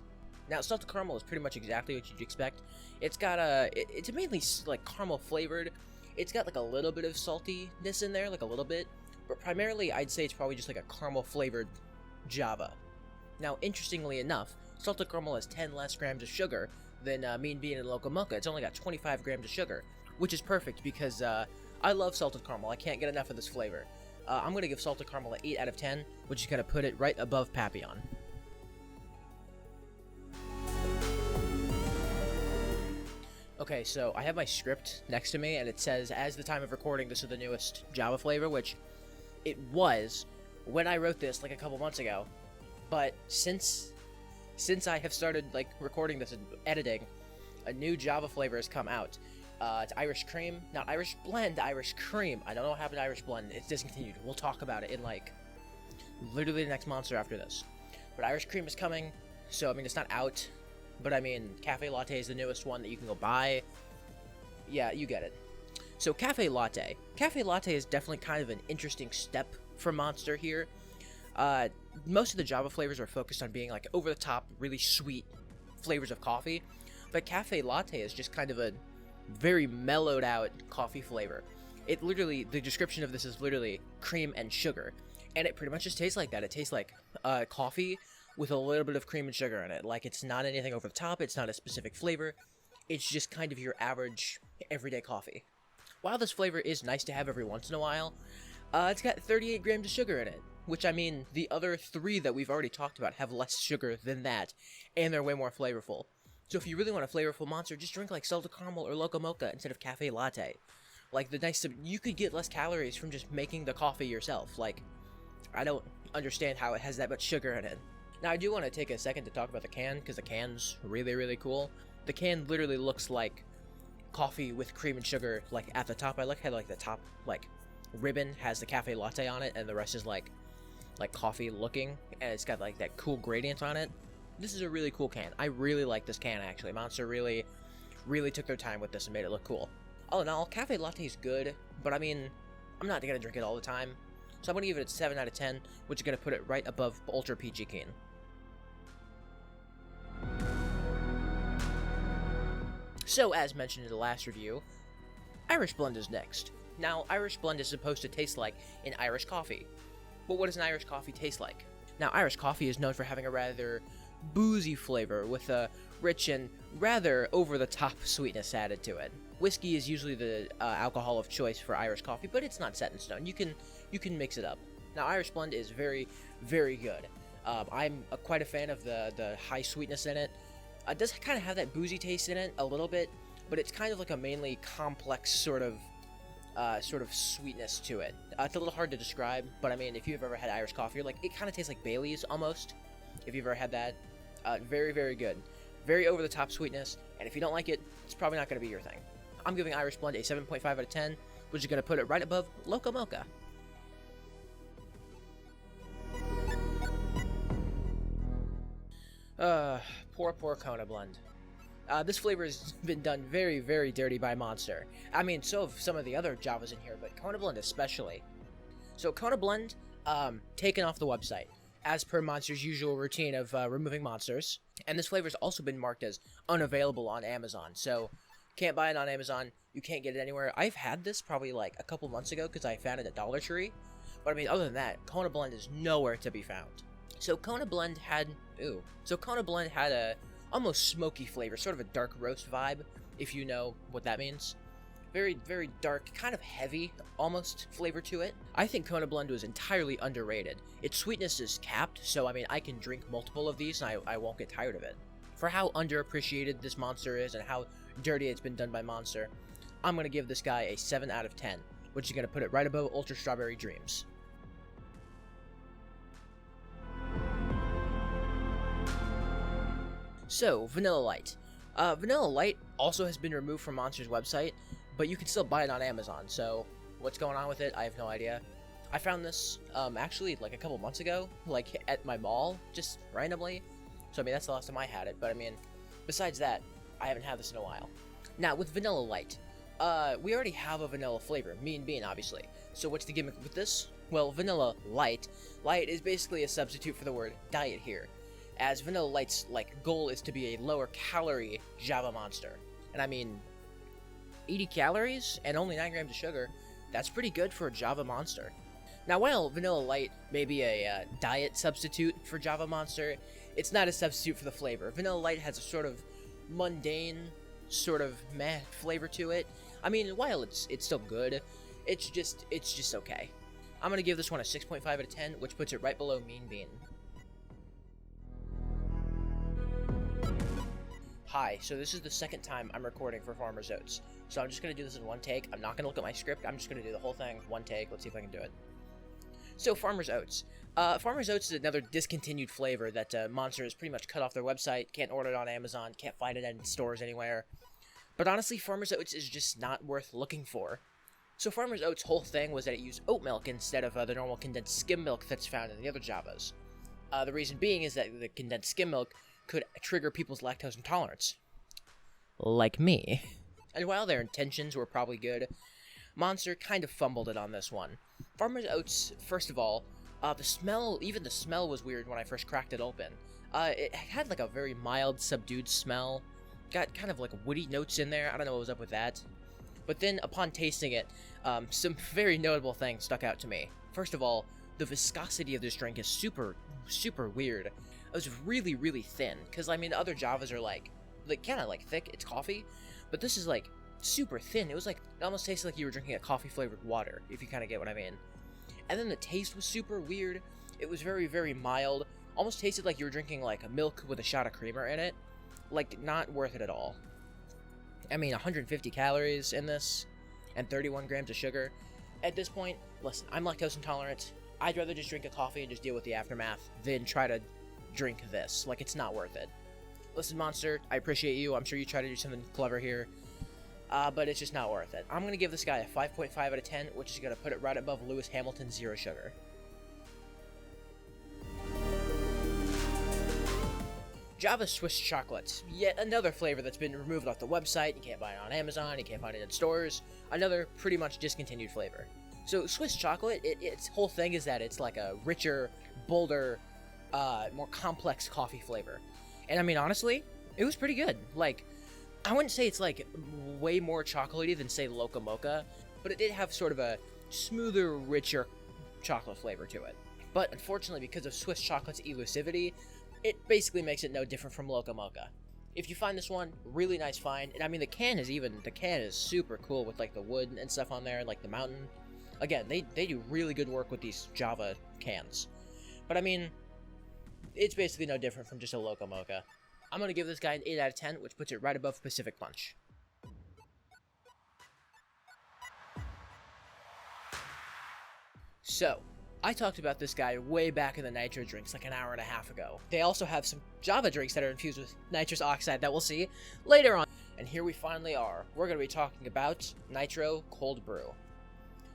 Now, salted caramel is pretty much exactly what you'd expect. It's got it's mainly like caramel flavored. It's got like a little bit of saltiness in there, like a little bit. But primarily, I'd say it's probably just like a caramel flavored Java. Now, interestingly enough, salted caramel has 10 less grams of sugar than Mean Bean and Loca Mocha. It's only got 25 grams of sugar, which is perfect because I love salted caramel. I can't get enough of this flavor. I'm going to give salted caramel an 8 out of 10, which is going to put it right above Papillon. Okay, so I have my script next to me, and it says, as the time of recording, this is the newest Java flavor, which it was when I wrote this, like, a couple months ago. But since I have started, like, recording this and editing, a new Java flavor has come out. It's Irish Cream. Not Irish Blend, Irish Cream. I don't know what happened to Irish Blend. It's discontinued. We'll talk about it in, like, literally the next monster after this. But Irish Cream is coming, so, I mean, it's not out. But I mean, Cafe Latte is the newest one that you can go buy. Yeah, you get it. So Cafe Latte. Cafe Latte is definitely kind of an interesting step for Monster here. Most of the Java flavors are focused on being like over-the-top, really sweet flavors of coffee. But Cafe Latte is just kind of a very mellowed out coffee flavor. It literally, the description of this is literally cream and sugar. And it pretty much just tastes like that. It tastes like coffee with a little bit of cream and sugar in it. Like, it's not anything over the top, it's not a specific flavor, it's just kind of your average, everyday coffee. While this flavor is nice to have every once in a while, it's got 38 grams of sugar in it, which, I mean, the other three that we've already talked about have less sugar than that, and they're way more flavorful. So if you really want a flavorful Monster, just drink, like, salted caramel or Loca Mocha instead of Cafe Latte. Like, you could get less calories from just making the coffee yourself. Like, I don't understand how it has that much sugar in it. Now, I do want to take a second to talk about the can, because the can's really, really cool. The can literally looks like coffee with cream and sugar, like, at the top. I like how, like, the top, like, ribbon has the Cafe Latte on it, and the rest is, like coffee looking, and it's got, like, that cool gradient on it. This is a really cool can. I really like this can, actually. Monster really, really took their time with this and made it look cool. All in all, Cafe Latte is good, but, I mean, I'm not going to drink it all the time. So I'm going to give it a 7 out of 10, which is going to put it right above Ultra PG Keen. So, as mentioned in the last review, Irish Blend is next. Now, Irish Blend is supposed to taste like an Irish coffee. But what does an Irish coffee taste like? Now, Irish coffee is known for having a rather boozy flavor with a rich and rather over-the-top sweetness added to it. Whiskey is usually the alcohol of choice for Irish coffee, but it's not set in stone. You can mix it up. Now, Irish Blend is very, very good. I'm quite a fan of the high sweetness in it. It does kind of have that boozy taste in it a little bit, but it's kind of like a mainly complex sort of sweetness to it. It's a little hard to describe, but I mean, if you've ever had Irish coffee, you're like, it kind of tastes like Bailey's almost. If you've ever had that, very, very good. Very over-the-top sweetness, and if you don't like it, it's probably not going to be your thing. I'm giving Irish Blend a 7.5 out of 10, which is going to put it right above Loco Mocha. Poor Kona Blend. This flavor has been done very, very dirty by Monster. I mean, so have some of the other Javas in here, but Kona Blend especially. So Kona Blend, taken off the website, as per Monster's usual routine of removing monsters. And this flavor has also been marked as unavailable on Amazon, so can't buy it on Amazon, you can't get it anywhere. I've had this probably like a couple months ago because I found it at Dollar Tree, but I mean, other than that, Kona Blend is nowhere to be found. So Kona Blend had a almost smoky flavor, sort of a dark roast vibe, if you know what that means. Very, very dark, kind of heavy, almost, flavor to it. I think Kona Blend was entirely underrated. Its sweetness is capped, so I mean, I can drink multiple of these and I won't get tired of it. For how underappreciated this monster is and how dirty it's been done by Monster, I'm going to give this guy a 7 out of 10, which is going to put it right above Ultra Strawberry Dreams. So, Vanilla Light. Vanilla Light also has been removed from Monster's website, but you can still buy it on Amazon, so what's going on with it, I have no idea. I found this, actually, like a couple months ago, like at my mall, just randomly. So, I mean, that's the last time I had it, but I mean, besides that, I haven't had this in a while. Now, with Vanilla Light, we already have a vanilla flavor, Mean Bean, obviously. So what's the gimmick with this? Well, Vanilla Light is basically a substitute for the word diet here, as Vanilla Light's, goal is to be a lower-calorie Java monster. And I mean, 80 calories and only 9 grams of sugar, that's pretty good for a Java monster. Now, while Vanilla Light may be a diet substitute for Java Monster, it's not a substitute for the flavor. Vanilla Light has a sort of mundane, sort of meh flavor to it. I mean, while it's still good, it's just okay. I'm gonna give this one a 6.5 out of 10, which puts it right below Mean Bean. Hi, so this is the second time I'm recording for Farmer's Oats, so I'm just gonna do this in one take. I'm not gonna look at my script, I'm just gonna do the whole thing, one take. Let's see if I can do it. So, Farmer's Oats. Farmer's Oats is another discontinued flavor that Monster has pretty much cut off their website, can't order it on Amazon, can't find it in stores anywhere. But honestly, Farmer's Oats is just not worth looking for. So Farmer's Oats' whole thing was that it used oat milk instead of the normal condensed skim milk that's found in the other Javas. The reason being is that the condensed skim milk could trigger people's lactose intolerance. Like me. And while their intentions were probably good, Monster kind of fumbled it on this one. Farmer's Oats, first of all, the smell was weird when I first cracked it open. It had like a very mild, subdued smell. Got kind of like woody notes in there. I don't know what was up with that. But then, upon tasting it, some very notable things stuck out to me. First of all, the viscosity of this drink is super, super weird. It was really, really thin. Because, I mean, the other Javas are like kind of like thick. It's coffee. But this is like super thin. It was like, it almost tasted like you were drinking a coffee-flavored water, if you kind of get what I mean. And then the taste was super weird. It was very, very mild. Almost tasted like you were drinking like a milk with a shot of creamer in it. Like, not worth it at all. I mean, 150 calories in this, and 31 grams of sugar. At this point, listen, I'm lactose intolerant. I'd rather just drink a coffee and just deal with the aftermath than try to drink this. Like, it's not worth it. Listen, Monster, I appreciate you. I'm sure you try to do something clever here. But it's just not worth it. I'm going to give this guy a 5.5 out of 10, which is going to put it right above Lewis Hamilton's Zero Sugar. Java Swiss Chocolate. Yet another flavor that's been removed off the website. You can't buy it on Amazon, you can't find it in stores. Another pretty much discontinued flavor. So Swiss Chocolate, its whole thing is that it's like a richer, bolder, more complex coffee flavor. And I mean, honestly, it was pretty good. Like, I wouldn't say it's like way more chocolatey than, say, Loco Mocha, but it did have sort of a smoother, richer chocolate flavor to it. But unfortunately, because of Swiss chocolate's elusivity, it basically makes it no different from Loco Mocha. If you find this one, really nice find, and I mean the can is super cool with like the wood and stuff on there, like the mountain. Again, they do really good work with these Java cans. But I mean, it's basically no different from just a Loco Mocha. I'm going to give this guy an 8 out of 10, which puts it right above Pacific Punch. So, I talked about this guy way back in the nitro drinks like an hour and a half ago. They also have some Java drinks that are infused with nitrous oxide that we'll see later on. And here we finally are. We're going to be talking about Nitro Cold Brew.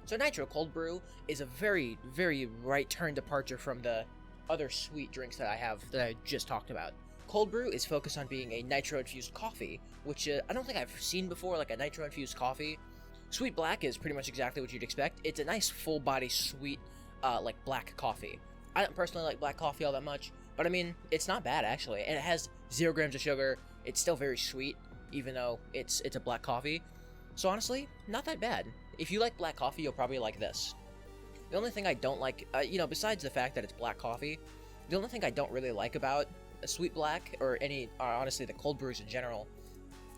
So Nitro Cold Brew is a very, very right turn departure from the other sweet drinks that I just talked about. Cold Brew is focused on being a nitro-infused coffee, which I don't think I've seen before, like a nitro-infused coffee. Sweet Black is pretty much exactly what you'd expect. It's a nice full-body sweet, like black coffee. I don't personally like black coffee all that much, but I mean, it's not bad actually, and it has 0 grams of sugar. It's still very sweet, even though it's a black coffee. So honestly, not that bad. If you like black coffee, you'll probably like this. The only thing I don't like, besides the fact that it's black coffee, the only thing I don't really like about a Sweet Black, or honestly the cold brews in general,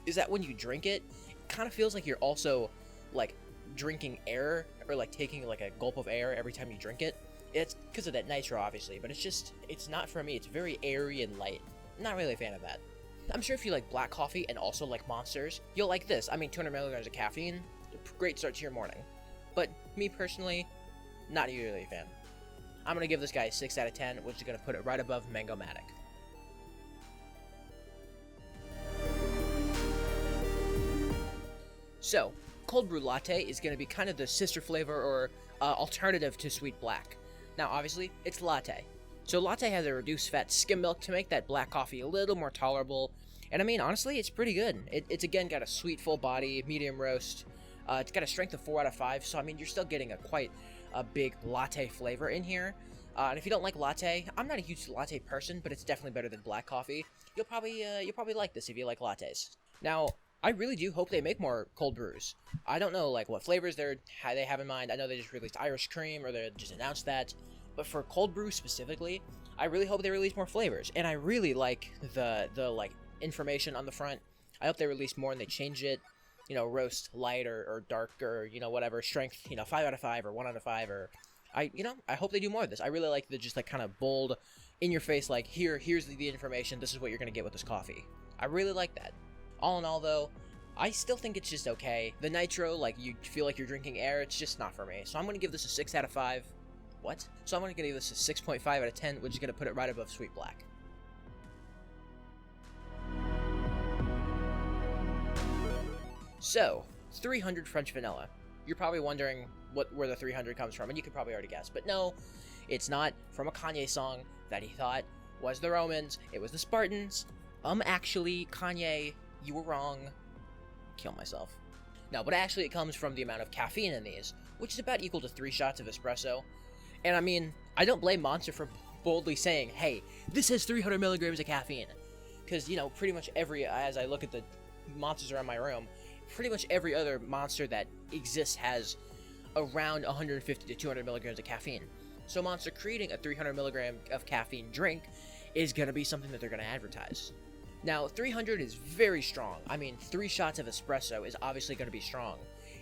is that when you drink it, it kind of feels like you're also, like, drinking air, or like taking like a gulp of air every time you drink it. It's because of that nitro, obviously, but it's not for me. It's very airy and light. I'm not really a fan of that. I'm sure if you like black coffee and also like monsters, you'll like this. I mean, 200 milligrams of caffeine, great start to your morning. But me personally, not usually a fan. I'm going to give this guy a 6 out of 10, which is going to put it right above Mango-Matic. So, Cold Brew Latte is going to be kind of the sister flavor or alternative to Sweet Black. Now, obviously, it's latte. So latte has a reduced fat skim milk to make that black coffee a little more tolerable. And I mean, honestly, it's pretty good. It's again got a sweet full body, medium roast. It's got a strength of 4 out of 5, so I mean, you're still getting quite a big latte flavor in here. And if you don't like latte, I'm not a huge latte person, but it's definitely better than black coffee. You'll probably like this if you like lattes. Now, I really do hope they make more cold brews. I don't know like what flavors they have in mind. I know they just released Irish Cream, or they just announced that. But for cold brew specifically, I really hope they release more flavors. And I really like the like information on the front. I hope they release more and they change it. You know, roast light or dark, or whatever strength. 5 out of 5 or 1 out of 5, or I hope they do more of this. I really like the just like kind of bold, in your face, like here's the information. This is what you're gonna get with this coffee. I really like that. All in all, though, I still think it's just okay. The nitro, like you feel like you're drinking air. It's just not for me. So I'm gonna give this a 6 out of 5. What? So I'm gonna give this a 6.5 out of 10, which is gonna put it right above Sweet Black. So, 300 French Vanilla. You're probably wondering where the 300 comes from, and you could probably already guess. But no, it's not from a Kanye song that he thought was the Romans. It was the Spartans. Actually, Kanye, you were wrong. Kill myself. No, but actually it comes from the amount of caffeine in these, which is about equal to 3 shots of espresso. And I mean, I don't blame Monster for boldly saying, hey, this has 300 milligrams of caffeine. Because, pretty much as I look at the monsters around my room, pretty much every other monster that exists has around 150 to 200 milligrams of caffeine. So Monster creating a 300 milligram of caffeine drink is going to be something that they're going to advertise. Now, 300 is very strong. I mean, 3 shots of espresso is obviously going to be strong.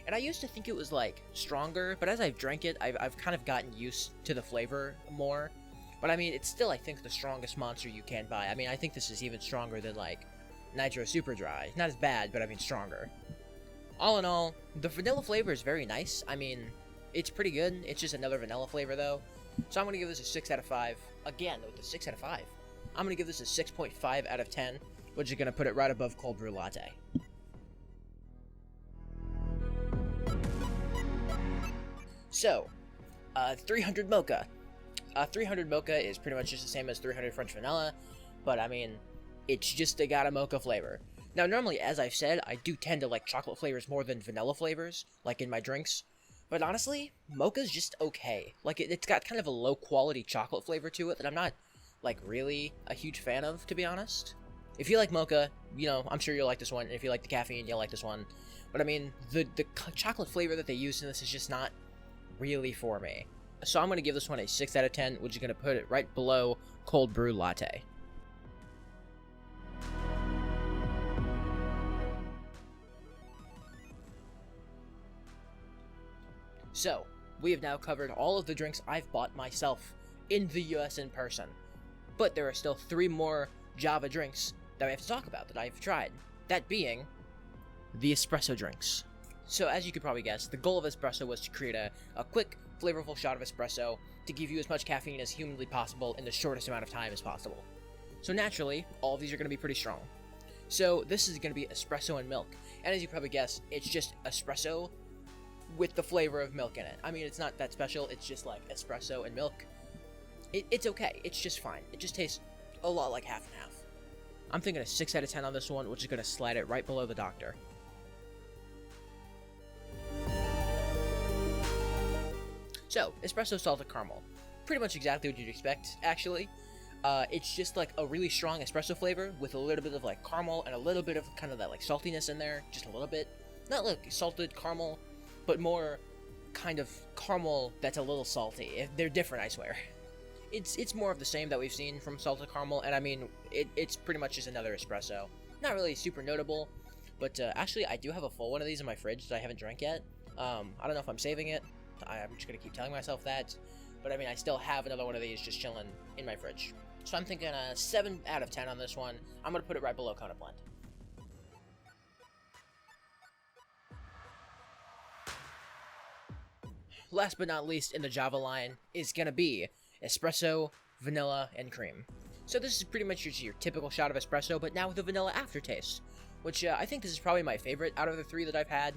And I used to think it was, like, stronger, but as I've drank it, I've kind of gotten used to the flavor more. But I mean, it's still, I think, the strongest Monster you can buy. I mean, I think this is even stronger than, like, Nitro Super Dry. Not as bad, but I mean stronger. All in all, the vanilla flavor is very nice. I mean, it's pretty good. It's just another vanilla flavor, though. So I'm going to give this a 6 out of 5. Again, with a 6 out of 5. I'm going to give this a 6.5 out of 10, which is going to put it right above Cold Brew Latte. So, 300 Mocha. 300 Mocha is pretty much just the same as 300 French Vanilla, but I mean, it's just got a mocha flavor. Now, normally, as I've said, I do tend to like chocolate flavors more than vanilla flavors, like in my drinks. But honestly, mocha's just okay. Like, it's got kind of a low-quality chocolate flavor to it that I'm not, like, really a huge fan of, to be honest. If you like mocha, I'm sure you'll like this one. And if you like the caffeine, you'll like this one. But I mean, the chocolate flavor that they use in this is just not really for me. So I'm going to give this one a 6 out of 10, which is going to put it right below cold brew latte. So, we have now covered all of the drinks I've bought myself in the US in person. But there are still 3 more Java drinks that we have to talk about that I've tried. That being the espresso drinks. So as you could probably guess, the goal of espresso was to create a quick, flavorful shot of espresso to give you as much caffeine as humanly possible in the shortest amount of time as possible. So naturally, all of these are going to be pretty strong. So this is going to be espresso and milk. And as you probably guess, it's just espresso with the flavor of milk in it. I mean, it's not that special, it's just like espresso and milk. It's okay, it's just fine. It just tastes a lot like half and half. I'm thinking a 6 out of 10 on this one, which is going to slide it right below the doctor. So, espresso salted caramel. Pretty much exactly what you'd expect, actually. It's just like a really strong espresso flavor with a little bit of like caramel and a little bit of kind of that like saltiness in there, just a little bit. Not like salted caramel, but more kind of caramel that's a little salty. They're different, I swear. It's more of the same that we've seen from salted caramel, and I mean, it's pretty much just another espresso. Not really super notable, but actually I do have a full one of these in my fridge that I haven't drank yet. I don't know if I'm saving it. I'm just gonna keep telling myself that, but I mean, I still have another one of these just chilling in my fridge. So I'm thinking a 7 out of 10 on this one. I'm gonna put it right below Kona Blend. Last but not least in the Java line is gonna be espresso, vanilla, and cream. So this is pretty much your typical shot of espresso, but now with a vanilla aftertaste, which I think this is probably my favorite out of the 3 that I've had.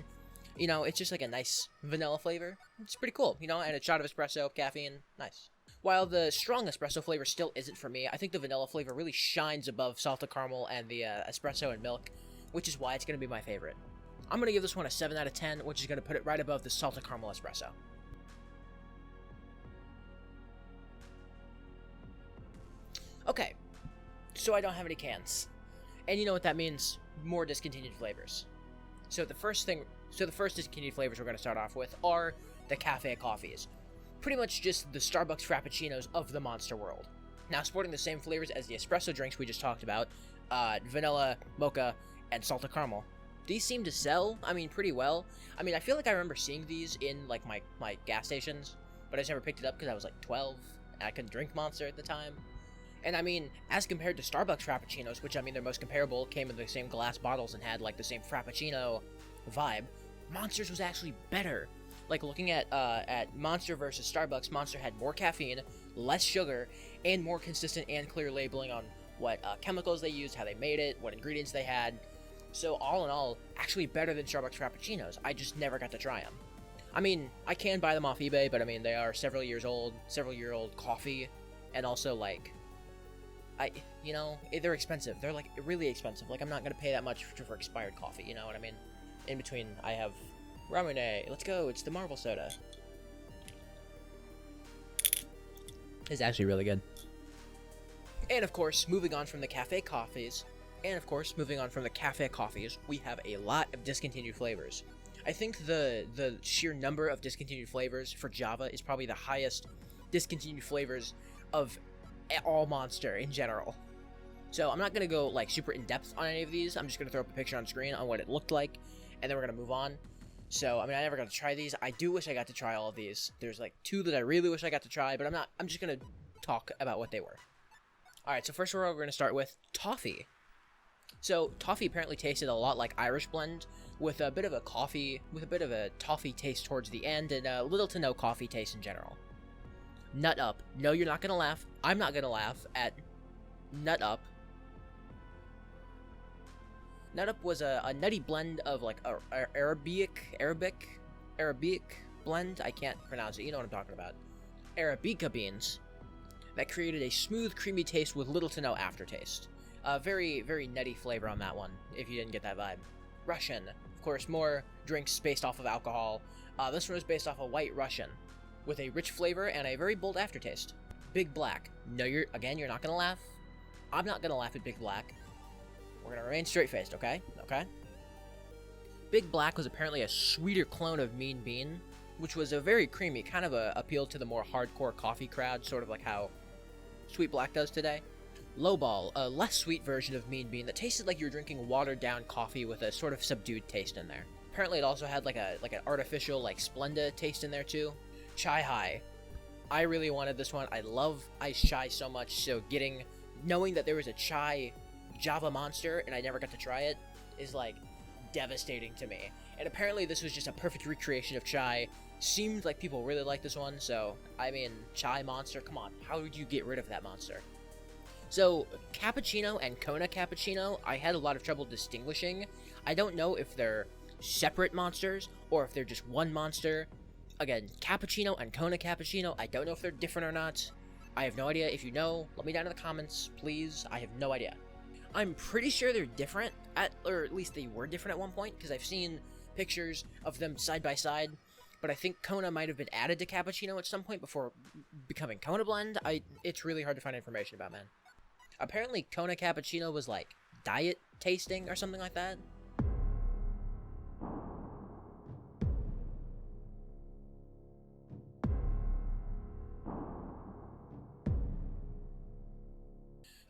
You know, it's just like a nice vanilla flavor. It's pretty cool, you know, and a shot of espresso, caffeine, nice. While the strong espresso flavor still isn't for me, I think the vanilla flavor really shines above salted caramel and the espresso and milk, which is why it's going to be my favorite. I'm going to give this one a 7 out of 10, which is going to put it right above the salted caramel espresso. Okay, so I don't have any cans. And you know what that means? More discontinued flavors. So the first discontinued flavors we're going to start off with are the cafe coffees. Pretty much just the Starbucks Frappuccinos of the Monster world. Now, sporting the same flavors as the espresso drinks we just talked about, vanilla, mocha, and salted caramel. These seem to sell, I mean, pretty well. I mean, I feel like I remember seeing these in, like, my gas stations, but I just never picked it up because I was, like, 12, and I couldn't drink Monster at the time. And I mean, as compared to Starbucks Frappuccinos, which I mean, they're most comparable, came in the same glass bottles and had, like, the same Frappuccino vibe, Monster's was actually better. Like, looking at Monster versus Starbucks, Monster had more caffeine, less sugar, and more consistent and clear labeling on what chemicals they used, how they made it, what ingredients they had. So, all in all, actually better than Starbucks Frappuccinos. I just never got to try them. I mean, I can buy them off eBay, but I mean, they are several-year-old coffee, and also, like, you know, they're expensive. They're, like, really expensive. Like, I'm not gonna pay that much for expired coffee, you know what I mean? In between, I have Ramune. Let's go. It's the Marvel soda. It's actually really good. And of course, moving on from the cafe coffees, we have a lot of discontinued flavors. I think the sheer number of discontinued flavors for Java is probably the highest discontinued flavors of all Monster in general. So I'm not going to go like super in depth on any of these. I'm just going to throw up a picture on screen on what it looked like, and then we're going to move on. So, I mean, I never got to try these. I do wish I got to try all of these. There's like 2 that I really wish I got to try, but I'm just going to talk about what they were. Alright, so first we're going to start with toffee. So, toffee apparently tasted a lot like Irish blend, with a bit of a toffee taste towards the end, and little to no coffee taste in general. Nut Up. No, you're not going to laugh. I'm not going to laugh at Nut Up. Nut Up was a nutty blend of like a Arabic blend. I can't pronounce it. You know what I'm talking about. Arabica beans that created a smooth, creamy taste with little to no aftertaste. Very, very nutty flavor on that one, if you didn't get that vibe. Russian. Of course, more drinks based off of alcohol. This one was based off of White Russian, with a rich flavor and a very bold aftertaste. Big Black. No, you're not gonna laugh. I'm not gonna laugh at Big Black. We're gonna remain straight-faced, okay? Okay? Big Black was apparently a sweeter clone of Mean Bean, which was a very creamy, kind of appealed to the more hardcore coffee crowd, sort of like how Sweet Black does today. Lowball, a less sweet version of Mean Bean that tasted like you were drinking watered-down coffee with a sort of subdued taste in there. Apparently, it also had like an artificial like Splenda taste in there too. Chai High, I really wanted this one. I love iced chai so much, so knowing that there was a chai Java Monster and I never got to try it is like devastating to me. And apparently, this was just a perfect recreation of chai. Seemed like people really liked this one, so I mean, Chai Monster, come on, how would you get rid of that monster? So, Cappuccino and Kona Cappuccino, I had a lot of trouble distinguishing. I don't know if they're separate monsters, or if they're just one monster. Again, Cappuccino and Kona Cappuccino, I don't know if they're different or not. I have no idea. If you know, let me down in the comments, please. I have no idea. I'm pretty sure they're different, or at least they were different at one point, because I've seen pictures of them side by side. But I think Kona might have been added to Cappuccino at some point before becoming Kona Blend. It's really hard to find information about, man. Apparently, Kona Cappuccino was like diet tasting or something like that.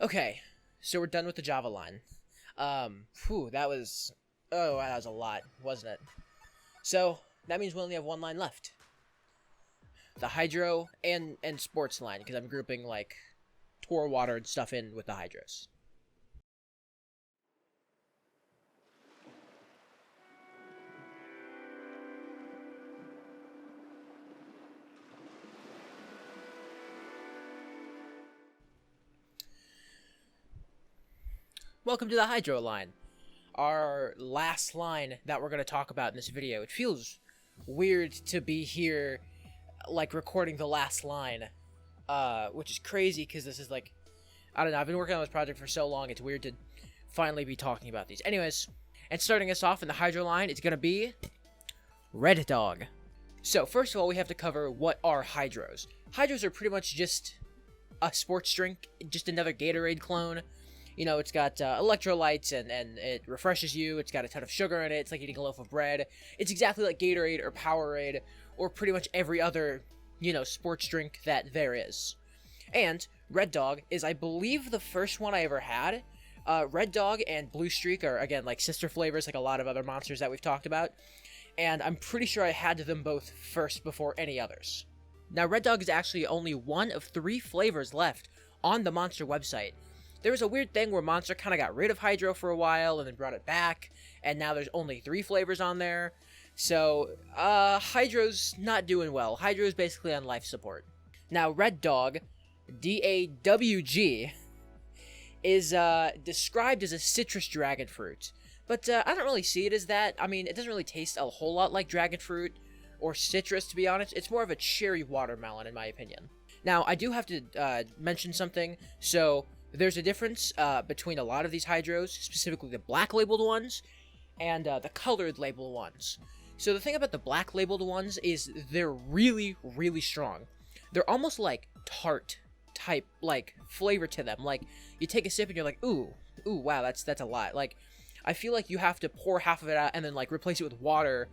Okay, so we're done with the Java line. That was... Oh, wow, that was a lot, wasn't it? So, that means we only have one line left. The Hydro and Sports line, because I'm grouping, like, Tour Water and stuff in with the Hydros. Welcome to the Hydro line. Our last line that we're going to talk about in this video. It feels weird to be here, like, recording the last line, which is crazy, because this is, like, I don't know, I've been working on this project for so long, it's weird to finally be talking about these. Anyways, and starting us off in the Hydro line, it's going to be Red Dog. So, first of all, we have to cover what are Hydros. Hydros are pretty much just a sports drink, just another Gatorade clone. You know, it's got electrolytes, and it refreshes you. It's got a ton of sugar in it. It's like eating a loaf of bread. It's exactly like Gatorade or Powerade or pretty much every other, you know, sports drink that there is. And Red Dog is, I believe, the first one I ever had. Red Dog and Blue Streak are, again, like sister flavors, like a lot of other monsters that we've talked about. And I'm pretty sure I had them both first before any others. Now, Red Dog is actually only one of 3 flavors left on the Monster website. There was a weird thing where Monster kind of got rid of Hydro for a while and then brought it back, and now there's only 3 flavors on there. So, Hydro's not doing well. Hydro's basically on life support. Now, Red Dog, DAWG, is described as a citrus dragon fruit. But I don't really see it as that. I mean, it doesn't really taste a whole lot like dragon fruit or citrus, to be honest. It's more of a cherry watermelon, in my opinion. Now, I do have to mention something. So, there's a difference between a lot of these Hydros, specifically the black labeled ones, and the colored labeled ones. So the thing about the black labeled ones is they're really, really strong. They're almost like tart type, like, flavor to them. Like, you take a sip and you're like, ooh, wow, that's a lot. Like, I feel like you have to pour half of it out and then, like, replace it with water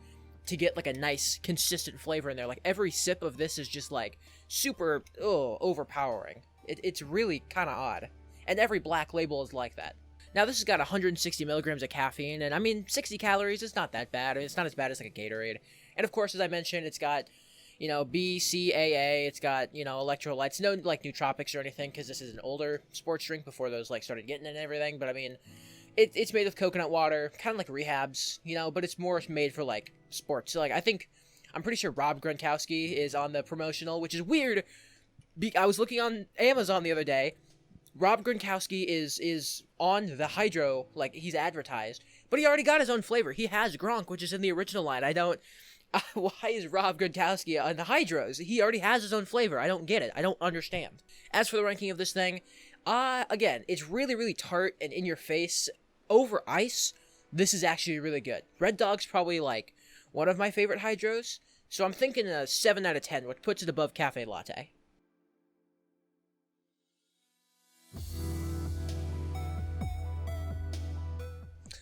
to get, like, a nice, consistent flavor in there. Like, every sip of this is just, like, super, overpowering. It's really kind of odd. And every black label is like that. Now, this has got 160 milligrams of caffeine, and I mean, 60 calories is not that bad. I mean, it's not as bad as like a Gatorade. And of course, as I mentioned, it's got, you know, BCAA, it's got, you know, electrolytes, no, like, nootropics or anything, because this is an older sports drink before those, like, started getting it and everything, but I mean, it's made with coconut water, kind of like Rehab's, you know, but it's more made for, like, sports. So, like, I'm pretty sure Rob Gronkowski is on the promotional, which is weird. I was looking on Amazon the other day. Rob Gronkowski is on the Hydro, like, he's advertised, but he already got his own flavor. He has Gronk, which is in the original line. Why is Rob Gronkowski on the Hydros? He already has his own flavor. I don't get it. I don't understand. As for the ranking of this thing, again, it's really, really tart and in your face. Over ice, this is actually really good. Red Dog's probably, like, one of my favorite Hydros, so I'm thinking a 7 out of 10, which puts it above Cafe Latte.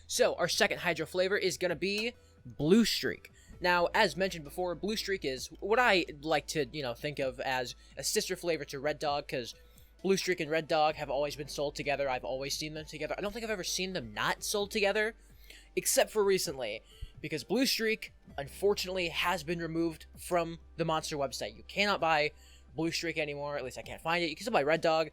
So, our second Hydro flavor is going to be Blue Streak. Now, as mentioned before, Blue Streak is what I like to, think of as a sister flavor to Red Dog, because Blue Streak and Red Dog have always been sold together. I've always seen them together. I don't think I've ever seen them not sold together, except for recently, because Blue Streak, unfortunately, has been removed from the Monster website. You cannot buy Blue Streak anymore. At least I can't find it. You can still buy Red Dog.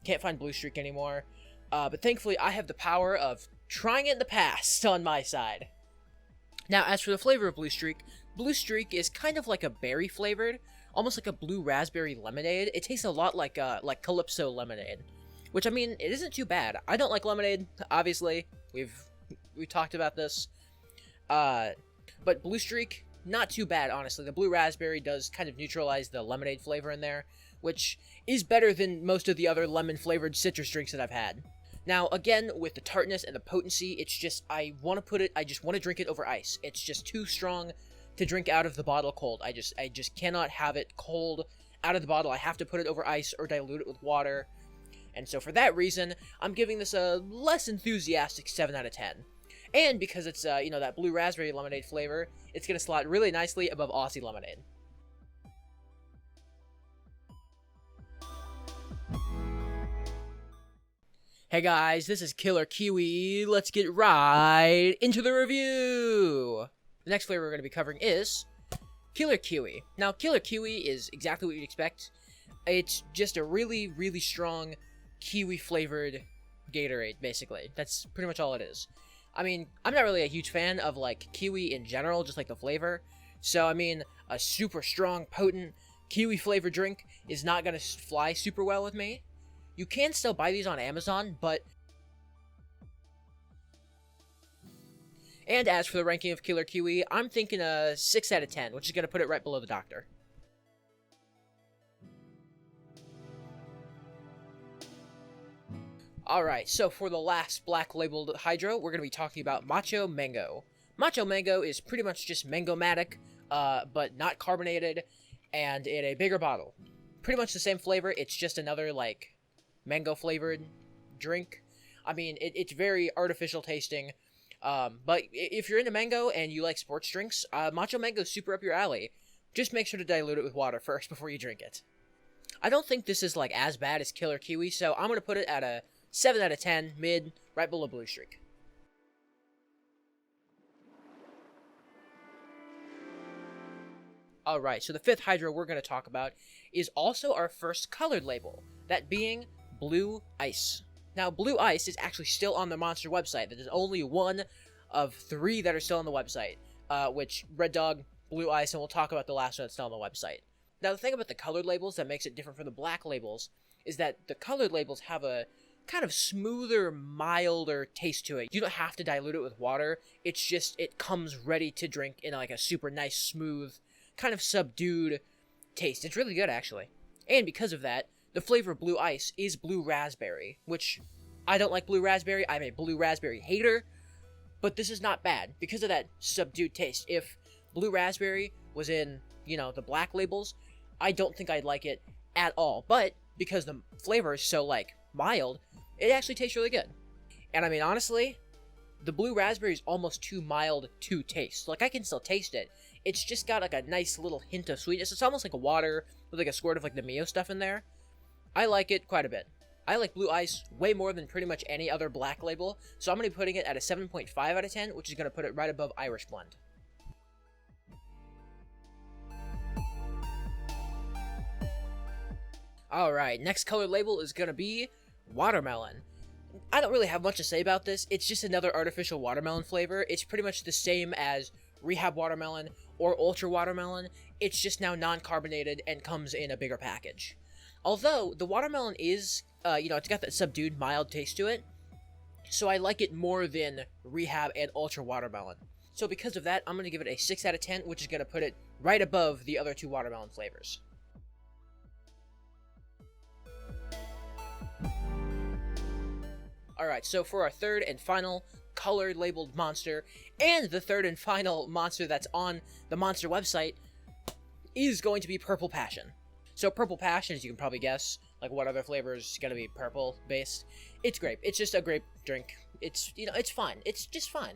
Can't find Blue Streak anymore. But thankfully, I have the power of trying it in the past on my side. Now, as for the flavor of Blue Streak is kind of like a berry flavored, almost like a blue raspberry lemonade. It tastes a lot like Calypso lemonade, which, I mean, it isn't too bad. I don't like lemonade, obviously. We've talked about this. But Blue Streak, not too bad, honestly. The blue raspberry does kind of neutralize the lemonade flavor in there, which is better than most of the other lemon-flavored citrus drinks that I've had. Now, again, with the tartness and the potency, it's just, I just want to drink it over ice. It's just too strong to drink out of the bottle cold. I just cannot have it cold out of the bottle. I have to put it over ice or dilute it with water. And so for that reason, I'm giving this a less enthusiastic 7 out of 10. And because it's, that blue raspberry lemonade flavor, it's going to slot really nicely above Aussie lemonade. Hey guys, this is Killer Kiwi. Let's get right into the review. The next flavor we're going to be covering is Killer Kiwi. Now, Killer Kiwi is exactly what you'd expect. It's just a really, really strong kiwi-flavored Gatorade, basically. That's pretty much all it is. I mean, I'm not really a huge fan of, kiwi in general, just like the flavor. So, I mean, a super strong, potent kiwi-flavored drink is not going to fly super well with me. You can still buy these on Amazon, but... And as for the ranking of Killer Kiwi, I'm thinking a 6 out of 10, which is going to put it right below the Doctor. Alright, so for the last black-labeled hydro, we're going to be talking about Macho Mango. Macho Mango is pretty much just Mango-matic, but not carbonated, and in a bigger bottle. Pretty much the same flavor, it's just another, mango-flavored drink. I mean, it's very artificial tasting, but if you're into mango and you like sports drinks, Macho Mango is super up your alley. Just make sure to dilute it with water first before you drink it. I don't think this is, as bad as Killer Kiwi, so I'm going to put it at a 7 out of 10, mid, right below Blue Streak. Alright, so the fifth hydro we're going to talk about is also our first colored label, that being Blue Ice. Now, Blue Ice is actually still on the Monster website. There's only one of 3 that are still on the website, which Red Dog, Blue Ice, and we'll talk about the last one that's still on the website. Now, the thing about the colored labels that makes it different from the black labels is that the colored labels have a kind of smoother, milder taste to it. You don't have to dilute it with water. It's just, it comes ready to drink in a super nice, smooth, kind of subdued taste. It's really good, actually. And because of that, the flavor of Blue Ice is blue raspberry, which I don't like blue raspberry. I'm a blue raspberry hater, but this is not bad because of that subdued taste. If blue raspberry was in, the black labels, I don't think I'd like it at all. But because the flavor is so, mild, it actually tastes really good. And I mean, honestly, the blue raspberry is almost too mild to taste. I can still taste it. It's just got, a nice little hint of sweetness. It's almost like a water with, a squirt of, the Mio stuff in there. I like it quite a bit. I like Blue Ice way more than pretty much any other black label, so I'm going to be putting it at a 7.5 out of 10, which is going to put it right above Irish Blend. Alright, next color label is going to be Watermelon. I don't really have much to say about this. It's just another artificial watermelon flavor. It's pretty much the same as Rehab Watermelon or Ultra Watermelon. It's just now non-carbonated and comes in a bigger package. Although, the watermelon is, it's got that subdued, mild taste to it, so I like it more than Rehab and Ultra Watermelon. So because of that, I'm going to give it a 6 out of 10, which is going to put it right above the other 2 watermelon flavors. Alright, so for our third and final colored labeled monster, and the third and final monster that's on the Monster website, is going to be Purple Passion. So Purple Passion, as you can probably guess, what other flavor is going to be purple based? It's grape. It's just a grape drink. It's, it's fine. It's just fine.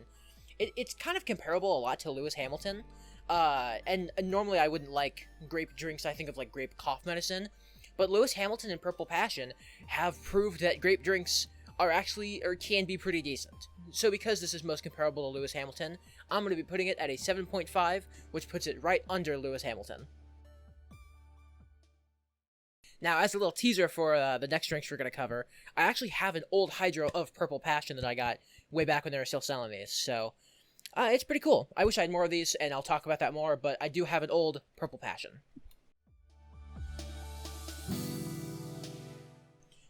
It's kind of comparable a lot to Lewis Hamilton. And normally I wouldn't like grape drinks. I think of like grape cough medicine. But Lewis Hamilton and Purple Passion have proved that grape drinks are actually, or can be, pretty decent. So because this is most comparable to Lewis Hamilton, I'm going to be putting it at a 7.5, which puts it right under Lewis Hamilton. Now, as a little teaser for the next drinks we're going to cover, I actually have an old hydro of Purple Passion that I got way back when they were still selling these, so it's pretty cool. I wish I had more of these, and I'll talk about that more, but I do have an old Purple Passion.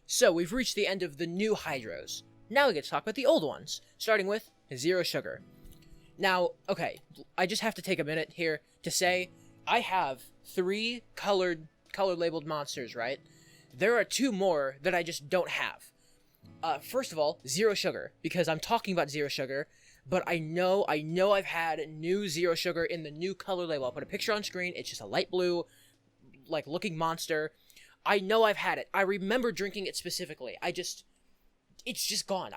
So, we've reached the end of the new hydros. Now we get to talk about the old ones, starting with Zero Sugar. Now, okay, I just have to take a minute here to say, I have 3 color-labeled monsters, right? There are 2 more that I just don't have. First of all, Zero Sugar, because I'm talking about Zero Sugar, but I know I've had new Zero Sugar in the new color label. I'll put a picture on screen. It's just a light blue, like, looking monster. I know I've had it. I remember drinking it specifically. It's just gone.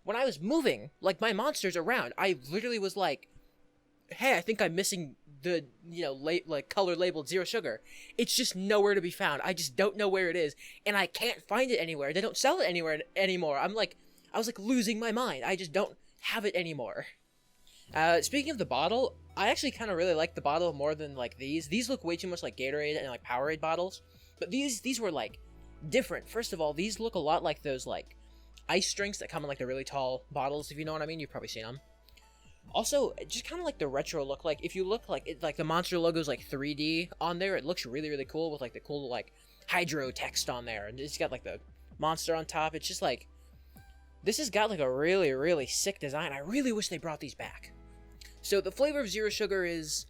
When I was moving, like, my monsters around, I literally was like, hey, I think I'm missing the, color labeled Zero Sugar. It's just nowhere to be found. I just don't know where it is, and I can't find it anywhere. They don't sell it anywhere anymore. I was like losing my mind. I just don't have it anymore. Speaking of the bottle, I actually kind of really like the bottle more than, like, these. These look way too much like Gatorade and, like, Powerade bottles. But these were, like, different. First of all, these look a lot like those, like, ice drinks that come in, like, the really tall bottles, if you know what I mean. You've probably seen them. Also, just kind of like the retro look. Like, if you look like it, like the Monster logo's like 3D on there, it looks really, really cool with, like, the cool, like, hydro text on there. And it's got, like, the monster on top. It's just, like, this has got, like, a really, really sick design. I really wish they brought these back. So, the flavor of Zero Sugar is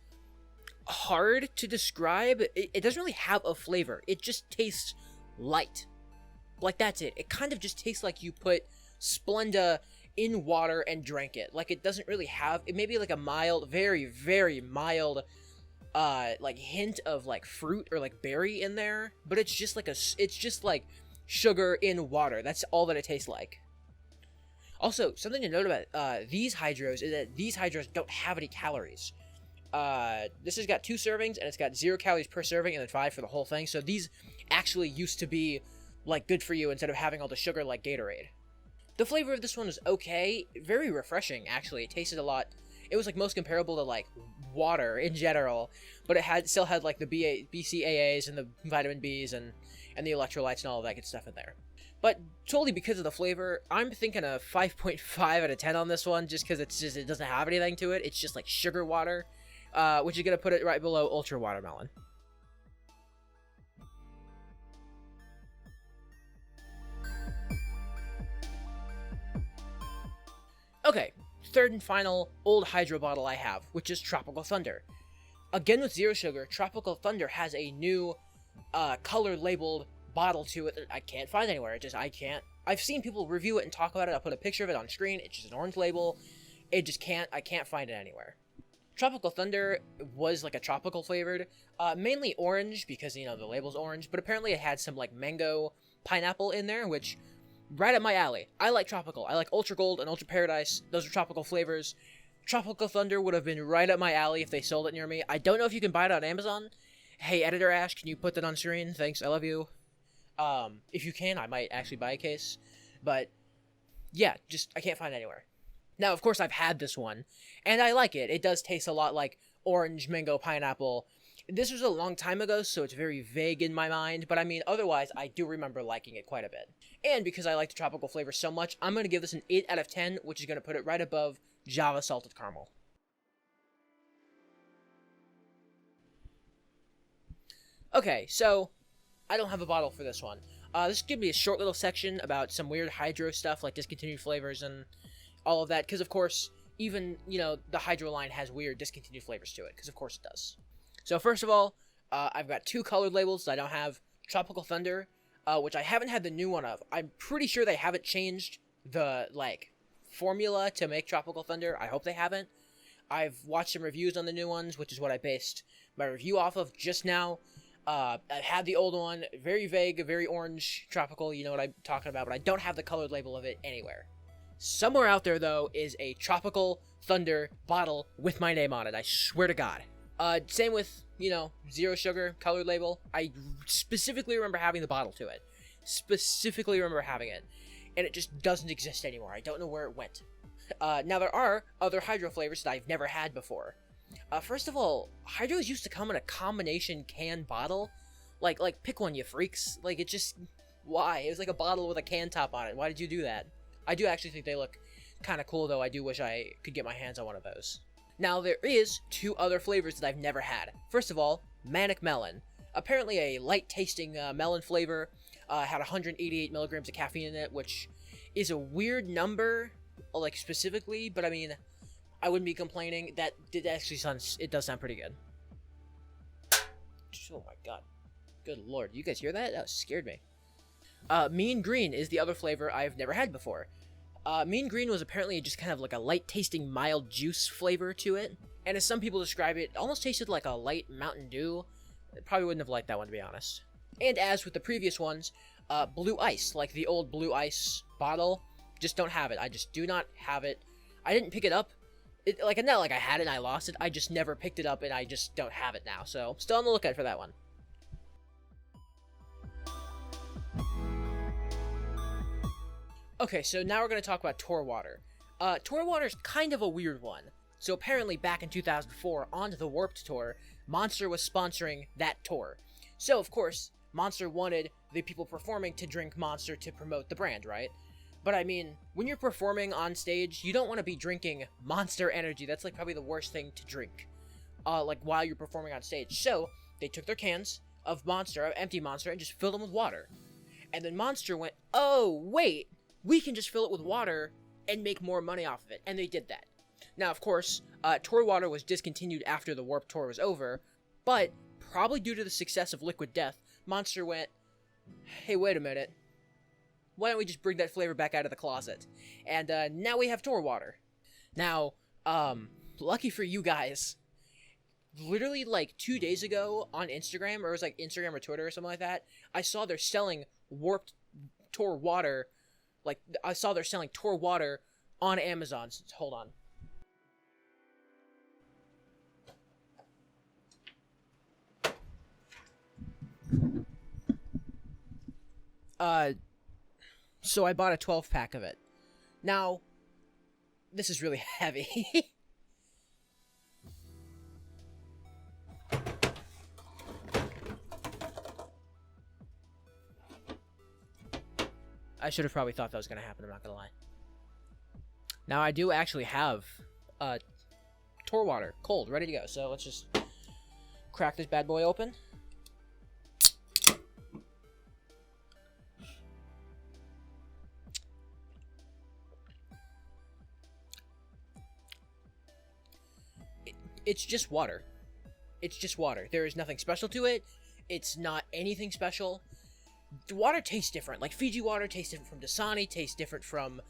hard to describe. It doesn't really have a flavor. It just tastes light. Like, that's it. It kind of just tastes like you put Splenda in water and drank it. Like, it doesn't really have, it may be like a mild, very, very mild, like, hint of, like, fruit or, like, berry in there, but it's just like sugar in water. That's all that it tastes like. Also, something to note about these hydros is that these hydros don't have any calories. This has got 2 servings, and it's got 0 calories per serving, and then 5 for the whole thing, so these actually used to be, like, good for you instead of having all the sugar like Gatorade. The flavor of this one was okay, very refreshing, actually. It tasted a lot, it was, like, most comparable to, like, water in general, but it still had, like, the BCAAs and the vitamin Bs and the electrolytes and all of that good stuff in there. But totally because of the flavor, I'm thinking a 5.5 out of 10 on this one, just because it doesn't have anything to it. It's just like sugar water, which is going to put it right below Ultra Watermelon. Okay, third and final old hydro bottle I have, which is Tropical Thunder. Again with Zero Sugar, Tropical Thunder has a new color-labeled bottle to it that I can't find anywhere. I've seen people review it and talk about it. I'll put a picture of it on screen. It's just an orange label. I can't find it anywhere. Tropical Thunder was like a tropical flavored, mainly orange because, the label's orange, but apparently it had some, like, mango pineapple in there, which, right up my alley. I like tropical. I like Ultra Gold and Ultra Paradise. Those are tropical flavors. Tropical Thunder would have been right up my alley if they sold it near me. I don't know if you can buy it on Amazon. Hey, Editor Ash, can you put that on screen? Thanks, I love you. If you can, I might actually buy a case. But, yeah, I can't find it anywhere. Now, of course, I've had this one, and I like it. It does taste a lot like orange, mango, pineapple. This was a long time ago, so it's very vague in my mind, but I mean, otherwise, I do remember liking it quite a bit. And because I like the tropical flavor so much, I'm going to give this an 8 out of 10, which is going to put it right above Java Salted Caramel. Okay, so I don't have a bottle for this one. This is going to be a short little section about some weird hydro stuff, like discontinued flavors and all of that, because of course, even, the hydro line has weird discontinued flavors to it, because of course it does. So first of all, I've got 2 colored labels. I don't have Tropical Thunder, which I haven't had the new one of. I'm pretty sure they haven't changed the, formula to make Tropical Thunder. I hope they haven't. I've watched some reviews on the new ones, which is what I based my review off of just now. I had the old one, very vague, very orange, tropical, you know what I'm talking about, but I don't have the colored label of it anywhere. Somewhere out there, though, is a Tropical Thunder bottle with my name on it. I swear to God. Same with, zero sugar, colored label. I specifically remember having the bottle to it. Specifically remember having it. And it just doesn't exist anymore. I don't know where it went. Now, there are other hydro flavors that I've never had before. First of all, hydros used to come in a combination can bottle. Like, pick one, you freaks. Like, it just... Why? It was like a bottle with a can top on it. Why did you do that? I do actually think they look kind of cool, though. I do wish I could get my hands on one of those. Now, there is 2 other flavors that I've never had. First of all, Manic Melon. Apparently a light-tasting melon flavor. Had 188 milligrams of caffeine in it, which is a weird number, like, specifically. But, I mean, I wouldn't be complaining. That did actually sound... It does sound pretty good. Oh, my God. Good Lord. You guys hear that? That scared me. Mean Green is the other flavor I've never had before. Mean Green was apparently just kind of like a light-tasting mild juice flavor to it. And as some people describe it, almost tasted like a light Mountain Dew. I probably wouldn't have liked that one, to be honest. And as with the previous ones, Blue Ice, like the old Blue Ice bottle, just don't have it. I just do not have it. I didn't pick it up. Not like I had it and I lost it. I just never picked it up and I just don't have it now. So, still on the lookout for that one. Okay, so now we're going to talk about Tor Water. Tor Water is kind of a weird one. So apparently back in 2004, on the Warped Tour, Monster was sponsoring that tour. So, of course, Monster wanted the people performing to drink Monster to promote the brand, right? But I mean, when you're performing on stage, you don't want to be drinking Monster Energy. That's like probably the worst thing to drink, while you're performing on stage. So, they took their cans of Monster, empty Monster, and just filled them with water. And then Monster went, oh, wait! We can just fill it with water and make more money off of it. And they did that. Now, of course, Tor Water was discontinued after the Warped Tour was over, but probably due to the success of Liquid Death, Monster went, hey, wait a minute. Why don't we just bring that flavor back out of the closet? And now we have Tor Water. Now, lucky for you guys, literally like 2 days ago on Instagram, or it was like Instagram or Twitter or something like that, I saw they're selling Warped Tor Water. Like, I saw they're selling Tor Water on Amazon. So, hold on. So I bought a 12-pack of it. Now, this is really heavy. I should have probably thought that was going to happen, I'm not going to lie. Now, I do actually have Tor Water, cold, ready to go. So, let's just crack this bad boy open. It's just water. It's just water. There is nothing special to it. It's not anything special. The water tastes different. Like, Fiji water tastes different from Dasani, tastes different from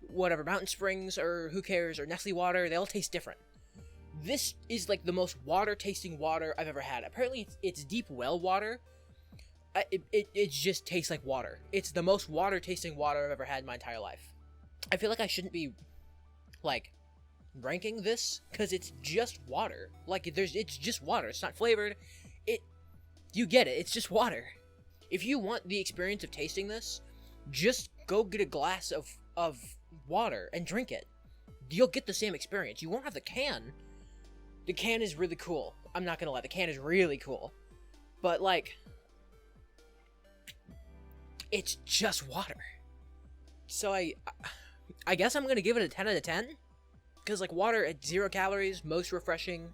whatever, Mountain Springs, or who cares, or Nestle water. They all taste different. This is, like, the most water-tasting water I've ever had. Apparently, it's deep well water. It just tastes like water. It's the most water-tasting water I've ever had in my entire life. I feel like I shouldn't be, like, ranking this, because it's just water. Like, it's just water. It's not flavored. You get it. It's just water. If you want the experience of tasting this, just go get a glass of water and drink it. You'll get the same experience. You won't have the can. The can is really cool. I'm not gonna lie, the can is really cool. But, like, it's just water. So I guess I'm gonna give it a 10 out of 10. Because, like, water at 0 calories, most refreshing.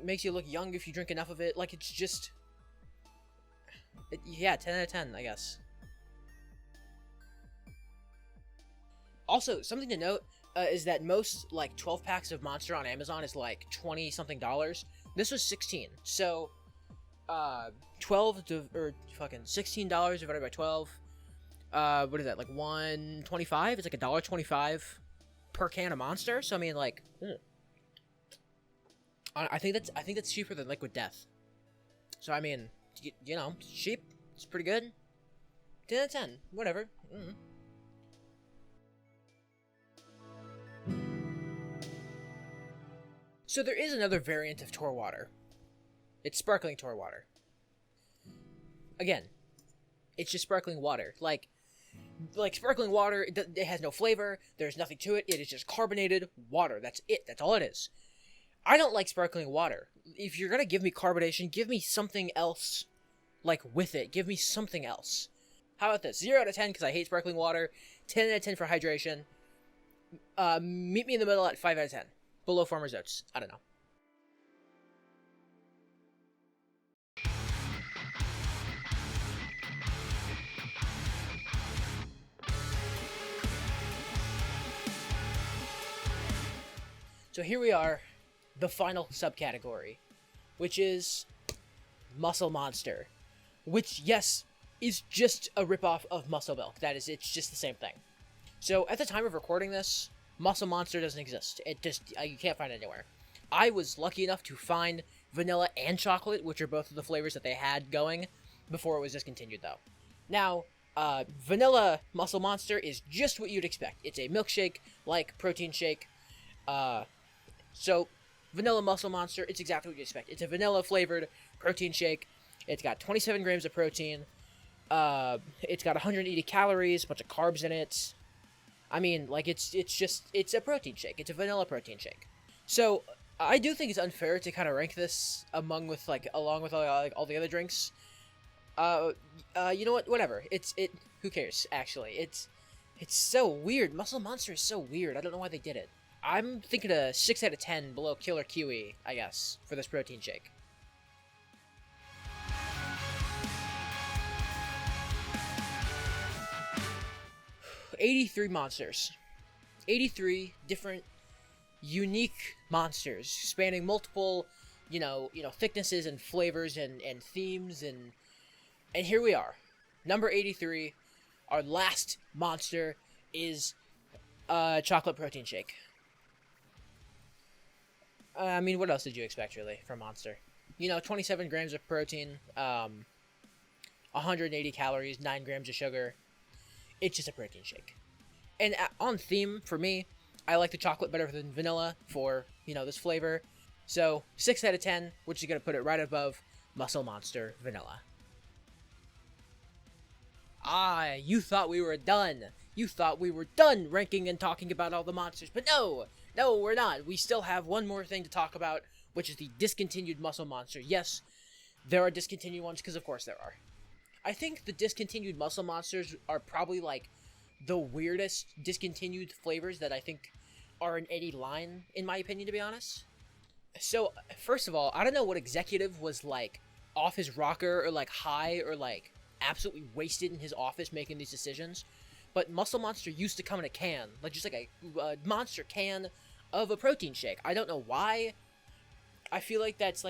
Makes you look young if you drink enough of it. Like, it's just... yeah, 10 out of 10, I guess. Also, something to note is that most, like, 12 packs of Monster on Amazon is, like, $20-something. This was $16. So, $16 divided by 12. What is that, like, $1.25? It's like $1.25 per can of Monster. So, I mean, like, I think that's cheaper than Liquid Death. So, I mean... it's cheap. It's pretty good. 10 out of 10. Whatever. So there is another variant of Tor water. It's sparkling Tor water. Again, it's just sparkling water. Like sparkling water, it has no flavor. There's nothing to it. It is just carbonated water. That's it. That's all it is. I don't like sparkling water. If you're gonna give me carbonation, give me something else, like, with it. Give me something else. How about this? 0 out of 10 because I hate sparkling water. 10 out of 10 for hydration. Meet me in the middle at 5 out of 10. Below Farmer's Oats. I don't know. So here we are, the final subcategory, which is Muscle Monster, which, yes, is just a ripoff of Muscle Milk. That is, it's just the same thing. So at the time of recording this, Muscle Monster doesn't exist. It just, you can't find it anywhere. I was lucky enough to find vanilla and chocolate, which are both of the flavors that they had going before it was discontinued, though. Now, vanilla Muscle Monster is just what you'd expect. It's a milkshake-like protein shake. So, vanilla Muscle Monster, it's exactly what you expect. It's a vanilla-flavored protein shake. It's got 27 grams of protein. It's got 180 calories, a bunch of carbs in it. I mean, like, it's a protein shake. It's a vanilla protein shake. So, I do think it's unfair to kind of rank this along with all the other drinks. You know what? Whatever. Who cares, actually? It's so weird. Muscle Monster is so weird. I don't know why they did it. I'm thinking a 6 out of 10 below Killer Kiwi, I guess, for this protein shake. $83 monsters. 83 different, unique monsters, spanning multiple, thicknesses and flavors and themes, and here we are. Number 83, our last monster is chocolate protein shake. I mean, what else did you expect, really, from Monster? 27 grams of protein, 180 calories, 9 grams of sugar. It's just a protein shake. And on theme, for me, I like the chocolate better than vanilla for, this flavor. So, 6 out of 10, which is going to put it right above Muscle Monster Vanilla. You thought we were done. You thought we were done ranking and talking about all the monsters, but no! No, we're not. We still have one more thing to talk about, which is the discontinued Muscle Monster. Yes, there are discontinued ones, because of course there are. I think the discontinued Muscle Monsters are probably, the weirdest discontinued flavors that I think are in any line, in my opinion, to be honest. So, first of all, I don't know what executive was, off his rocker, or, high, or, absolutely wasted in his office making these decisions. But Muscle Monster used to come in a can, just a monster can of a protein shake. I don't know why. I feel like that's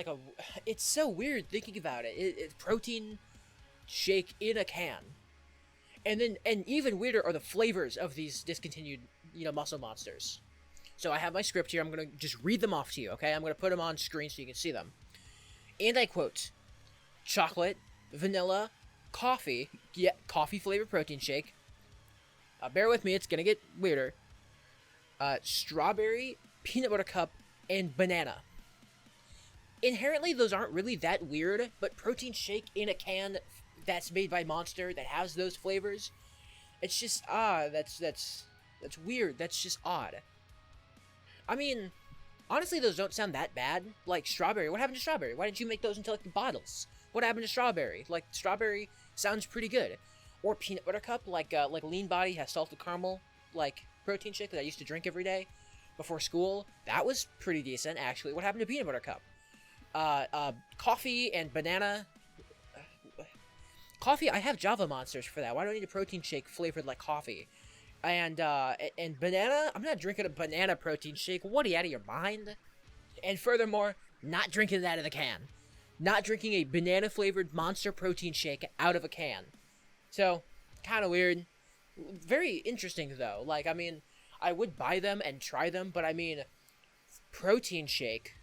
it's so weird thinking about it. It's protein shake in a can. And even weirder are the flavors of these discontinued, Muscle Monsters. So I have my script here. I'm going to just read them off to you, okay? I'm going to put them on screen so you can see them. And I quote, chocolate, vanilla, coffee, coffee-flavored protein shake. Bear with me, it's gonna get weirder. Strawberry, peanut butter cup, and banana. Inherently, those aren't really that weird, but protein shake in a can that's made by Monster that has those flavors, it's just, that's weird. That's just odd. I mean, honestly, those don't sound that bad. Like strawberry, what happened to strawberry? Why didn't you make those into, the bottles? What happened to strawberry? Strawberry sounds pretty good. Or peanut butter cup, Lean Body has salted caramel, protein shake that I used to drink every day before school. That was pretty decent, actually. What happened to peanut butter cup? Coffee and banana. Coffee, I have Java Monsters for that. Why do I need a protein shake flavored like coffee? And banana, I'm not drinking a banana protein shake. What, are you out of your mind? And furthermore, not drinking it out of the can. Not drinking a banana-flavored Monster protein shake out of a can. So, kind of weird. Very interesting, though. I would buy them and try them, but protein shake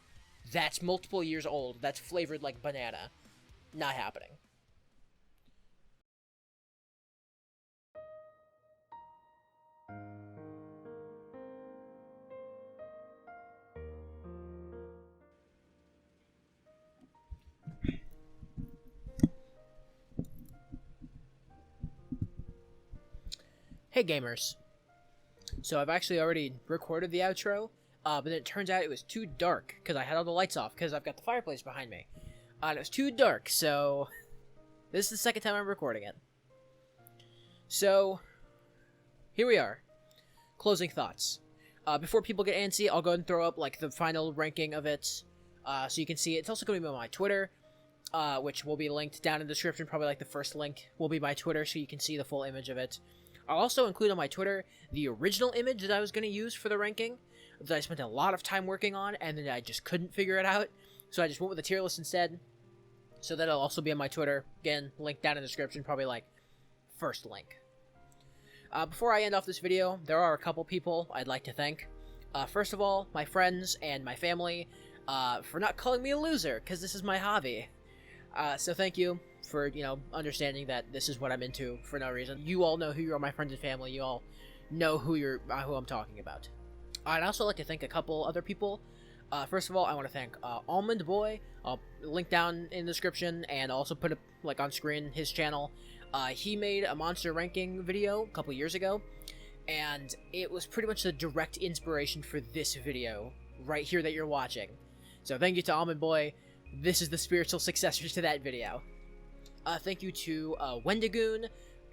that's multiple years old, that's flavored like banana, not happening. Hey gamers. So I've actually already recorded the outro, but then it turns out it was too dark because I had all the lights off because I've got the fireplace behind me. And it was too dark, so this is the second time I'm recording it. So, here we are. Closing thoughts. Before people get antsy, I'll go ahead and throw up like the final ranking of it, so you can see it. It's also going to be on my Twitter, which will be linked down in the description. Probably like the first link will be my Twitter, so you can see the full image of it. I'll also include on my Twitter the original image that I was going to use for the ranking, that I spent a lot of time working on, and then I just couldn't figure it out, so I just went with the tier list instead. So that'll also be on my Twitter. Again, link down in the description, probably like first link. Before I end off this video, there are a couple people I'd like to thank. First of all, my friends and my family for not calling me a loser, because this is my hobby. So thank you for, understanding that this is what I'm into for no reason. You all know who you are, my friends and family. You all know who I'm talking about. I'd also like to thank a couple other people. First of all, I want to thank AlmondBoi. I'll link down in the description and also put on screen his channel. He made a monster ranking video a couple years ago, and it was pretty much the direct inspiration for this video right here that you're watching. So thank you to AlmondBoi. This is the spiritual successor to that video. Thank you to Wendigoon.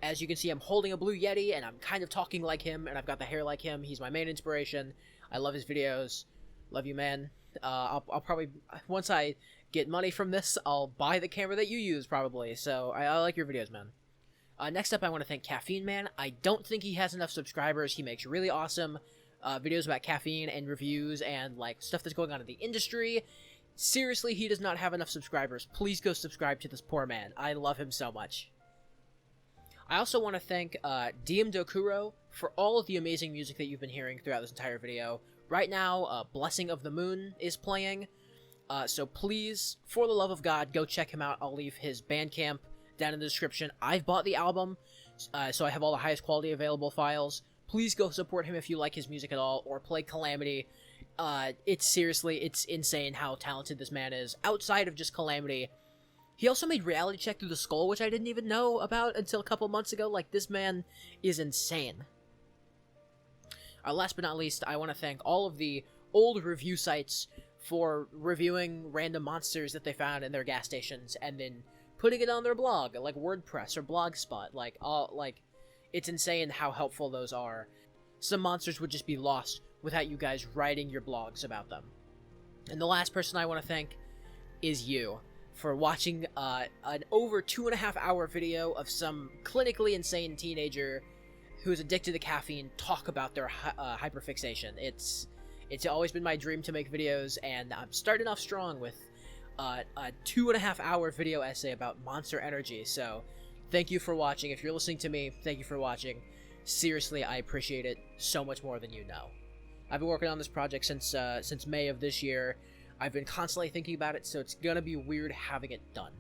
As you can see, I'm holding a blue Yeti, and I'm kind of talking like him, and I've got the hair like him. He's my main inspiration. I love his videos. Love you, man. I'll probably, once I get money from this, I'll buy the camera that you use, probably. So, I like your videos, man. Next up, I want to thank CaffeineMan. I don't think he has enough subscribers. He makes really awesome videos about caffeine and reviews and, stuff that's going on in the industry. Seriously, he does not have enough subscribers. Please go subscribe to this poor man. I love him so much. I also want to thank Dokuro for all of the amazing music that you've been hearing throughout this entire video. Right now, Blessing of the Moon is playing, so please, for the love of God, go check him out. I'll leave his Bandcamp down in the description. I've bought the album, so I have all the highest quality available files. Please go support him if you like his music at all, or play Calamity. It's insane how talented this man is. Outside of just Calamity, he also made Reality Check Through the Skull, which I didn't even know about until a couple months ago. This man is insane. Last but not least, I want to thank all of the old review sites for reviewing random monsters that they found in their gas stations and then putting it on their blog, like WordPress or Blogspot. It's insane how helpful those are. Some monsters would just be lost without you guys writing your blogs about them. And the last person I want to thank is you for watching an over 2.5 hour video of some clinically insane teenager who's addicted to caffeine talk about their hyperfixation. It's always been my dream to make videos, and I'm starting off strong with a 2.5 hour video essay about Monster Energy. So thank you for watching. If you're listening to me, thank you for watching. Seriously, I appreciate it so much more than you know. I've been working on this project since May of this year. I've been constantly thinking about it, so it's gonna be weird having it done.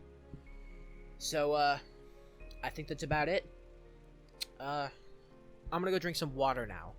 So I think that's about it. I'm gonna go drink some water now.